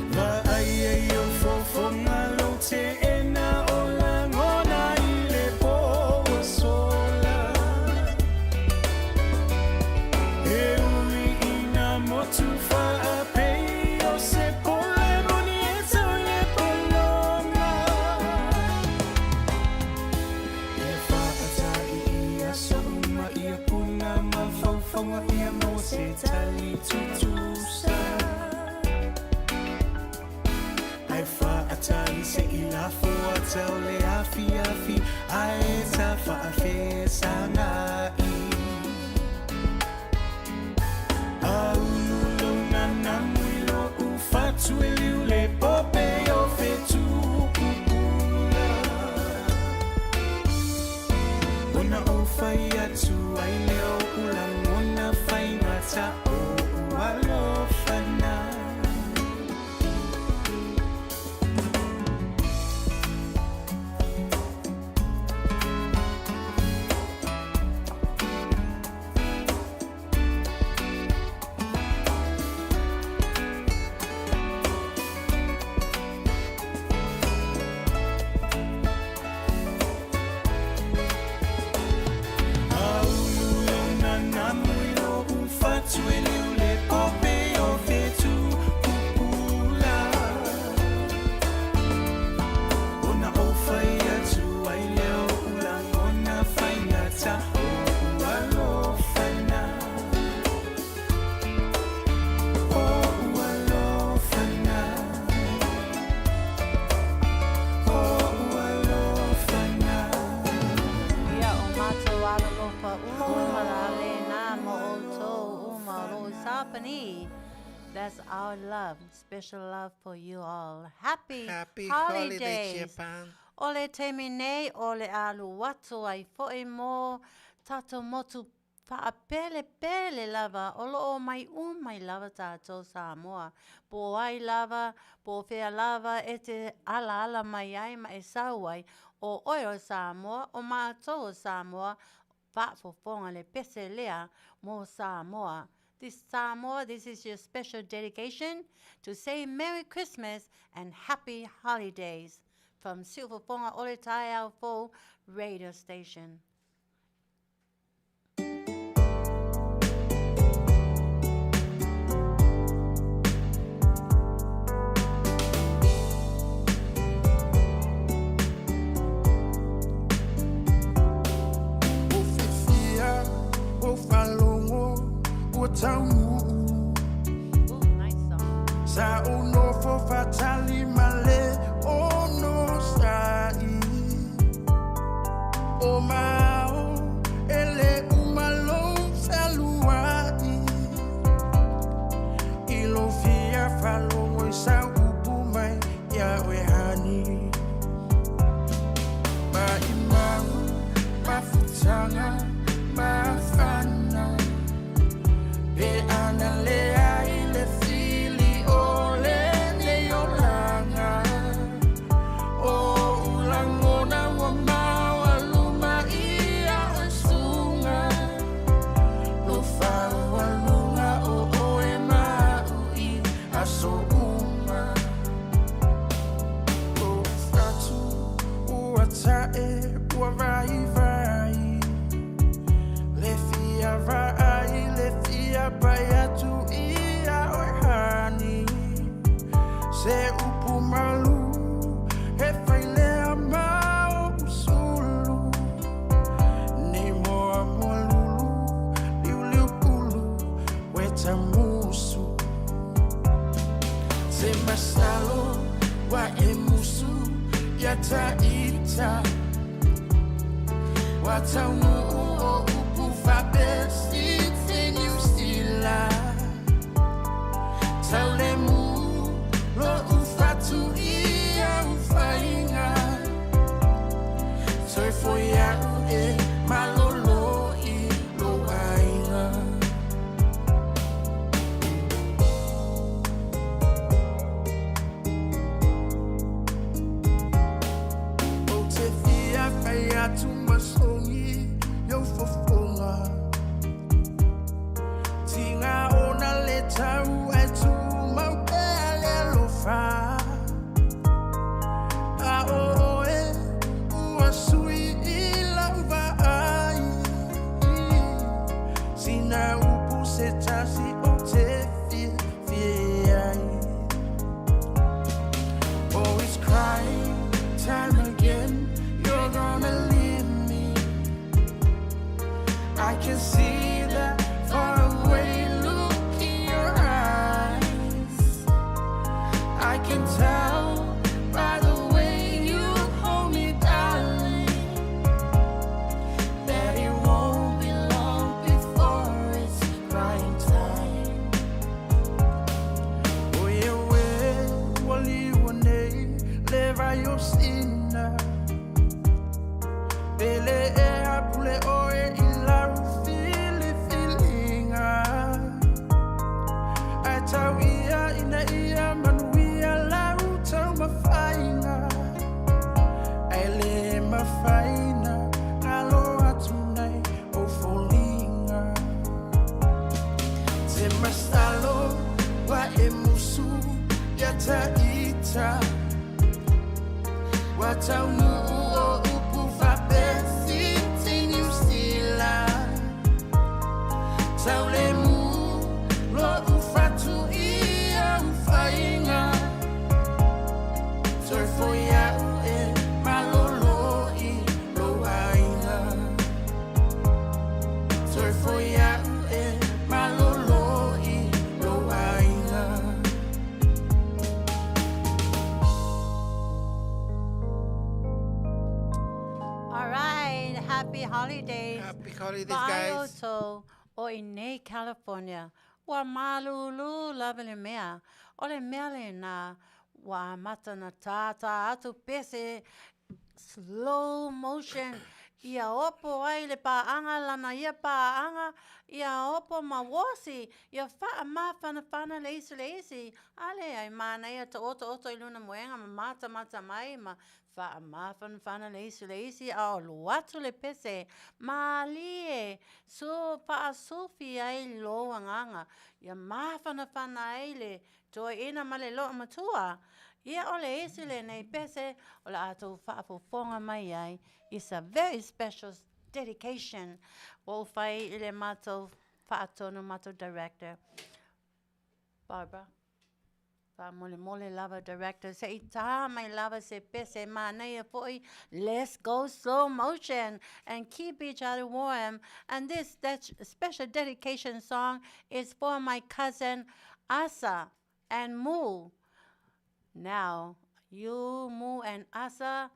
Speaker 7: Va ai yo fofo ngalo te ena olangona ile po sola E ui ina motu fa ape o se pole monieta le polonga Samoa ia puna mawhauwhaunga ia mo se tali tutusa Ai whaatali se ilafo a tau le Afiafi Ai ta whaafesanga I Aululu na namuilo ufatu e liu le pope o fetu Ona o fai atu ai leo ulangona fai ngata o alofana
Speaker 4: That's our love, special love for you all. Happy
Speaker 5: holidays, Japan.
Speaker 4: Ole te mine, ole alu watu ai foe mo, tato motu whaapele pele lava, olo o mai mai lava tato Samoa. Po ai lava, po whea lava, e te ala mai ai ma e sauai, o oio Samoa, o mātou Samoa, whaafofonga le pese lea mo Samoa. This Samoa, this is your special dedication to say Merry Christmas and Happy Holidays from Silverfonga Oletai Fo radio station.
Speaker 6: Nice song. Sa uno fo fatali male Te masalo wa e musu ya taita wa taunu o upu fabesi tenu stila taulemu lo ufatu ia ufainga Soy foi a e malolo I lo ainga O te fia fai tu masongi yo fofonga Tinga ona le tau e tu mau pele lo fa A o e ua sui I lauva ai Sina upu se tasi o te fia ai Always crying, time again You're gonna leave me I can see that far away look in your eyes I can tell by the way you hold me darling That it won't be long before it's crying time Oh yeah, wali wane leva yo sina Bele e apule oe ilau feelinga Atau ia ina ia manuia lau tau mafainga Aile mafaina ngalo atunai o folinga Te masalo wa e musu ya taita Wa taunu o upu fabesi tinu stila Taulemu lo ufatu ia ufainga Soy foi a e malolo I lo ainga Soy foi a e malolo I lo ainga
Speaker 4: All right, happy holidays.
Speaker 5: Happy holidays, guys.
Speaker 4: Baioto o Ine, California. Wa malulu lavele mea. Ole mele na wa matana tata atu pese slow motion. Ia opo ai le paanga lana ia paanga. Ia opo mawosi. Ia faa fana leisi. Ale ai mana ia to oto iluna moenga mata mai ma. Faa fana leisi au luatu le pese. Malie. So pa sufi ai lo anganga. Ia fana ai le. Toi ina male lo matua. Ia ole esile nei pese. Ola ato faa fofonga mai ai. It's a very special dedication. Wo fai ile mato faatono mato director. Barbara. Fa mole lava director. Se ita mai lava se pese manea foi. Let's go slow motion and keep each other warm. And that special dedication song is for my cousin Asa and Mu. Now, you, Mu, and Asa,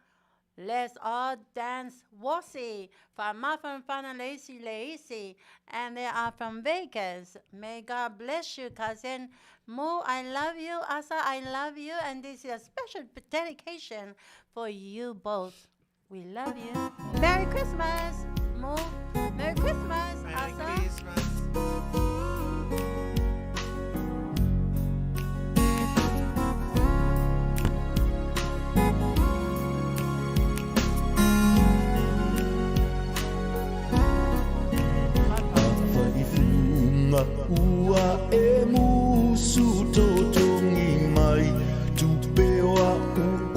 Speaker 4: let's all dance Wossi. From Fana Lazy. And they are from Vegas. May God bless you, cousin. Mu, I love you. Asa, I love you. And this is a special dedication for you both. We love you. Merry Christmas, Mu. Merry Christmas,
Speaker 5: Merry
Speaker 4: Asa.
Speaker 5: Christmas.
Speaker 7: Ua e musu totongi mai tupewa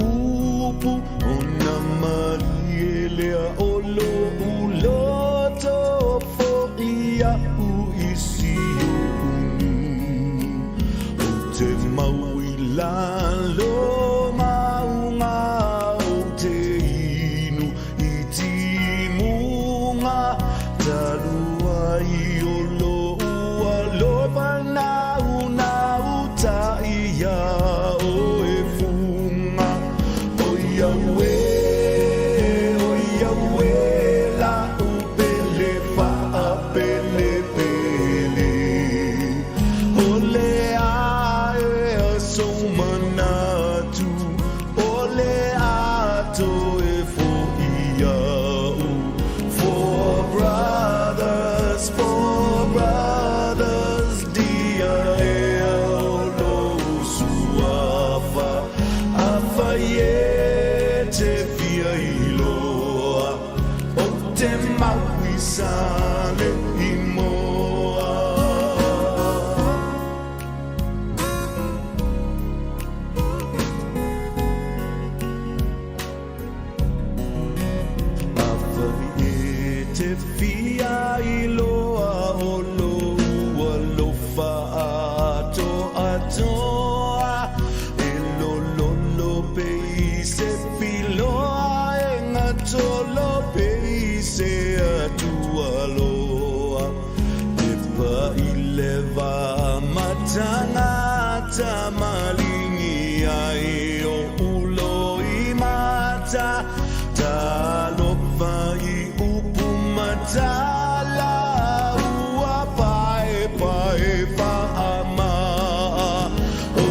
Speaker 7: uupu ona mali elea olo uloto fo ia uisi o te mauila lo maunga o te inu I timunga talua I olo Lo panau nau ta ia
Speaker 6: Tangata malingi ai o ulo I mata Talopa I upu matala Ua pae pae paama O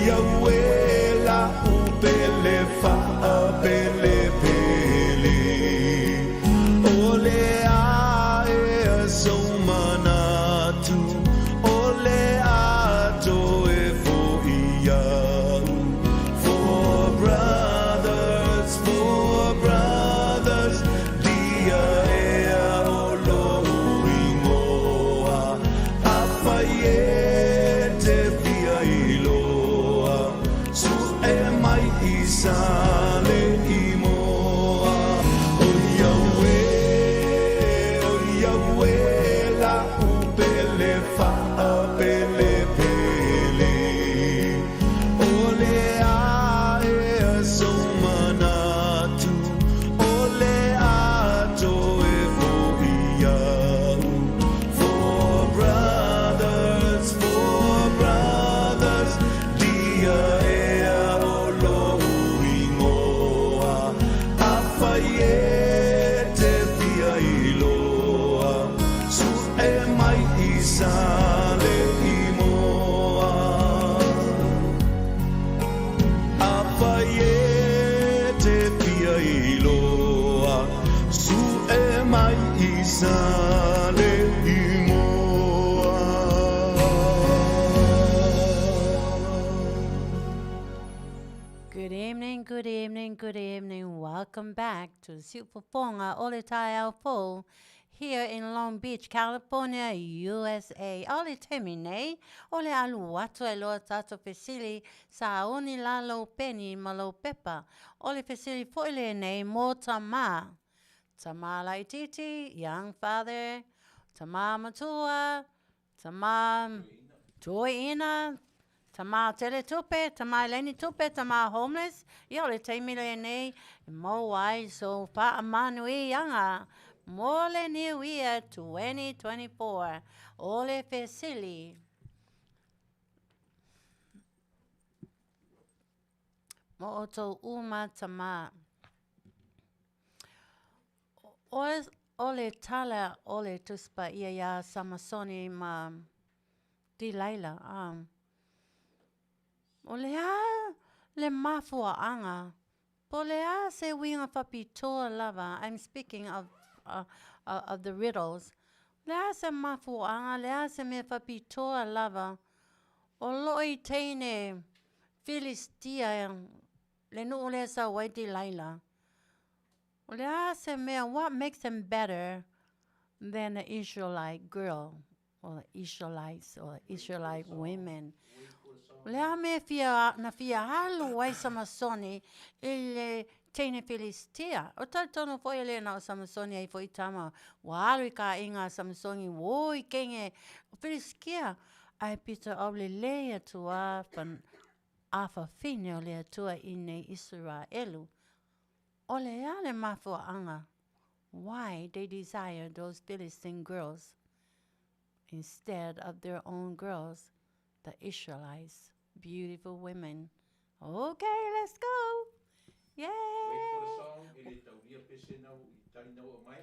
Speaker 6: Yahweh la upele fa pele pele Ole ae somanatu Ole ato e fo ia For brothers Dia ea olo ingoa Afaiete pia iloa Su e mai isale imoa O Yahweh la upele fa pele pele Ole ae somanatu Ole ato e fo ia For brothers Dia ea olo ingoa Afaiete pia iloa Su e mai isale imoa Afaiete pia iloa Su e mai isale
Speaker 4: Good evening, good evening, good evening. Welcome back to Superponga Ole Tai Ao Po here in Long Beach, California, USA. Ole temine, ole alu watu e loa tato pesili sa oni lalo peni malo pepa. Ole pesili poile nei mo tama. Tama laititi, young father, tama matua, tama tuina, tama tele tupe, tama leni tupe, tama homeless. Yole temile nei mo wai so pa Manuia. Mole Niuia 2024. Ole Fesili. Mooto Uma Tama. Ole Tala Ole Tuspa Ia Samasoni Ma Dilaila. Ole Le Mafua Anga. Polea se winga papitoa lava. I'm speaking of the riddles. Lea se mafuanga, lea se me papitoa lava. O loi teine Philistia le nu le sa waiti laila. Lea se me, what makes them better than an Israelite girl or Israelites or Israelite women? Lea me fia na fia halu wai samasoni ile teine Philistia. O tatono foi ele na samasoni ai foi tama. Walu ka inga samasoni woi kenge Philistia. Ai pita oble lea tua fan Afiafi lea tua ine Israelu. Ole ale mafu anga. Why they desire those Philistine girls instead of their own girls, the Israelites, beautiful women. Okay, let's go. Yay!
Speaker 2: Wait for the song. Ele tauria pese nau I tainau o mai.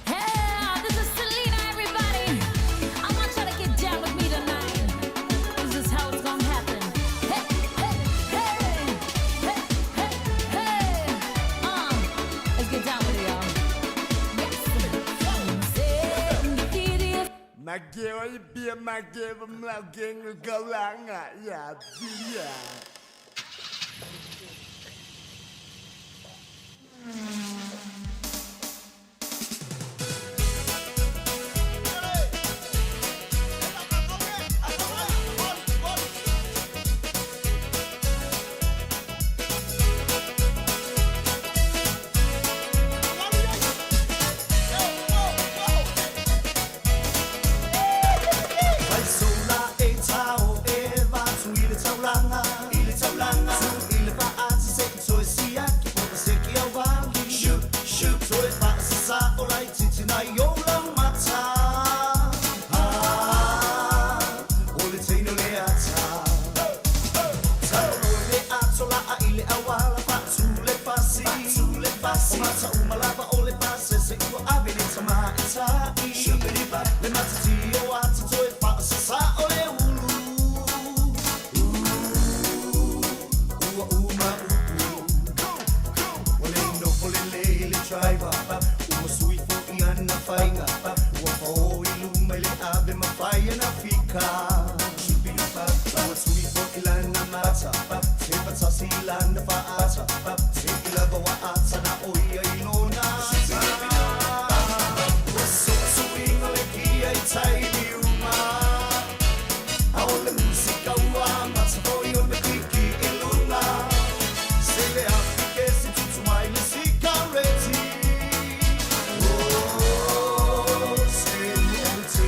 Speaker 10: Hey, this is Selena, everybody. I want y'all to get down with me tonight. This is how it's gonna happen. Hey, hey, hey, hey, hey, hey. Let's get down with it, y'all. Yes.
Speaker 6: Magewa ibia magewa mlagengu galanga ya bia.
Speaker 7: Sola e tau e va tu ile taulanga su ile pasi mata umalapa ole pase se ua avile tama itai shubiriba le mata tio atu toi pa sa ole ulu ua uma ole no ole le driver ua sui fo iana fainga ua fo ilu mele ave mafai na fika shubiriba ua sui fo ilana mata se patasi ilana faata se ilava wa ata na oia ilona so swing ole kia itai uma aole musica ua mata foi o me kiki iluna se le afike si tutu mai musica reti se empty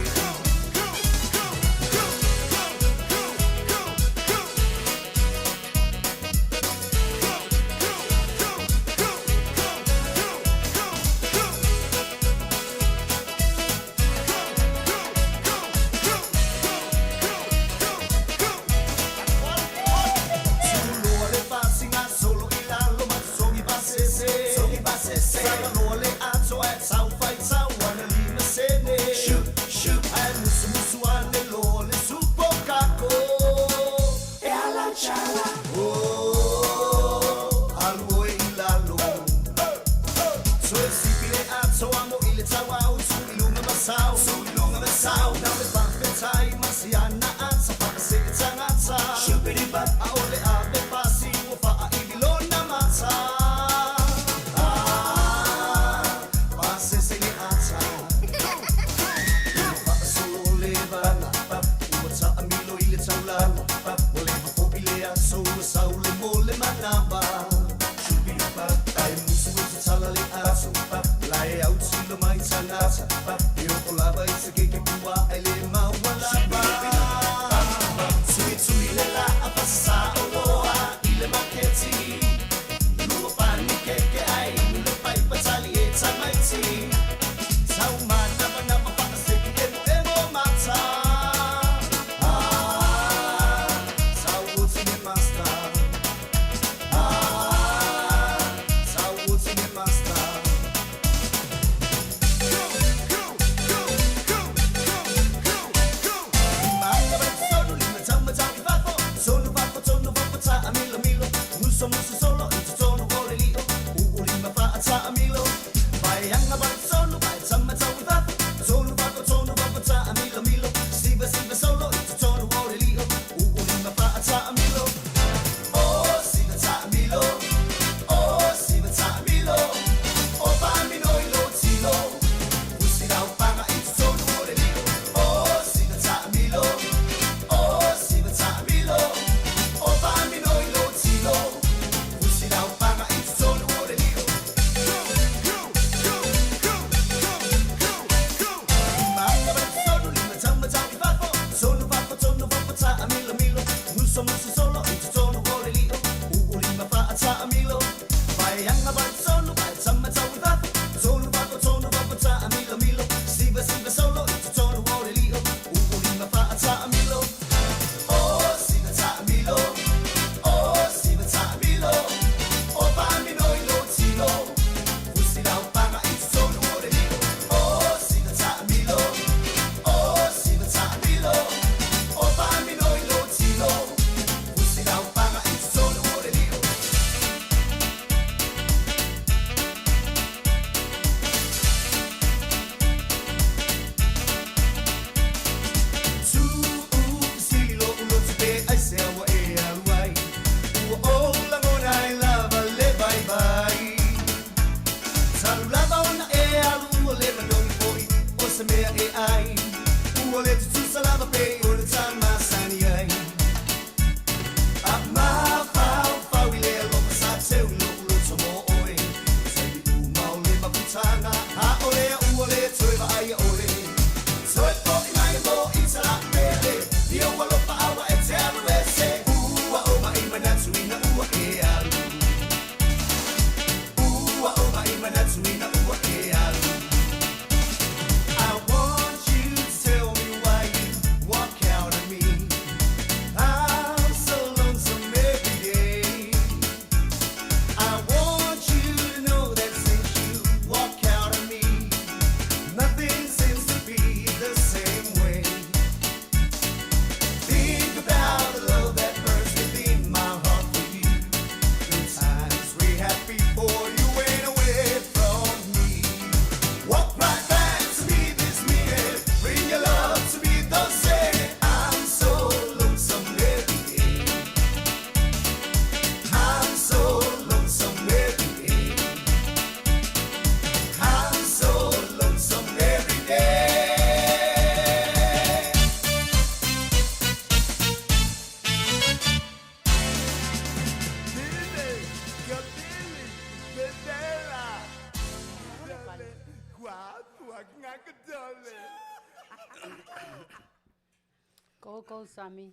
Speaker 4: go, Sarmy.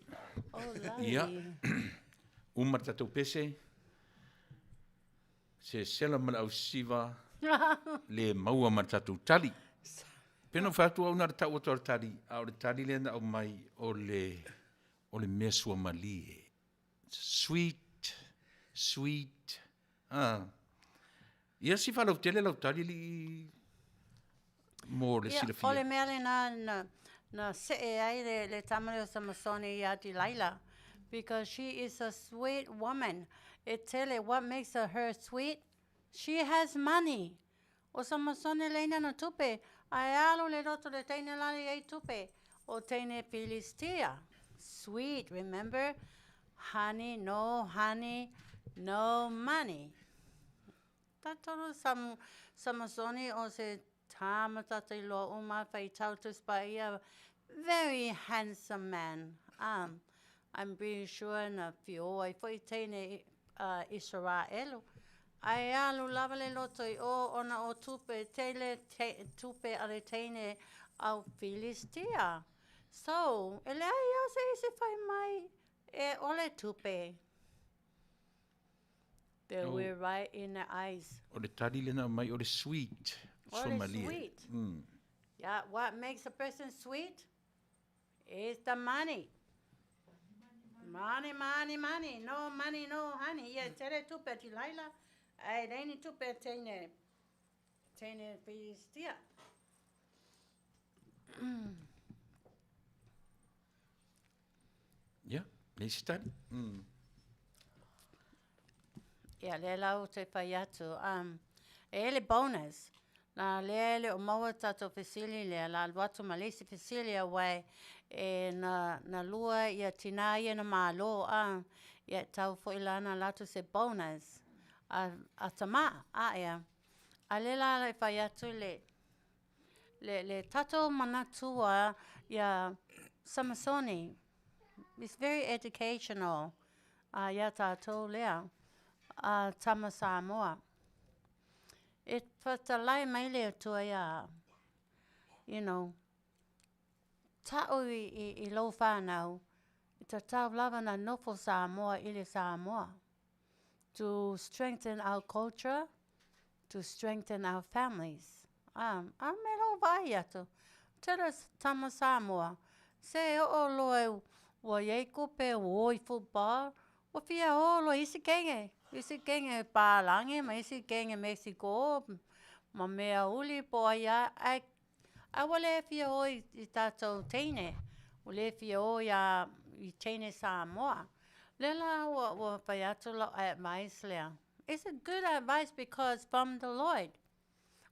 Speaker 4: Oh, lovely.
Speaker 2: Ia. Uma tatou pese. Se sela mana au siva. Le maua ma tatou tali. Peno whātua una tau o tōra tari. A o le tari le na o mai o le mea sua mali e. Sweet. Sweet. Ia si whalau tele lau tari li mo le sila
Speaker 4: Ole
Speaker 2: fia.
Speaker 4: mea le na se e ai le tamale o Samasoni ia di Laila. Because she is a sweet woman. It tell it what makes her sweet. She has money. O Samasoni leina na tupe. Ai alo le roto le teine lali ei tupe. O teine Philistia. Sweet, remember? Honey, no money. Tatoro Samasoni o se tamata te lo uma fai tautus pa ia. Very handsome man. I'm pretty sure na fio ai foi teine Israel. Ai alu lava le loto I o ona o tupe tele tupe ale teine au Philistia. So, ele ai se fai mai e ole tupe. We're right in the eyes.
Speaker 2: O le tari le na mai o le sweet.
Speaker 4: Ole
Speaker 2: Sua mali e.
Speaker 4: sweet. Yeah, what makes a person sweet is the money. Money. No money, no honey. Yeah, tere tupe ti Laila. Ai reini tupe teine Philistia.
Speaker 2: Ia, le si tari.
Speaker 4: Yeah, le lau te whai atu. Le bonus. Na le o maua tato fesili le la watu malisi fesili wai na lua ia tina ia na malo ia tau fo ilana latu se bonus a tama ia a le la whai atu le tato manatua ia Samasoni. It's very educational. Ia tato lea tama Samoa. It whatalai mai leo tua ia, you know, tau I lo whanau, I tau lava na nofo Samoa ili Samoa, to strengthen our culture, to strengthen our families. Me lo vai atu. Tera tama Samoa, se o loe wa yeku pe o I football, wa fia o lo isi kenge. Isi kenge Palangi, ma isi kenge Mexico, ma mea uli po ia, ai wale fia o I tatou teine, wale fia o ia I teine Samoa. Lela wa whaiatu lo advice lea. It's a good advice because from the Lord.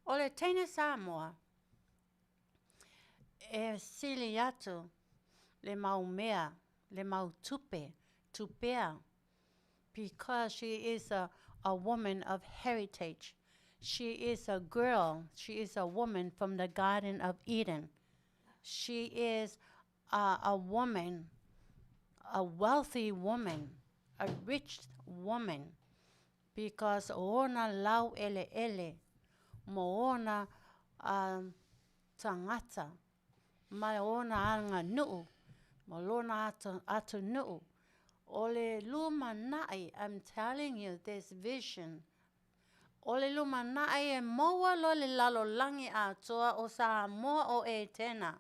Speaker 4: Ole teine Samoa, sili atu, le mau mea, le mau tupea. Because she is a woman of heritage. She is a girl. She is a woman from the Garden of Eden. She is a woman, a wealthy woman, a rich woman. Because ona lau ele, mo ona tangata, ma ona anga nuu, mo lona atu nuu. Ole luma nai, I'm telling you, this vision. Ole luma nai e moa lo le lalo langi a toa o Samoa o e tena.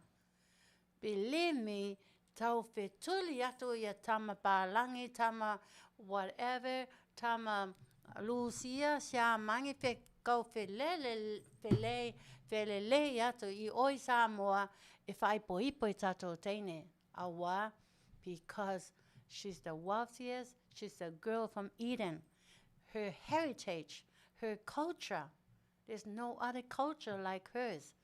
Speaker 4: Believe me, tau fetuli atu ia tama palangi, tama whatever, tama Lucia, sia mangi fe kau felele atu I oi Samoa if I poipo I tato teine. Awa, because she's the wealthiest. She's a girl from Eden. Her heritage, her culture. There's no other culture like hers.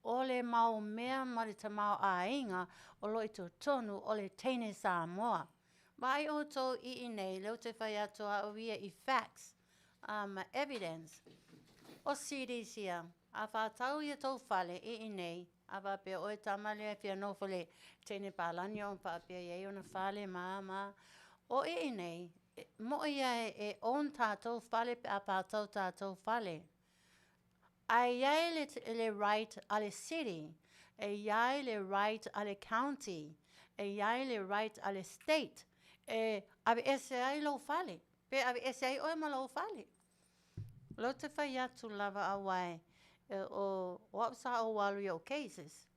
Speaker 4: Ole mau mea marita mau ainga o loi to tonu ole teine Samoa. Vai o to I nei leo te whai atoa o ia I facts, evidence. O CDs here. A whātau ia tau whale I nei. A whapea oe tamale fia nofole teine pālani o whapea iei o na whale maa. O nei, mo ia e on tātou whale a pātau tātou whale. Ai iai le right ale city, e iai le right ale county, e iai le right ale state. E ave ese ai lo fale. Pe ave ese ai oe ma lo fale. Lo te whai atu lava awai o sa o walu o cases.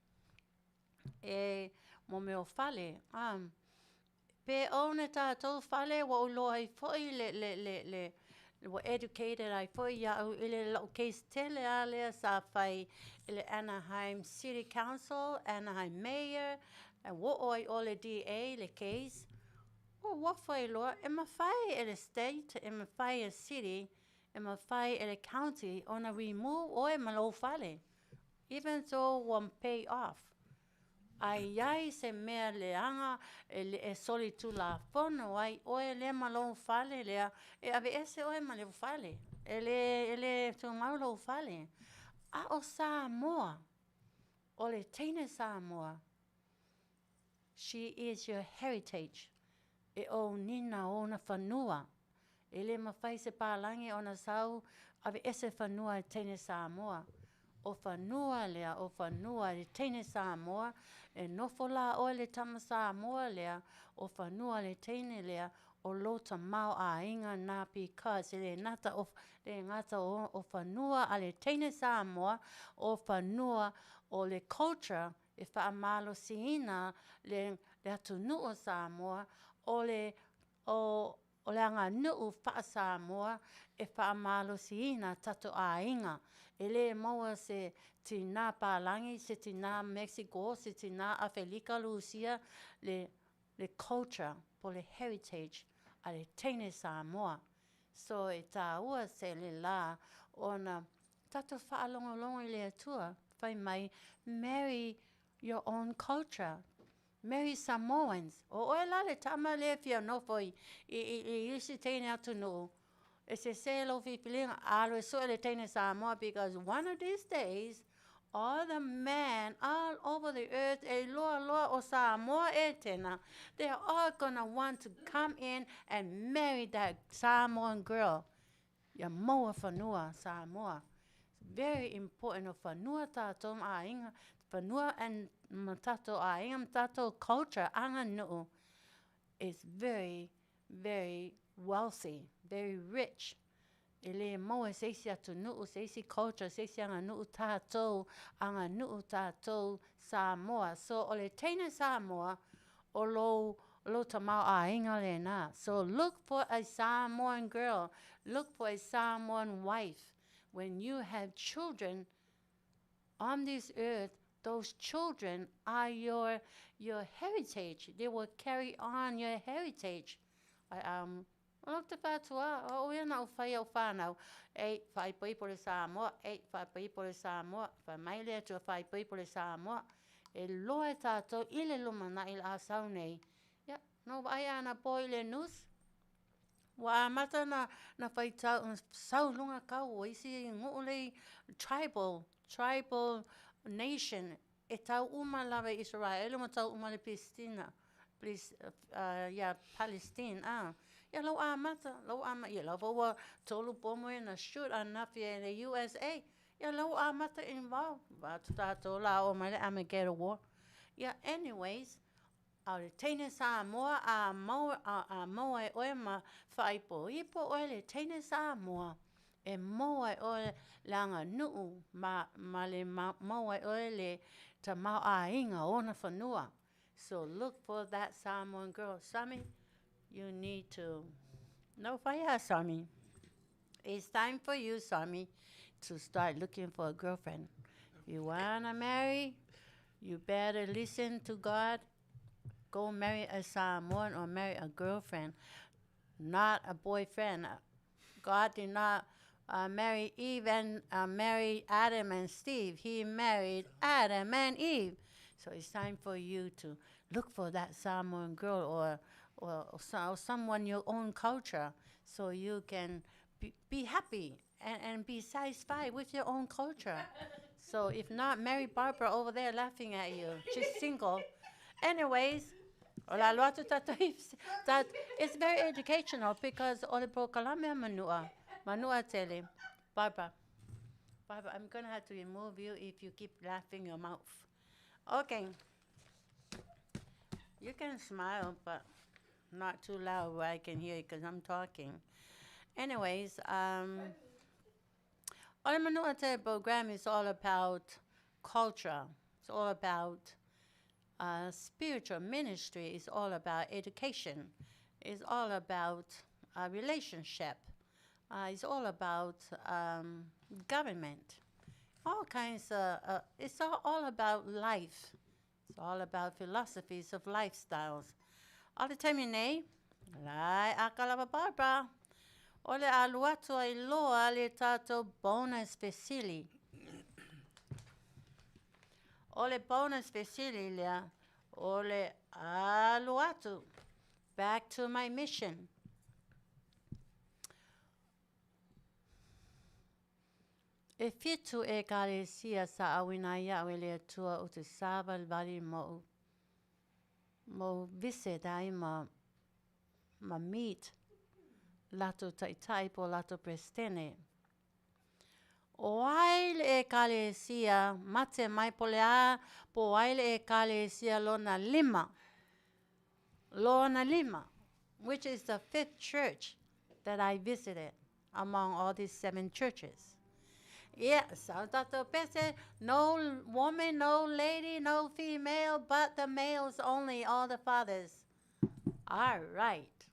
Speaker 4: E mo me o fale. Pe one tātou fale wa o loa i foi le were educated I foi ia au ile lo case tele ale sa fai ile Anaheim City Council, Anaheim Mayor, and wo oi ole DA le case. O wa fai lo e ma fai ele state, e ma fai a city, e ma fai ele county on a remove o e ma lo fale. Even though one pay off. Ai ai se mea leanga e soli tu la fono ai oe le malo fale lea e ave ese oe ma le fale ele tu mau lo fale a o Samoa o le teine Samoa. She is your heritage e o nina o na whanua e le mawhai se pālangi o na sau ave ese whanua e teine Samoa. O whanua lea, o whanua le teine Samoa, e nofo la o le tama Samoa lea, o whanua le teine lea, o lota mau a inga nā because le ngata o whanua a le teine Samoa, o whanua o le culture, e whaamalo siina le atu nuu Samoa, o le anga nuu wha Samoa, e whaamalo siina tato a inga. E le maua se tina Pālangi, se tina Mexico, se tina Awhelika Lucia, le culture, po le heritage, a le teine Samoa. So e tā ua se le la, ona tato whaalongolongo i le atua, whai mai, marry your own culture. Marry Samoans. O oe la le tama le fia nofo i isi teine atu nuu. E se lo fipilinga alo e so le teine Samoa because one of these days all the men all over the earth e loa o Samoa e tena, they're all gonna want to come in and marry that Samoan girl. Ya moa whanua Samoa. It's very important o whanua tātou a inga, whanua and matato a inga, matato culture, anga nuu is very, very wealthy, very rich. Ele moa seisi atu nuu, seisi culture, seisi anga nuu tātou Samoa. So o le teine Samoa, o lo tamau a inga le na. So look for a Samoan girl, look for a Samoan wife. When you have children on this earth, those children are your heritage. They will carry on your heritage. Look te whātua, o ia na o whai au whānau. E whai pui po le Samoa, whai pui po le Samoa, whai mai lea tua whai pui po le Samoa. E loe tātou i le lumana i le Asoau nei. Ia, no ai ana po i le nus. Wa amata na whai tau, sau lunga kau o isi nguu le tribal nation. E tau uma lawe Israel, ma tau uma le Palestina. Palestine, Ya lo amata, ya lo wa tolu pomo na shoot enough in the USA. Ya lo amata involved. But tato la o male Armageddon war. Yeah, anyways, our teine Samoa a moa e oe ma whaipo. Ipo oe le teine Samoa. E moa e oe langa nuu ma le moa e oe le ta mau a inga ona whanua. So look for that Samoan girl. Sarmy, you need to... No fire, Sarmy. It's time for you, Sarmy, to start looking for a girlfriend. If you want to marry, you better listen to God. Go marry a Samoan or marry a girlfriend, not a boyfriend. God did not marry Eve and marry Adam and Steve. He married Adam and Eve. So it's time for you to look for that Samoan girl or someone your own culture, so you can be happy and be satisfied with your own culture. So if not, marry Barbara over there laughing at you. She's single. Anyways, that it's very educational because ole pro Columbia Manu'atele. Barbara, I'm gonna have to remove you if you keep laughing your mouth. Okay. You can smile, but not too loud where I can hear you because I'm talking. Anyways, Ole Manu'atele program is all about culture. It's all about spiritual ministry. It's all about education. It's all about relationship. It's all about government. All kinds of, it's all about life. It's all about philosophies of lifestyles. All the time nei, lai akalava Barbara. Ole aluatu ai loa le tato bonus speciali. Ole bonus speciali lea. Ole aluatu. Back to my mission. E fitu e kalesia sa awina ia le tua o te sava vali mo vise dai ma meet lato tai po lato prestene. O aile e kalesia mate mai polea po aile e kalesia lona lima, which is the 5th church that I visited among all these 7 churches. Yes, no woman, no lady, no female, but the males only, all the fathers. All right,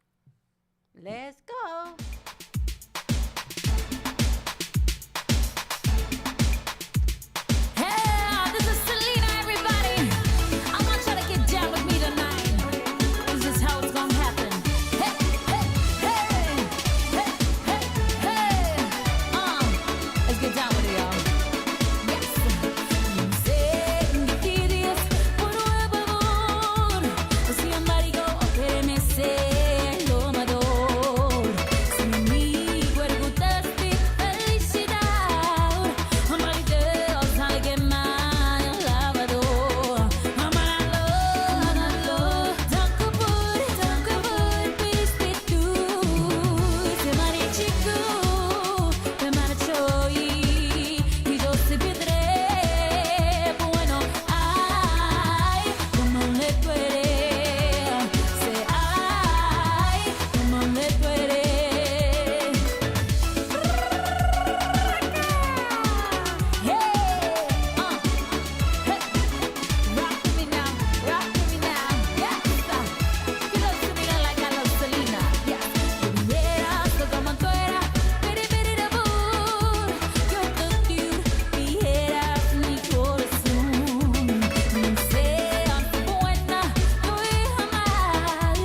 Speaker 4: let's go.
Speaker 10: Hey, this is Selena, everybody. I want y'all to get down with me tonight. This is how it's gonna happen. Hey, hey, hey, hey, hey, hey. Let's get down with it, y'all. Yes. Sé que querías por un favor, si amarillo o quererme lo amador. Si mi cuerpo te felicidad, amarillo sale que mal lavador. Amaralo, tanto por espíritu, se marichico, te marchó y yo se pedré, bueno, ay, como le puede, se ay, como le puede. Hey, rock with me now, yes. You love Selena like I love Selena, yes. Vieras como tú eras, peri de amor. Yo te vieras mi corazón. No seas buena, no es amar.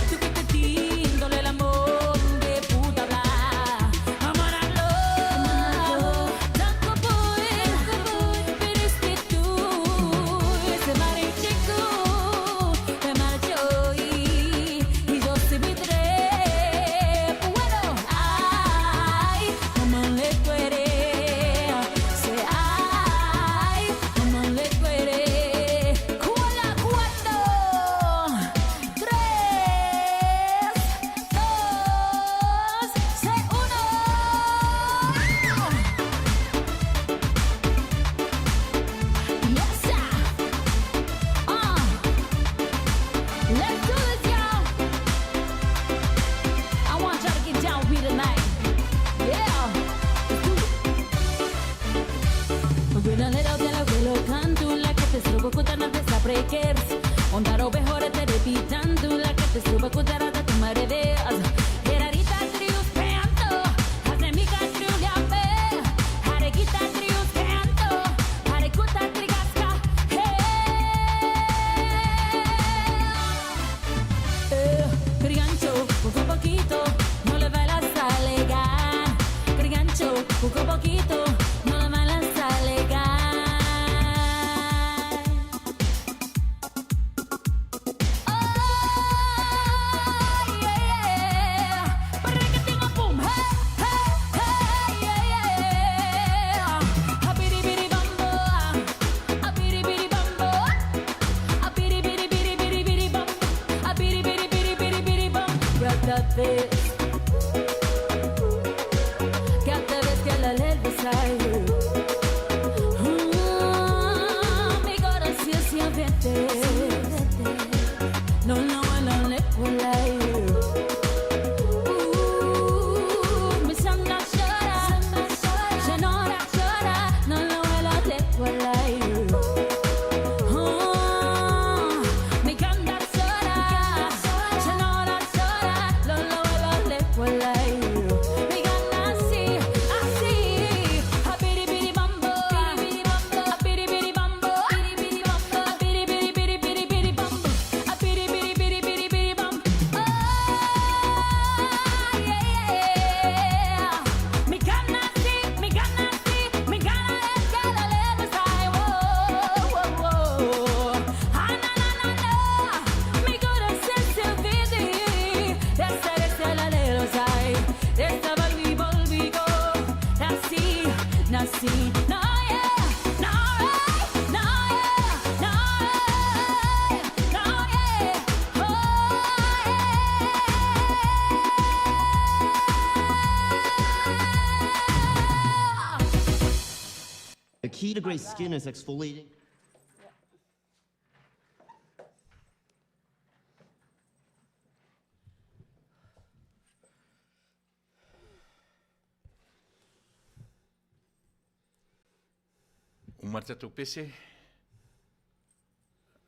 Speaker 10: Tú que te tiéndole el amor de puta hablar. Amaralo, tanto por espíritu, ese marichico me marchó y yo se vidré. Bueno, ay, como le puede, se ay, como le puede. Cuela, 4, 3, 2, 1. Yes, sir. Let's do this, y'all. I want y'all to get down with me tonight. Yeah. Quello canto la che te strobo kutana te saprekers. Ondaro behore te repitando la che te strobo kutara da tumare veas. Herarita trius canto, hazemika triuliape. Harekita trius canto, harekuta trigaska. Crigancho, poco a poquito, no le bailas a legar. Crigancho, poco a poquito, no le bailas a legar. Cada vez que la ley sale, mi corazón se vete. Nasi, na yeah, na yeah, na yeah, na yeah, na yeah, oh yeah.
Speaker 11: The key to great skin is exfoliating.
Speaker 2: O matatu pese.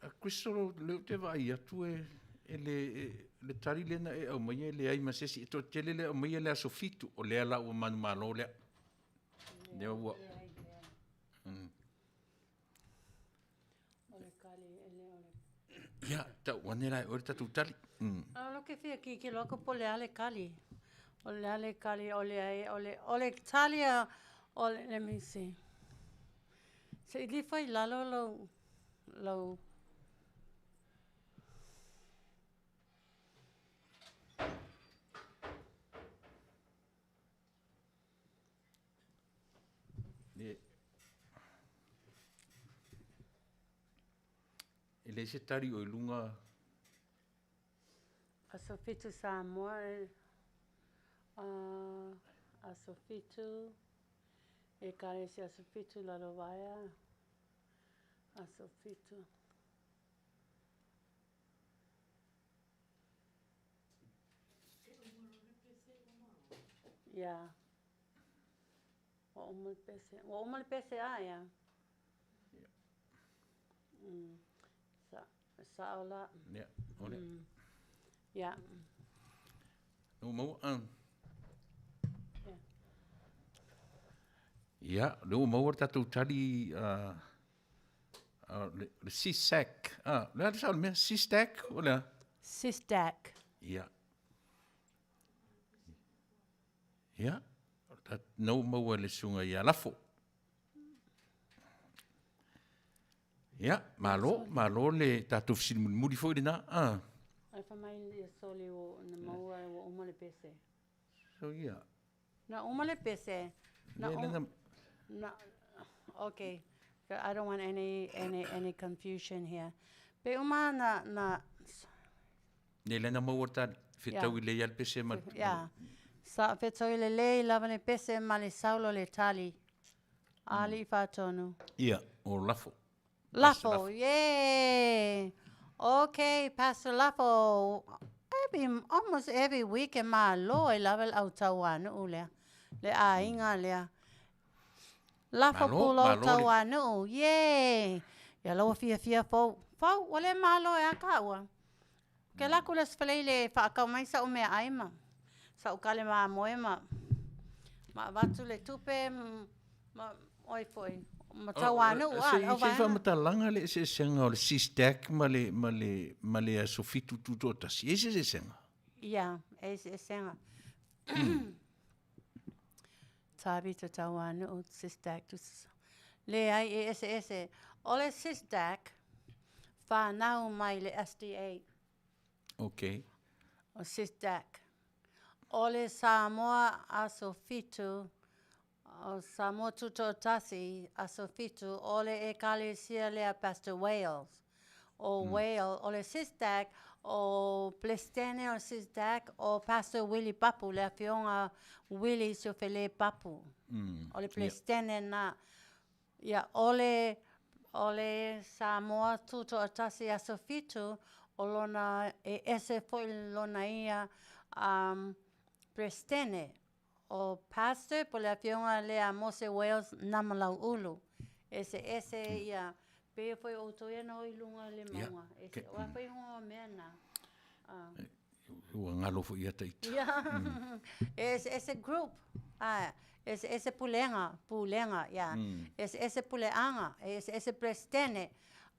Speaker 2: A Kristo leo te vai atu le tari lena e au mai le ai masesi to tele le au mai le asofitu o le ala o manu malo le. Le ua. Ya, ta wanera o tatu tali.
Speaker 4: Lo que fia ki loko po le ale kali. O le ale kali o le talia o le, let me see. Se ili fai lalo lo
Speaker 2: Ele se tari o lunga
Speaker 4: Asofitu Samoa, Asofitu, e kare se Asofitu Larovaia, Asofitu. Yeah. Wa umal pese ya. Saola.
Speaker 2: ya, ole.
Speaker 4: Yeah.
Speaker 2: No mo Ya, no mo tatu tali le sisak. Le sa me sistak ola.
Speaker 4: Sistak.
Speaker 2: Ja. Ja, dat nou mo le sunga ya lafo. Ja, malo le tatu fsil muli fo dina.
Speaker 4: Ai fa mai le soli o na maua o umale pese.
Speaker 2: So ja.
Speaker 4: Na umale pese. No, okay. I don't want any confusion here. Pe uma na
Speaker 2: Ne le na mo ta fitau le yal pese ma.
Speaker 4: yeah. Sa fetoi le lavane pese male saulo le tali. Ali fatonu.
Speaker 2: Ja, o lafo.
Speaker 4: Lafo, yay. Okay, Pastor Lafo. Almost every week in my Lord level out tawanu ule. Le ainga le. Lafo pulo tawanu. Yay. Ya lo fia fo. Fo wale malo e akawa. Ke la kula sfalele fa ka mai sa ume aima. Sa ukale ma moema. Ma vatu le tupe ma oi foi. Matawanu
Speaker 2: Se fa matalanga le se senga o le sistak male sofitu tutota. Ese se senga.
Speaker 4: Yeah, ese senga. Tabi to tawanu o sistak tu. Le ai ese. Ole sistak fa nau mai le SDA.
Speaker 2: Okay.
Speaker 4: O sistak. Ole Samoa asofitu. O Samoa tutotasi asofitu. Ole e kale sia lea Pastor Wales. O Wales. Ole sistak. O Plestene o sistak. O Pastor Willie Papu. Le Afioga Willie sofele Papu. Ole Plestene na. Ya ole Samoa tutotasi asofitu. O lona e ese foi lona ia Prestene. O pastor po le Afioga lea Mose Wales namalau ulu. Ese ia pe foi o toia no ilunga le maua. Ese o foi ho mena.
Speaker 2: O ngalo fo ia taitu.
Speaker 4: Yeah. Ese group. Ese pulenga, yeah. Ese puleanga, ese Prestene.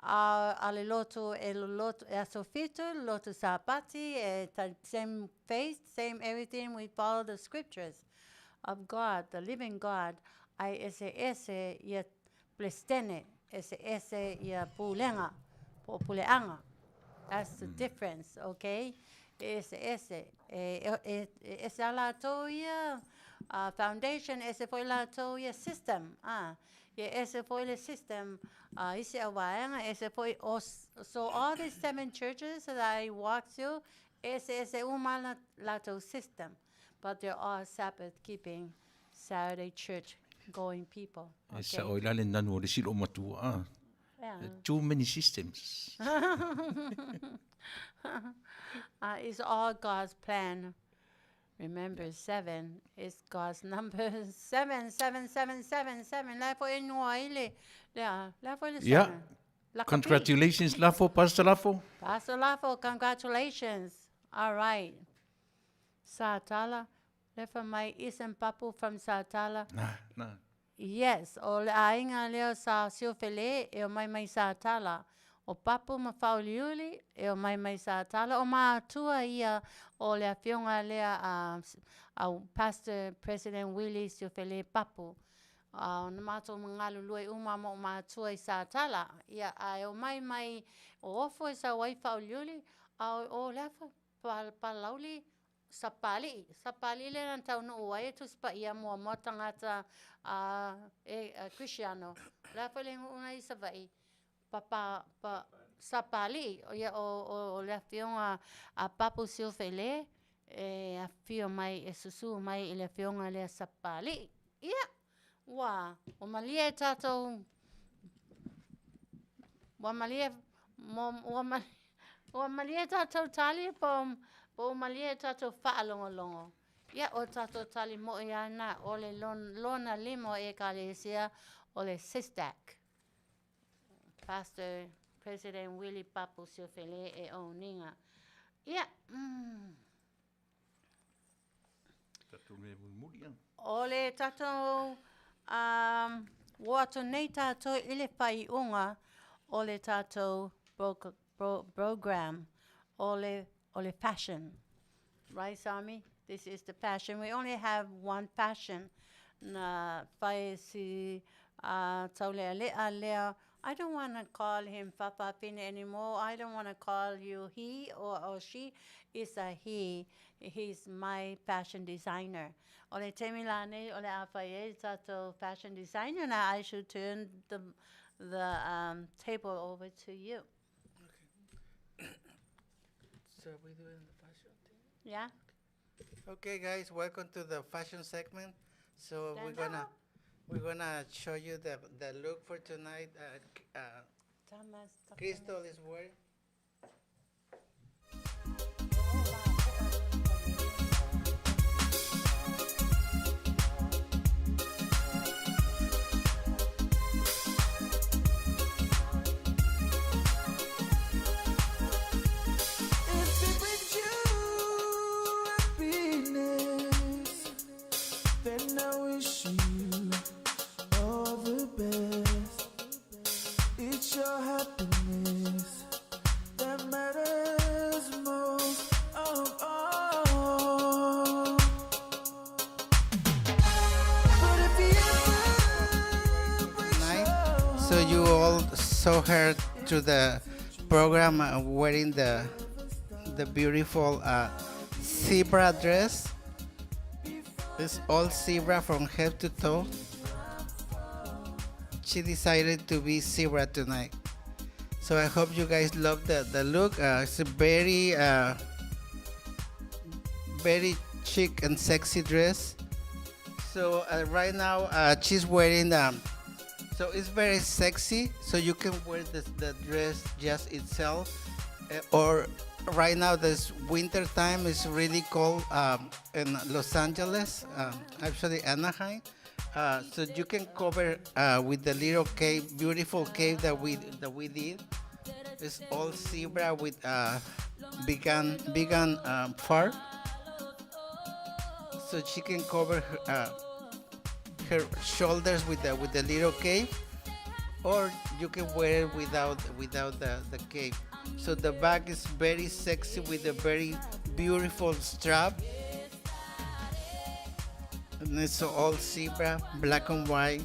Speaker 4: Ale loto asofitu, loto sapati, same faith, same everything. We follow the scriptures of God, the living God. Ese ia Plestene, ese ia pulenga, puleanga. That's the difference, okay? Ese ala toia foundation ese foi la to ye system. Ye ese foi le system. Isi awaanga ese foi so all these 7 churches that I walked to, ese uma la to system. But they're all Sabbath keeping, Saturday church going people.
Speaker 2: E sa o ilale nanu o le silo matua.
Speaker 4: Yeah.
Speaker 2: Too many systems.
Speaker 4: It's all God's plan. Remember, 7 is God's number. 7, 7, 7, 7, 7. La foi nuaile. La foi le 7.
Speaker 2: Yeah. Congratulations, Lafo, Pastor Lafo.
Speaker 4: Pastor Lafo, congratulations. All right. Satala. Lefa mai isem papu from Satala.
Speaker 2: Nah.
Speaker 4: Yes, o le ainga leo sa siofele e o mai sa tala. O papu ma fauliuli e o mai sa tala. O ma tua ia o le Afioga lea au Pastor President Willie siofele papu. O na mato mangalu lue uma mo ma tua i sa tala. Ia ai o mai o ofo e sa wai fauliuli. O lefa palauli. Sapali le nan tau no uai tu spa ia mo tangata Cristiano. La fale una isa vai pa sapali o le Afioga a papu siofele a fio mai e susu mai le Afioga le sapali. Ia wa o malie tato wa malie tato tali o malie tato whaalongolongo. Ia o tato tali mo ia na o le lona limo e kalesia o le sistak. Pastor President Willie Papu siofele e o ninga. Ia. O le tato wato nei tato ile pai unga o le tato program o le passion. Right, Sarmy? This is the passion. We only have one passion. Na fai si taule alea. I don't want to call him Fapapine anymore. I don't want to call you he or she. It's a he. He's my fashion designer. Ole temilane ole afaye tato fashion designer. Now I should turn the table over to you.
Speaker 5: So we doing the fashion thing?
Speaker 4: Yeah.
Speaker 5: Okay, guys, welcome to the fashion segment. So we're gonna show you the look for tonight. Crystal is wearing. So you all saw her through the program wearing the beautiful zebra dress. It's all zebra from head to toe. She decided to be zebra tonight. So I hope you guys love the look. It's a very chic and sexy dress. So right now she's wearing so it's very sexy, so you can wear the dress just itself. Or right now this winter time is really cold in Los Angeles, actually Anaheim. So you can cover with the little cape, beautiful cape that we did. It's all zebra with vegan fur. So she can cover her shoulders with the little cape, or you can wear it without the cape. So the back is very sexy with a very beautiful strap, and it's all zebra, black and white.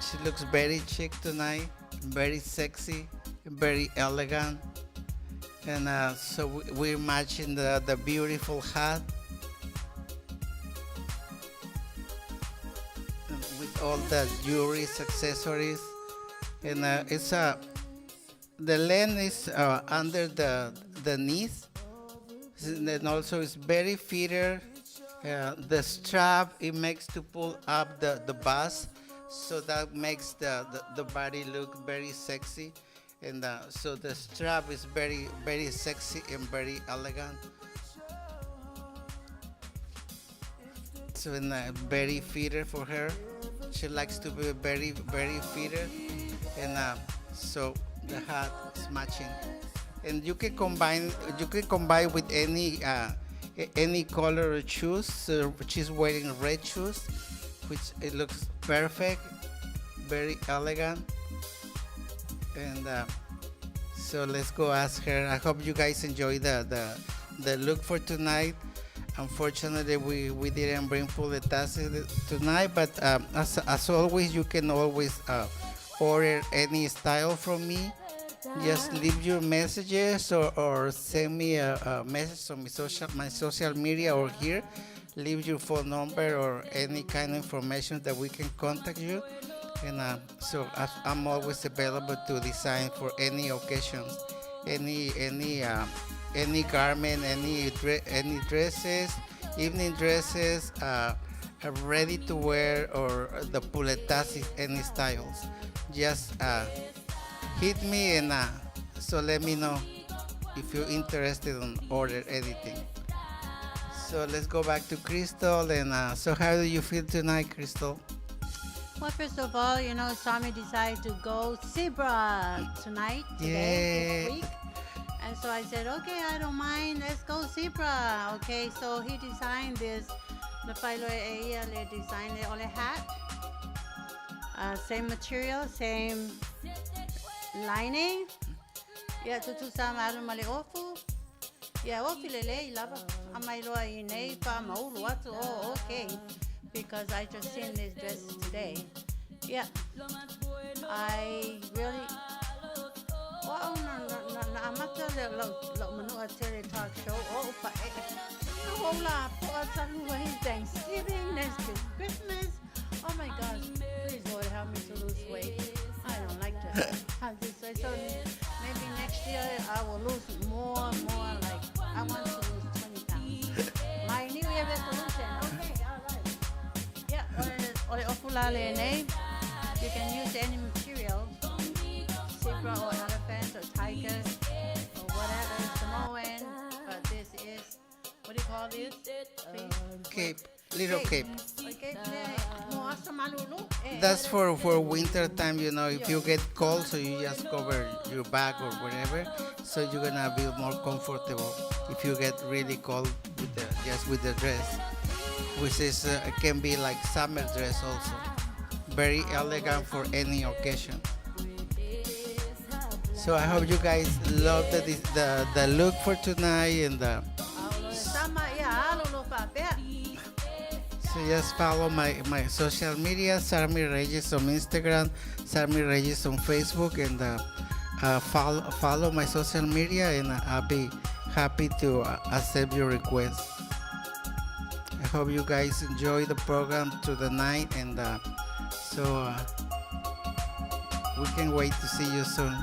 Speaker 5: She looks very chic tonight, very sexy, very elegant, and so we're matching the beautiful hat. all the jewelry, accessories, and it's the length is under the knees, and also it's very fitter. The strap, it makes to pull up the bust, so that makes the body look very sexy, and so the strap is very, very sexy and very elegant. So very fitter for her. She likes to be very, very fitter, and so the hat is matching. And you can combine with any color of shoes. She's wearing red shoes, which it looks perfect, very elegant. And so let's go ask her. I hope you guys enjoy the look for tonight. Unfortunately, we didn't bring puletasi tonight, but as always, you can always order any style from me. Just leave your messages or send me a message on my social media or here. Leave your phone number or any kind of information that we can contact you. And so I'm always available to design for any occasions, any garment, any dresses, evening dresses, ready to wear, or the puletasi, any styles. Just hit me and so let me know if you're interested in order anything. So let's go back to Crystal. And so how do you feel tonight, Crystal?
Speaker 4: Well, first of all, Sarmy decided to go zebra tonight, today, this week. And so I said, okay, I don't mind, let's go zebra. Okay, so he designed this, the designed the only hat. Same material, same lining. Yeah, tutu sama alu mali ofu. Yeah, ofu lele ilaba. Amailo inei pa maulu watu. Oh, okay. Because I just seen this dress today. Yeah. I really. Oh no. I'm not the Manu'atele talk show. Oh, but hola, Thanksgiving, next is Christmas. Oh my gosh, please Lord help me to lose weight. I don't like to have this weight. So maybe next year I will lose more. Like I want to lose 20 pounds. My New Year resolution. Okay, all right. Yeah. You can use any material, zebra or elephant or tiger or whatever, Samoan. But this is, what do you call this?
Speaker 5: Cape, little cape.
Speaker 4: Okay.
Speaker 5: That's for winter time, if you get cold, so you just cover your back or whatever, so you're gonna be more comfortable if you get really cold with the dress, which is can be like summer dress also. Very elegant for any occasion. So I hope you guys love the look for tonight, and so just follow my social media, Sarmy Reyes on Instagram, Sarmy Reyes on Facebook, and follow my social media, and I'll be happy to accept your request. I hope you guys enjoy the program through the night, and so we can wait to see you soon.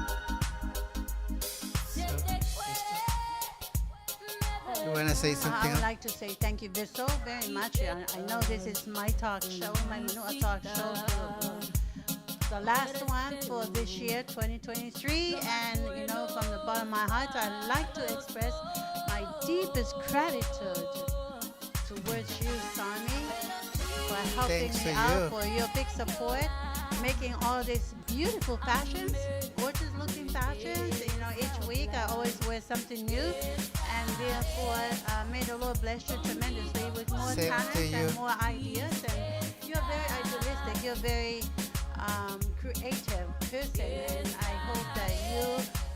Speaker 5: You want to say something?
Speaker 4: I would like to say thank you so very much. I know this is my talk show, my Manua talk show, the last one for this year, 2023. And, from the bottom of my heart, I'd like to express my deepest gratitude towards you, Sarmy, for helping me out, for your big support, making all these beautiful fashions, gorgeous looking fashions. Each week I always wear something new, and therefore may the Lord bless you tremendously with more talents and more ideas. And you're very idealistic, you're very creative person, and I hope that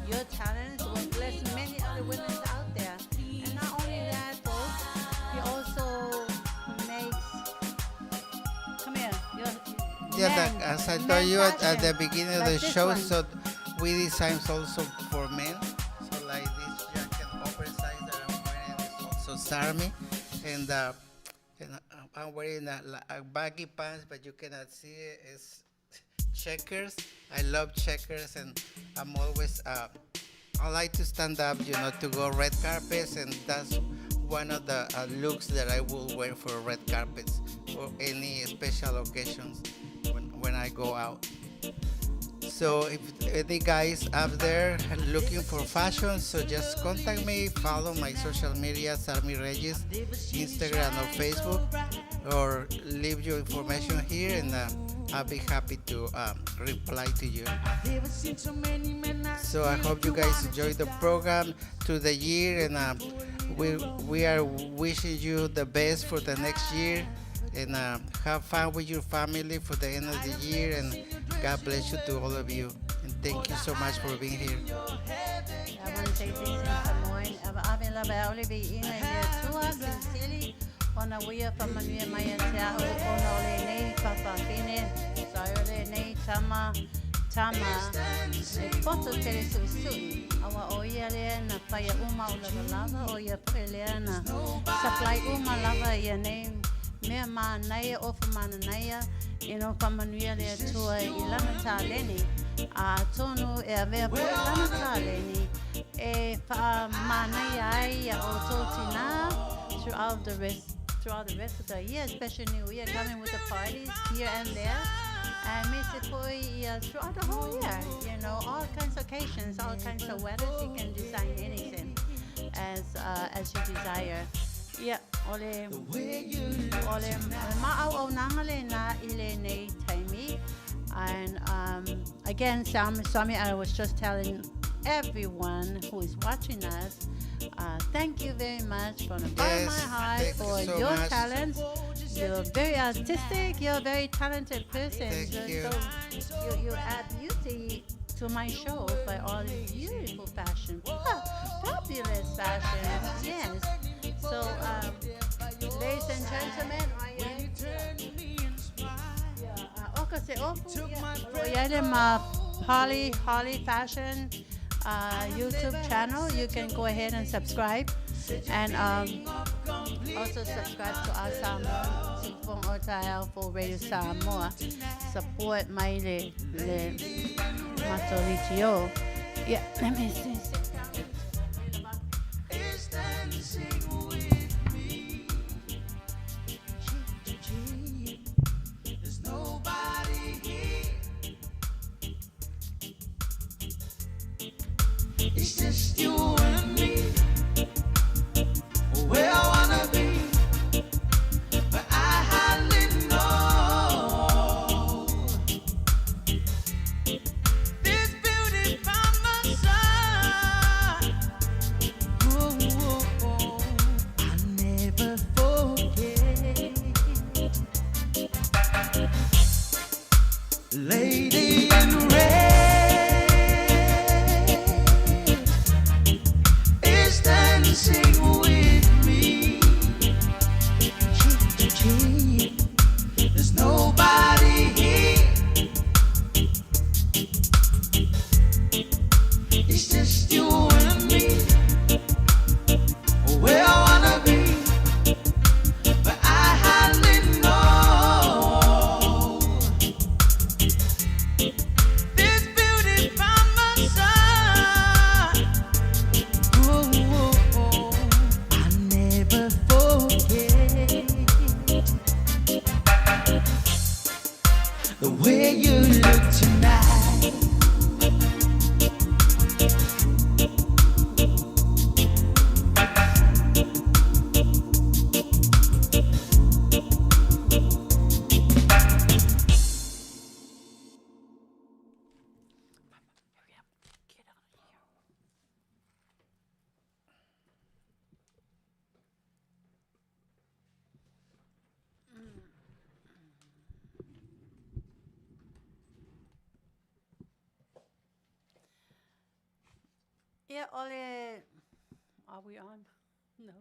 Speaker 4: your talents will bless many other women out there. And not only that, folks, he also makes, come here,
Speaker 5: as I told you at the beginning of the show, so we design also for men. So like this jacket, oversized that I'm wearing, is also Sarmy, and I'm wearing a baggy pants, but you cannot see it. It's checkers. I love checkers, and I'm always I like to stand up, to go red carpets, and that's one of the looks that I will wear for red carpets or any special occasions when I go out. So if any guys up there looking for fashion, so just contact me, follow my social media, Sarmy Reyes, Instagram or Facebook, or leave your information here, and I'll be happy to reply to you. So I hope you guys enjoy the program through the year, and we are wishing you the best for the next year, and have fun with your family for the end of the year, and God bless you to all of you, and thank you so much for being here.
Speaker 4: I want to say this in Samoan. Afiafi ina Leatua sincerely. Ona wia fa Manuia mai te au ona ole nei papafine. Saole nei tama e Faatautaia sui. Awa oia lea na whaia uma o lava oia pue lea na supply uma lava ia nei mea maa naia ofa mana naia ino fa Manuia Leatua I lana tā leni a tonu e avea pue lana tā leni e fa maa naia ai a o tōtina throughout the rest of the year, especially New Year, coming with the parties here and there. And basically, throughout the whole year, all kinds of occasions, all kinds of weathers, you can design anything as you desire. Yeah, ole ma'au o nangale na ile nei taimi. And again, Sarmy, I was just telling everyone who is watching us, thank you very much from the bottom of my heart for
Speaker 5: so
Speaker 4: your
Speaker 5: much.
Speaker 4: talents. You're very artistic. You're a very talented person.
Speaker 5: Thank you.
Speaker 4: So you add beauty to my show by all this beautiful fashion, fabulous fashion. Yes. So, ladies and gentlemen, Holly Fashion YouTube channel. You can go ahead and subscribe, and also subscribe to our Samoa Faatautaia for Radio Samoa. Support my le matolitio. Yeah, let me see.
Speaker 1: It's just you and me, where I wanna be, but I hardly know. This beauty by my side, I never forget. Lady in red dancing with me, cheek to cheek. There's nobody here. It's just you and me, where I wanna be, but I hardly know. This beauty by my side, I never forget the way you look tonight.
Speaker 4: Yeah, Ole, are we on? No.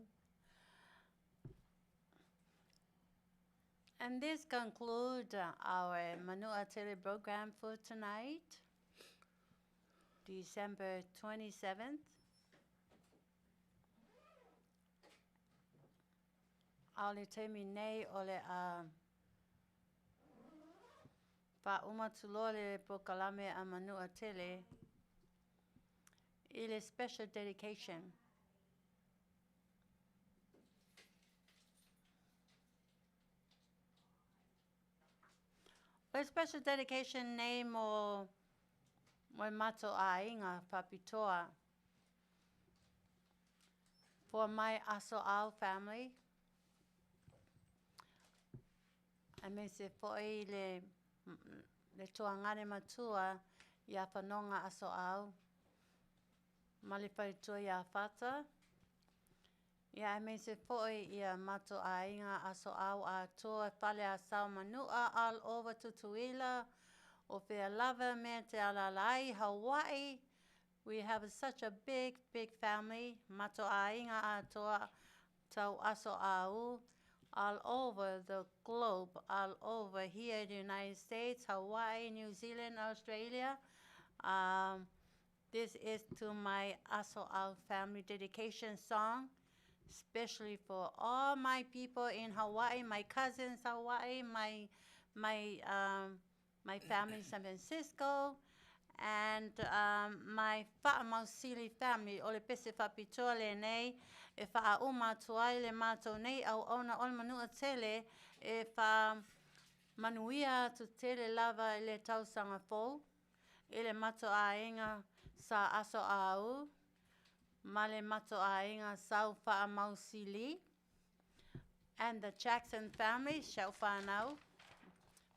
Speaker 4: And this concludes our Manu'atele program for tonight, December 27th. Aole te mi nei ole a Fa'aumatulole po kalame a Manu'atele. Il est special dedication. A special dedication name o moi mato ainga papitoa for my Asoau family. I me se fo'i le tuangare matua i a whanonga Asoau. Ma le whaitua i a whata. Ia me se fo'i i a mato ainga Asoau a toa whale a sau manua all over Tutuila. O Whea Lava, me te alalai, Hawaii. We have such a big, big family. Mato ainga a toa tau Asoau. All over the globe, all over here in the United States, Hawaii, New Zealand, Australia. This is to my Asoau family dedication song, especially for all my people in Hawaii, my cousins Hawaii, my family in San Francisco, and my Fa'amausili family, ole pese whapitoa le nei, e wha'auma tuai le mātou nei, au ona ole Manu'atele, e Manuia tu tele lava le Tausaga fou, e le mato ainga sa Asoau, ma le mato ainga sau Fa'amausili, and the Jackson family, shall whanau,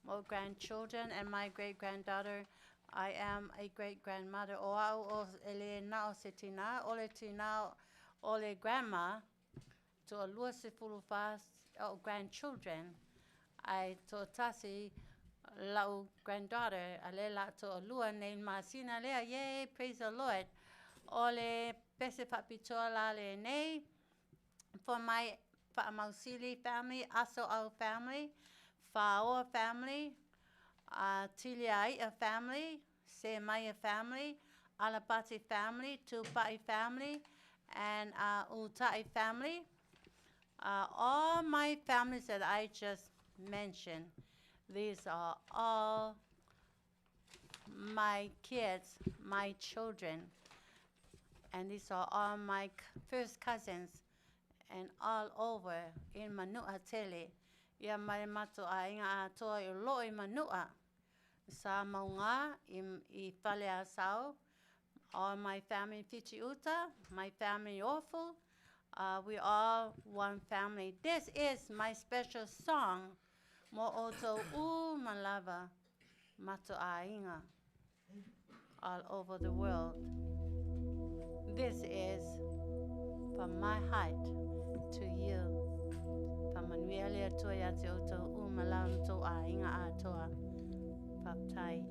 Speaker 4: more grandchildren, and my great-granddaughter. I am a great-grandmother. O au o ele na o se tina, ole tina, ole grandma, to a lua se fulufa o grandchildren. I to tasi lau granddaughter, alela to a lua named Masina lea, yay, praise the Lord. Ole pese papitoa la le nei, for my Fa'amausili family, Asoau family, Fa'aoa family, Tiliaia family, Semaya family, Alapati family, Tupa'i family, and Uta'i family. All my families that I just mentioned, these are all my kids, my children, and these are all my first cousins, and all over in Manu'atele. Ia mai mato a inga a toa I loi Manua. Sa maunga I whale a sau. All my family Fiti Uta, my family Ofu. We all one family. This is my special song. Mo oto u malava mato a inga. All over the world. This is from my heart to you. Manuia lea toa ia te oto umalau to a inga a toa. Faatautaia.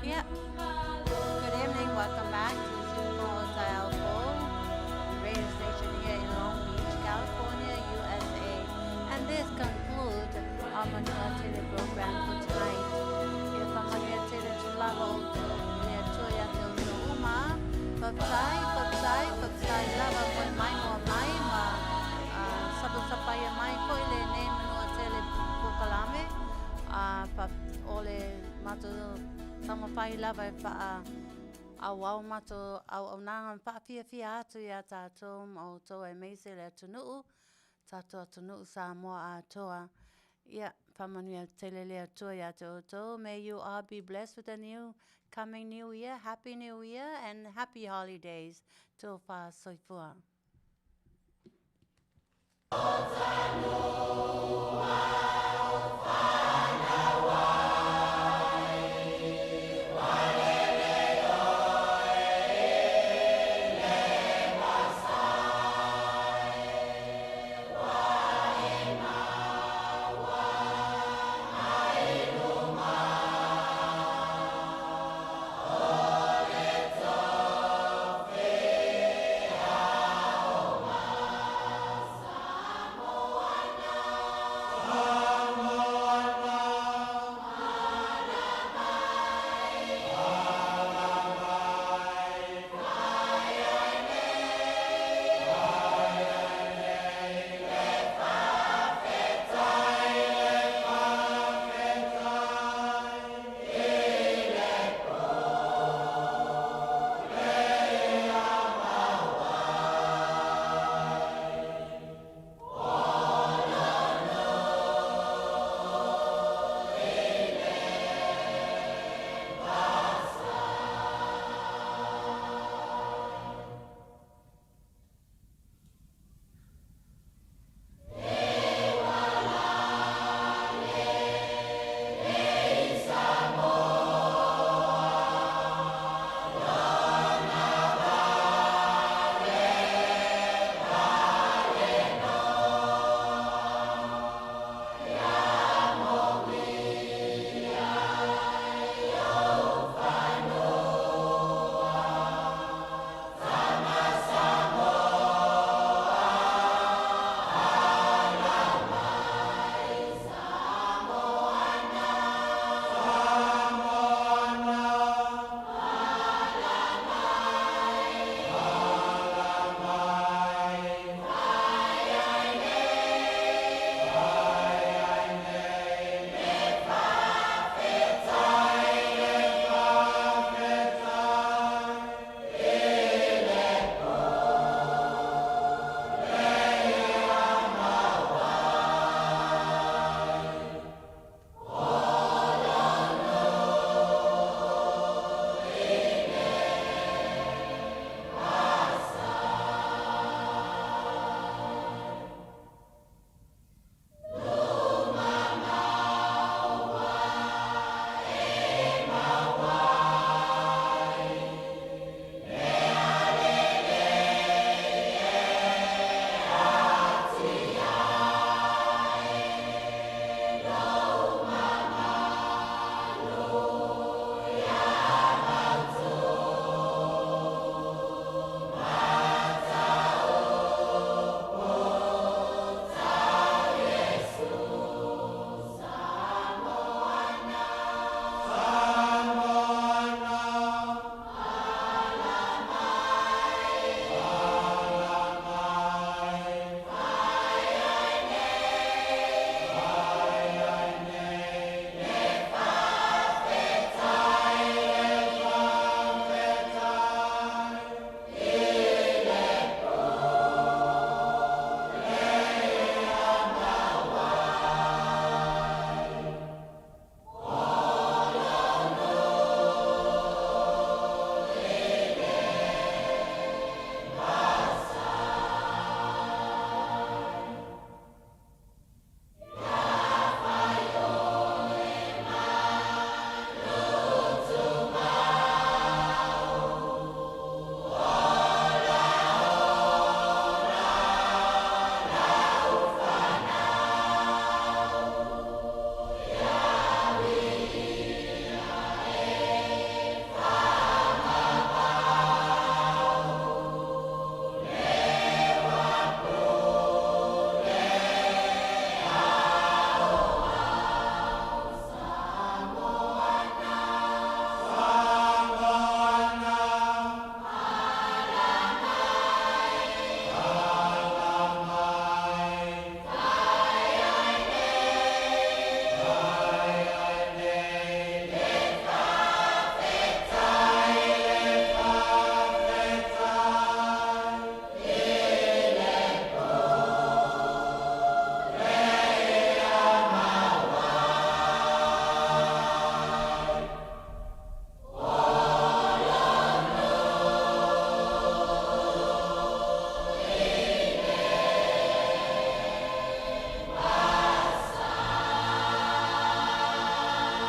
Speaker 4: Yep. Good evening. Welcome back to Faatautaia radio station here in Long Beach, California, USA. And this concludes our Manu'atele program for tonight. If I'm Manu'atele to level to Leatuivaoalii to Uma, Faatautaia, lava for my more my sabusapaya my koile name Manu'atele pokalame. Ole mato tama pai lava a wau mato au nanga pa Afiafi atu ya tātou o toa e meise le tunuu tātou tunuu Samoa a toa. Yeah, Manu'atele le toa ya tātou. May you all be blessed with a new coming new year. Happy New Year and happy holidays. Tō wha soifua.